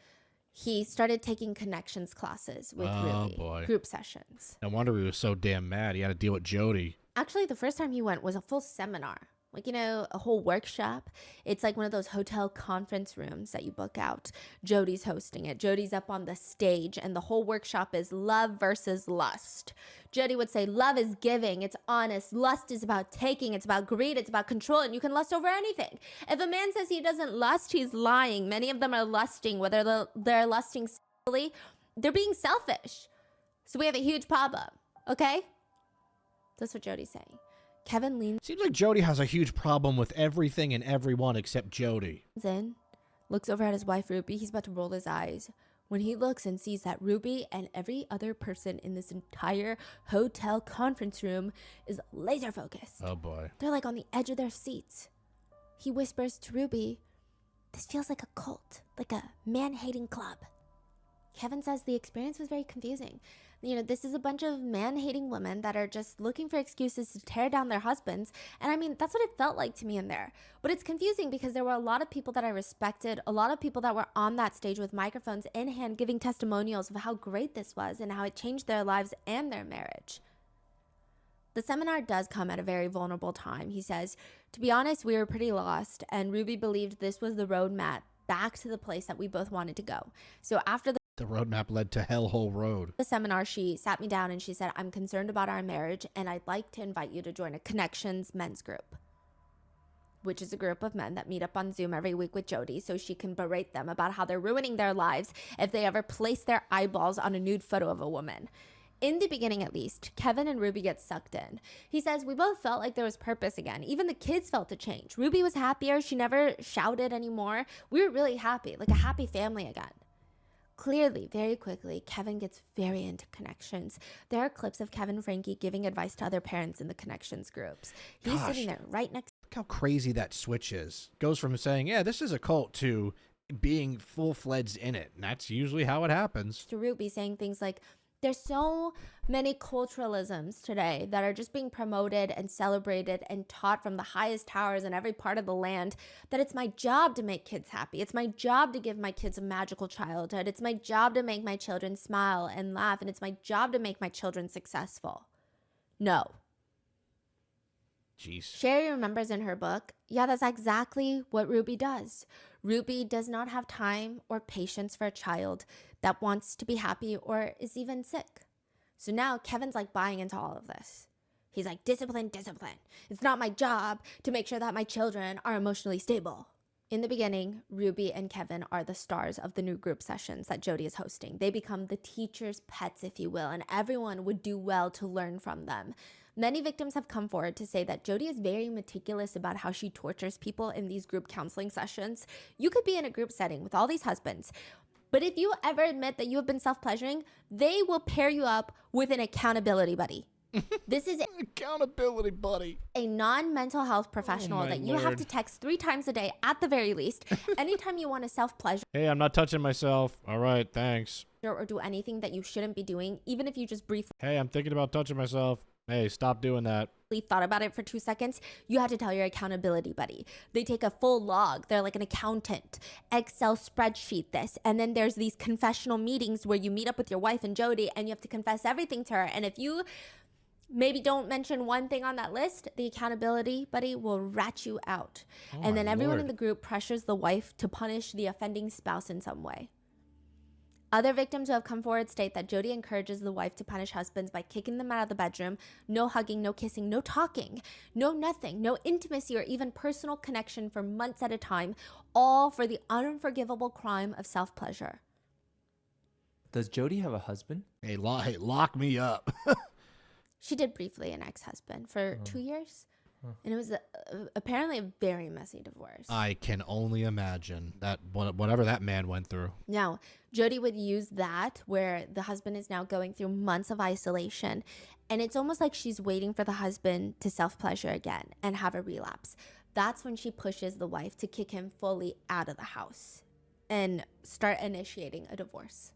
he started taking connections classes with Ruby, boy. group sessions. No wonder he was so damn mad. He had to deal with Jodi. Actually, the first time he went was a full seminar. Like, you know, a whole workshop. It's like one of those hotel conference rooms that you book out. Jodi's hosting it. Jodi's up on the stage, and the whole workshop is love versus lust. Jodi would say, love is giving. It's honest. Lust is about taking. It's about greed. It's about control, and you can lust over anything. If a man says he doesn't lust, he's lying. Many of them are lusting. Whether they're lusting sexually, they're being selfish. So we have a huge problem, okay? That's what Jodi's saying. Kevin leans Seems like Jodi has a huge problem with everything and everyone except Jodi. in, looks over at his wife Ruby. He's about to roll his eyes when he looks and sees that Ruby and every other person in this entire hotel conference room is laser focused. Oh boy. They're like on the edge of their seats. He whispers to Ruby, this feels like a cult, like a man-hating club. Kevin says the experience was very confusing. You know, this is a bunch of man-hating women that are just looking for excuses to tear down their husbands. And I mean, that's what it felt like to me in there. But it's confusing because there were a lot of people that I respected, a lot of people that were on that stage with microphones in hand giving testimonials of how great this was and how it changed their lives and their marriage. The seminar does come at a very vulnerable time. He says, to be honest, we were pretty lost, and Ruby believed this was the roadmap back to the place that we both wanted to go. So after The roadmap led to Hellhole Road. the seminar, she sat me down and she said, I'm concerned about our marriage, and I'd like to invite you to join a Connections men's group, which is a group of men that meet up on Zoom every week with Jodi so she can berate them about how they're ruining their lives if they ever place their eyeballs on a nude photo of a woman. In the beginning, at least, Kevin and Ruby get sucked in. He says, we both felt like there was purpose again. Even the kids felt a change. Ruby was happier. She never shouted anymore. We were really happy, like a happy family again. Clearly, very quickly, Kevin gets very into Connections. There are clips of Kevin Franke giving advice to other parents in the Connections groups. He's Gosh. sitting there right next Look how crazy that switch is. Goes from saying, yeah, this is a cult to being full-fledged in it. And that's usually how it happens. to Ruby saying things like, there's so many culturalisms today that are just being promoted and celebrated and taught from the highest towers in every part of the land that it's my job to make kids happy. It's my job to give my kids a magical childhood. It's my job to make my children smile and laugh. And it's my job to make my children successful. No. Jeez. Sherry remembers in her book, yeah, that's exactly what Ruby does. Ruby does not have time or patience for a child that wants to be happy or is even sick. So now Kevin's like buying into all of this. He's like, discipline, discipline. It's not my job to make sure that my children are emotionally stable. In the beginning, Ruby and Kevin are the stars of the new group sessions that Jodi is hosting. They become the teacher's pets, if you will, and everyone would do well to learn from them. Many victims have come forward to say that Jodi is very meticulous about how she tortures people in these group counseling sessions. You could be in a group setting with all these husbands, but if you ever admit that you have been self-pleasuring, they will pair you up with an accountability buddy. This is Accountability buddy. a non-mental health professional my that you have Lord. to text 3 times a day at the very least. Anytime you want to self-pleasure Hey, I'm not touching myself. All right, thanks. or do anything that you shouldn't be doing, even if you just briefly Hey, I'm thinking about touching myself. Hey, stop doing that. thought about it for 2 seconds, you have to tell your accountability buddy. They take a full log. They're like an accountant. Excel spreadsheet this. And then there's these confessional meetings where you meet up with your wife and Jodi and you have to confess everything to her. And if you maybe don't mention one thing on that list, the accountability buddy will rat you out. Oh And then my everyone Lord. in the group pressures the wife to punish the offending spouse in some way. Other victims who have come forward state that Jodi encourages the wife to punish husbands by kicking them out of the bedroom. No hugging, no kissing, no talking, no nothing, no intimacy or even personal connection for months at a time, all for the unforgivable crime of self-pleasure. Does Jodi have a husband? Hey, lock me up. She did briefly an ex-husband for 2 years, and it was apparently a very messy divorce. I can only imagine that whatever that man went through. Now, Jodi would use that where the husband is now going through months of isolation, and it's almost like she's waiting for the husband to self-pleasure again and have a relapse. That's when she pushes the wife to kick him fully out of the house and start initiating a divorce.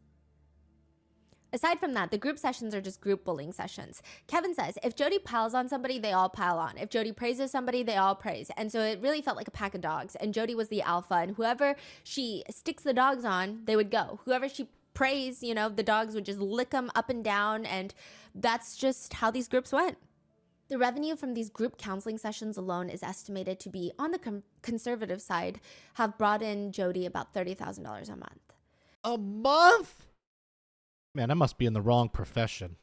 Aside from that, the group sessions are just group bullying sessions. Kevin says, if Jodi piles on somebody, they all pile on. If Jodi praises somebody, they all praise. And so it really felt like a pack of dogs. And Jodi was the alpha. And whoever she sticks the dogs on, they would go. Whoever she praised, you know, the dogs would just lick them up and down. And that's just how these groups went. The revenue from these group counseling sessions alone is estimated to be, on the conservative side, have brought in Jodi about $30,000 a month. A month? Man, I must be in the wrong profession.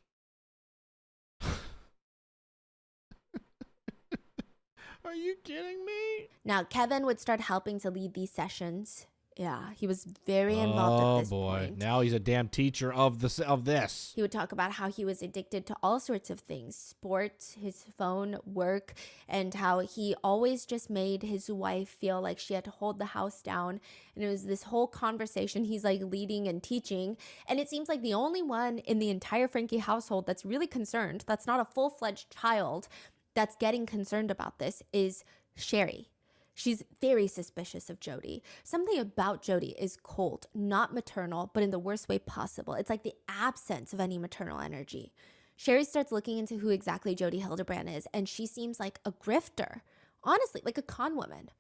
Are you kidding me? Now, Kevin would start helping to lead these sessions. Yeah, he was very involved at this point. Now he's a damn teacher of this. He would talk about how he was addicted to all sorts of things, sports, his phone, work, and how he always just made his wife feel like she had to hold the house down. And it was this whole conversation he's like leading and teaching. And it seems like the only one in the entire Franke household that's really concerned, that's not a full-fledged child that's getting concerned about this, is Sherry. She's very suspicious of Jodi. Something about Jodi is cold, not maternal, but in the worst way possible. It's like the absence of any maternal energy. Sherry starts looking into who exactly Jodi Hildebrandt is, and she seems like a grifter. Honestly, like a con woman.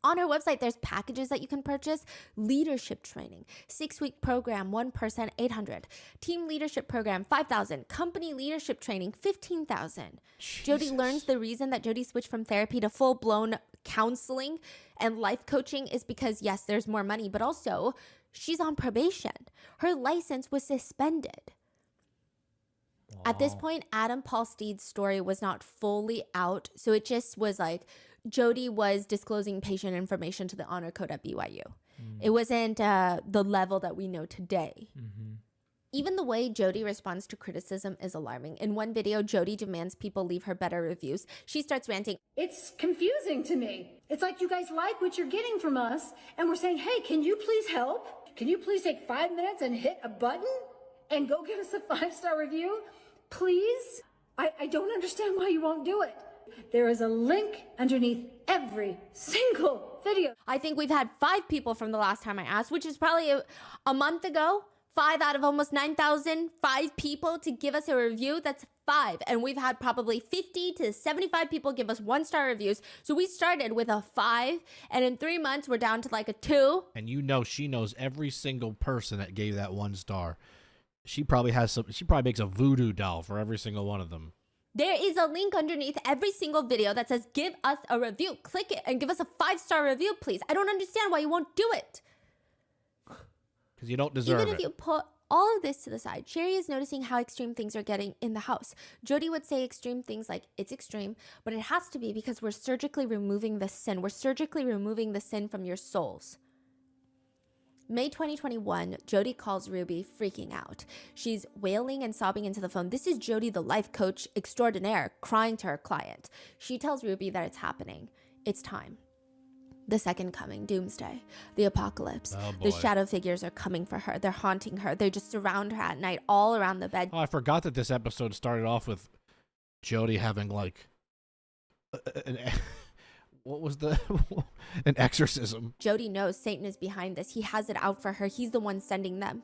On her website, there's packages that you can purchase. Leadership training, 6-week program, 1 person, $800. Team leadership program, $5,000. Company leadership training, $15,000. Jodi learns the reason that Jodi switched from therapy to full-blown counseling and life coaching is because, yes, there's more money, but also she's on probation. Her license was suspended. Wow. At this point, Adam Paulsteed's story was not fully out, so it just was like Jodi was disclosing patient information to the honor code at BYU. It wasn't the level that we know today. Even the way Jodi responds to criticism is alarming. In one video, Jodi demands people leave her better reviews. She starts ranting. It's confusing to me. It's like you guys like what you're getting from us, and we're saying, hey, can you please help? Can you please take 5 minutes and hit a button and go give us a 5-star review? Please? I don't understand why you won't do it. There is a link underneath every single video. I think we've had 5 people from the last time I asked, which is probably a month ago. 5 out of almost 9,000, 5 people to give us a review. That's 5. And we've had probably 50 to 75 people give us 1-star reviews. So we started with a 5, and in 3 months, we're down to like a 2. And you know, she knows every single person that gave that 1 star. She probably makes a voodoo doll for every single one of them. There is a link underneath every single video that says, give us a review. Click it and give us a 5-star review, please. I don't understand why you won't do it. Because you don't deserve it. Even if you put all of this to the side, Sherry is noticing how extreme things are getting in the house. Jodi would say extreme things like, it's extreme, but it has to be because we're surgically removing the sin. We're surgically removing the sin from your souls. May 2021, Jodi calls Ruby freaking out. She's wailing and sobbing into the phone. This is Jodi, the life coach extraordinaire, crying to her client. She tells Ruby that it's happening. It's time. The second coming, doomsday, the apocalypse. Oh, the shadow figures are coming for her. They're haunting her. They just surround her at night, all around the bed. Oh, I forgot that this episode started off with Jodi having like an exorcism. Jodi knows Satan is behind this. He has it out for her. He's the one sending them.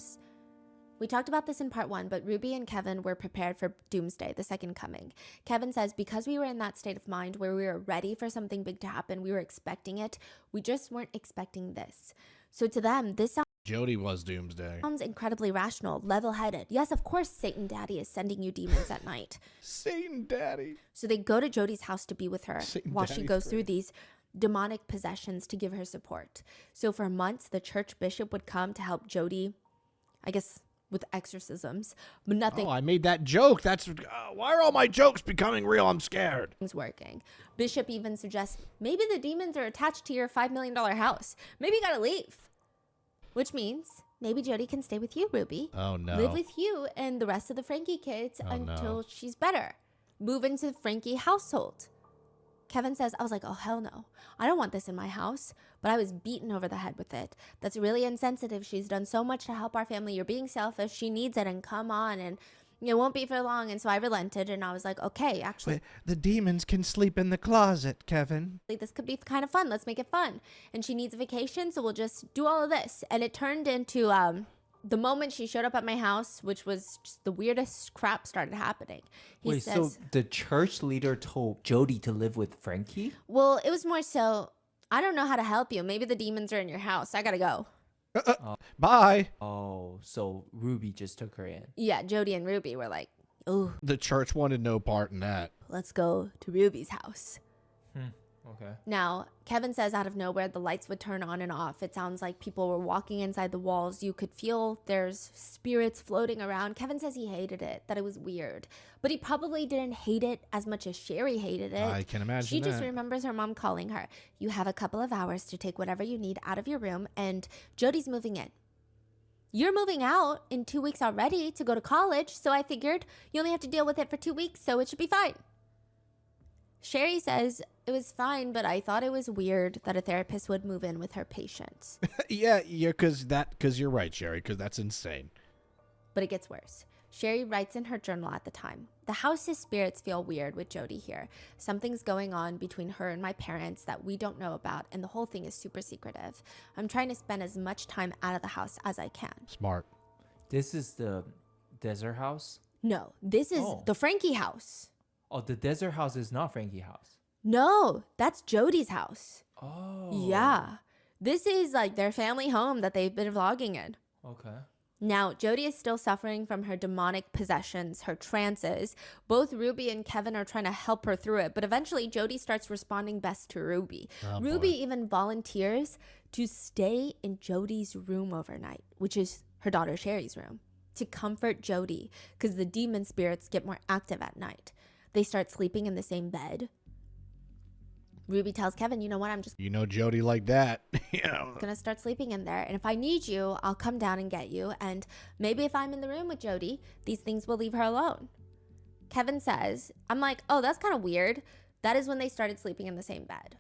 We talked about this in part 1, but Ruby and Kevin were prepared for doomsday, the second coming. Kevin says, because we were in that state of mind where we were ready for something big to happen, we were expecting it. We just weren't expecting this. So to them, this Jodi was doomsday. Sounds incredibly rational, level-headed. Yes, of course, Satan Daddy is sending you demons at night. Satan Daddy. So they go to Jodi's house to be with her Satan while Daddy's she goes great. through these demonic possessions to give her support. So for months, the church bishop would come to help Jodi, I guess, with exorcisms, but nothing. Oh, I made that joke. That's why are all my jokes becoming real? I'm scared. Working. Bishop even suggests maybe the demons are attached to your $5 million house. Maybe you gotta leave. Which means maybe Jodi can stay with you, Ruby. Oh, no. Live with you and the rest of the Franke kids until no. she's better. Move into the Franke household. Kevin says, I was like, oh, hell no. I don't want this in my house. But I was beaten over the head with it. That's really insensitive. She's done so much to help our family. You're being selfish. She needs it. And come on. And It won't be for long. And so I relented and I was like, okay, actually, The demons can sleep in the closet, Kevin. this could be kind of fun. Let's make it fun. And she needs a vacation, so we'll just do all of this. And it turned into the moment she showed up at my house, which was just the weirdest crap started happening. He so says, the church leader told Jodi to live with Frankie? well, it was more so, I don't know how to help you. Maybe the demons are in your house. I gotta go. Bye. Oh, so Ruby just took her in. Yeah, Jodi and Ruby were like, oh, The church wanted no part in that. let's go to Ruby's house. Okay. Now, Kevin says out of nowhere, the lights would turn on and off. It sounds like people were walking inside the walls. You could feel there's spirits floating around. Kevin says he hated it, that it was weird. But he probably didn't hate it as much as Sherry hated it. I can imagine She just that. remembers her mom calling her, you have a couple of hours to take whatever you need out of your room, and Jodi's moving in. You're moving out in 2 weeks already to go to college, so I figured you only have to deal with it for 2 weeks, so it should be fine. Sherry says it was fine, but I thought it was weird that a therapist would move in with her patients. Yeah, because you're right, Sherry, because that's insane. But it gets worse. Sherry writes in her journal at the time, the house's spirits feel weird with Jodi here. Something's going on between her and my parents that we don't know about, and the whole thing is super secretive. I'm trying to spend as much time out of the house as I can. Smart. This is the desert house? No, this is the Franke house. Oh, the desert house is not Frankie's house. No, that's Jodi's house. Oh. Yeah. This is like their family home that they've been vlogging in. Okay. Now, Jodi is still suffering from her demonic possessions, her trances. Both Ruby and Kevin are trying to help her through it, but eventually Jodi starts responding best to Ruby. Oh, Ruby boy. even volunteers to stay in Jodi's room overnight, which is her daughter Sherry's room, to comfort Jodi because the demon spirits get more active at night. They start sleeping in the same bed. Ruby tells Kevin, you know what, I'm just You know Jodi like that. gonna start sleeping in there, and if I need you, I'll come down and get you, and maybe if I'm in the room with Jodi, these things will leave her alone. Kevin says, I'm like, oh, that's kind of weird. That is when they started sleeping in the same bed.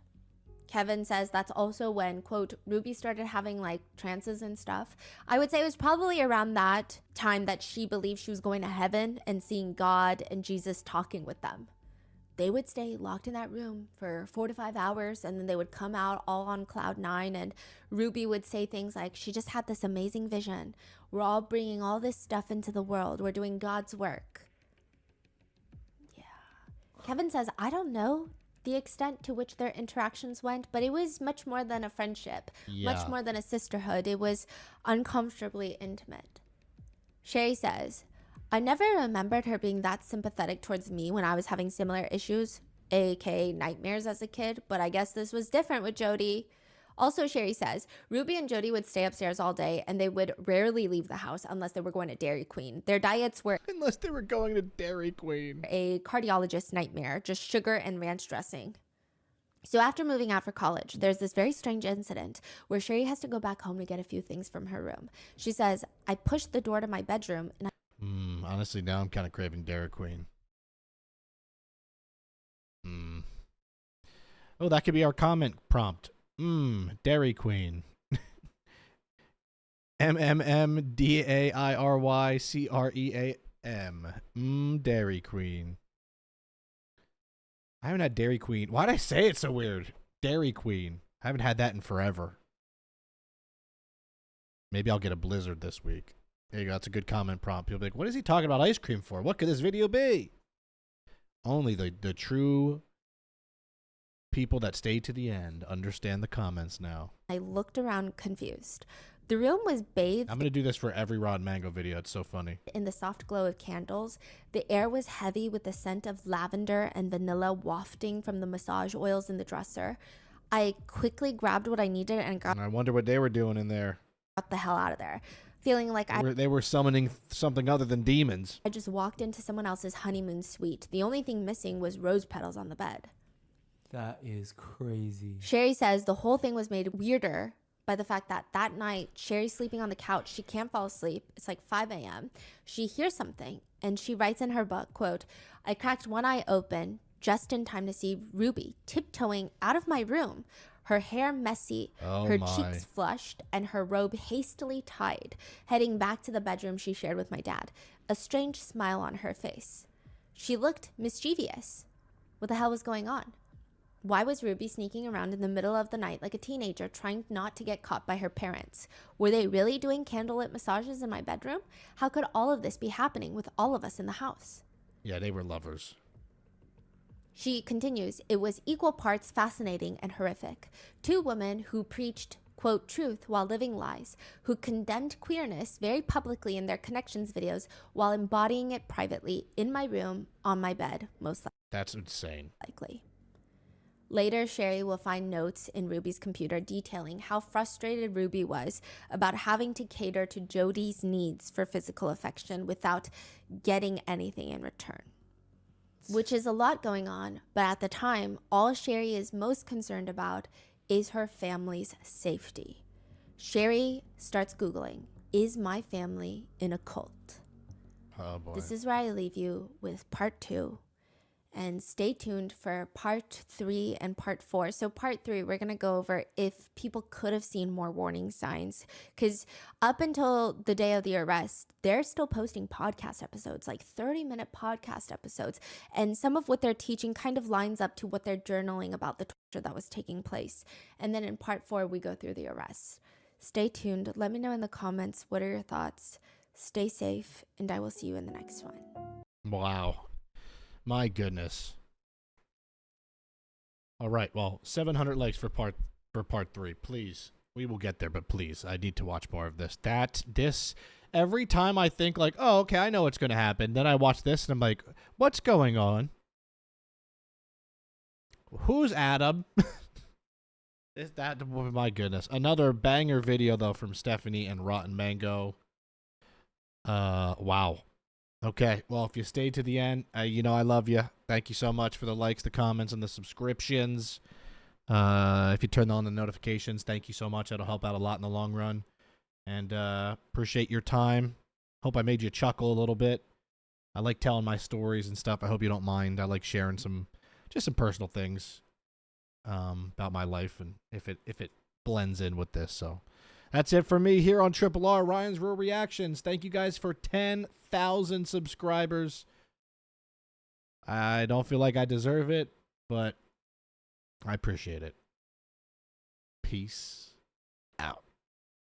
Kevin says that's also when, quote, Ruby started having like trances and stuff. I would say it was probably around that time that she believed she was going to heaven and seeing God and Jesus talking with them. They would stay locked in that room for 4 to 5 hours, and then they would come out all on cloud 9, and Ruby would say things like, she just had this amazing vision. We're all bringing all this stuff into the world. We're doing God's work. Yeah. Kevin says, I don't know the extent to which their interactions went, but it was much more than a friendship, much more than a sisterhood. It was uncomfortably intimate. Sherry says, I never remembered her being that sympathetic towards me when I was having similar issues, aka nightmares as a kid, but I guess this was different with Jodi. Also, Sherry says, Ruby and Jodi would stay upstairs all day, and they would rarely leave the house unless they were going to Dairy Queen. Their diets were Unless they were going to Dairy Queen. a cardiologist's nightmare, just sugar and ranch dressing. So after moving out for college, there's this very strange incident where Sherry has to go back home to get a few things from her room. She says, I pushed the door to my bedroom, and Honestly, now I'm kind of craving Dairy Queen. Oh, that could be our comment prompt. Dairy Queen. MMMDAIRYCREAM. Dairy Queen. I haven't had Dairy Queen. Why'd I say it so weird? Dairy Queen. I haven't had that in forever. Maybe I'll get a Blizzard this week. There you go. That's a good comment prompt. People be like, what is he talking about ice cream for? What could this video be? Only the true people that stay to the end understand the comments now. I looked around confused. The room was bathed I'm going to do this for every RottenMango video. It's so funny. in the soft glow of candles. The air was heavy with the scent of lavender and vanilla wafting from the massage oils in the dresser. I quickly grabbed what I needed and got And I wonder what they were doing in there. the hell out of there, feeling like They were summoning something other than demons. I just walked into someone else's honeymoon suite. The only thing missing was rose petals on the bed. That is crazy. Sherry says the whole thing was made weirder by the fact that that night, Sherry's sleeping on the couch. She can't fall asleep. It's like 5 a.m. She hears something, and she writes in her book, quote, I cracked one eye open just in time to see Ruby tiptoeing out of my room. her hair messy, Oh her my. cheeks flushed, and her robe hastily tied, heading back to the bedroom she shared with my dad, a strange smile on her face. She looked mischievous. What the hell was going on? Why was Ruby sneaking around in the middle of the night like a teenager, trying not to get caught by her parents? Were they really doing candlelit massages in my bedroom? How could all of this be happening with all of us in the house? Yeah, they were lovers. She continues, it was equal parts fascinating and horrific. Two women who preached, quote, truth while living lies, who condemned queerness very publicly in their connections videos while embodying it privately in my room, on my bed, most That's insane. likely. Later, Sherry will find notes in Ruby's computer detailing how frustrated Ruby was about having to cater to Jodi's needs for physical affection without getting anything in return. Which is a lot going on, but at the time, all Sherry is most concerned about is her family's safety. Sherry starts Googling, is my family in a cult? Oh boy. This is where I leave you with part 2. And stay tuned for part 3 and part 4. So part 3, we're going to go over if people could have seen more warning signs. Because up until the day of the arrest, they're still posting podcast episodes, like 30-minute podcast episodes. And some of what they're teaching kind of lines up to what they're journaling about the torture that was taking place. And then in part 4, we go through the arrest. Stay tuned. Let me know in the comments, what are your thoughts? Stay safe, and I will see you in the next one. Wow. My goodness. All right. Well, 700 likes for part 3. Please. We will get there, but please, I need to watch more of this. Every time I think like, oh, okay, I know what's going to happen. Then I watch this and I'm like, what's going on? Who's Adam? Is that, oh my goodness. Another banger video though from Stephanie and RottenMango. Wow. Okay, well, if you stayed to the end, you know I love you. Thank you so much for the likes, the comments, and the subscriptions. If you turn on the notifications, thank you so much. That'll help out a lot in the long run. And appreciate your time. Hope I made you chuckle a little bit. I like telling my stories and stuff. I hope you don't mind. I like sharing some personal things about my life, and if it blends in with this. So that's it for me here on Triple R, Ryan's Real Reactions. Thank you guys for 10,000 subscribers. I don't feel like I deserve it, but I appreciate it. Peace out.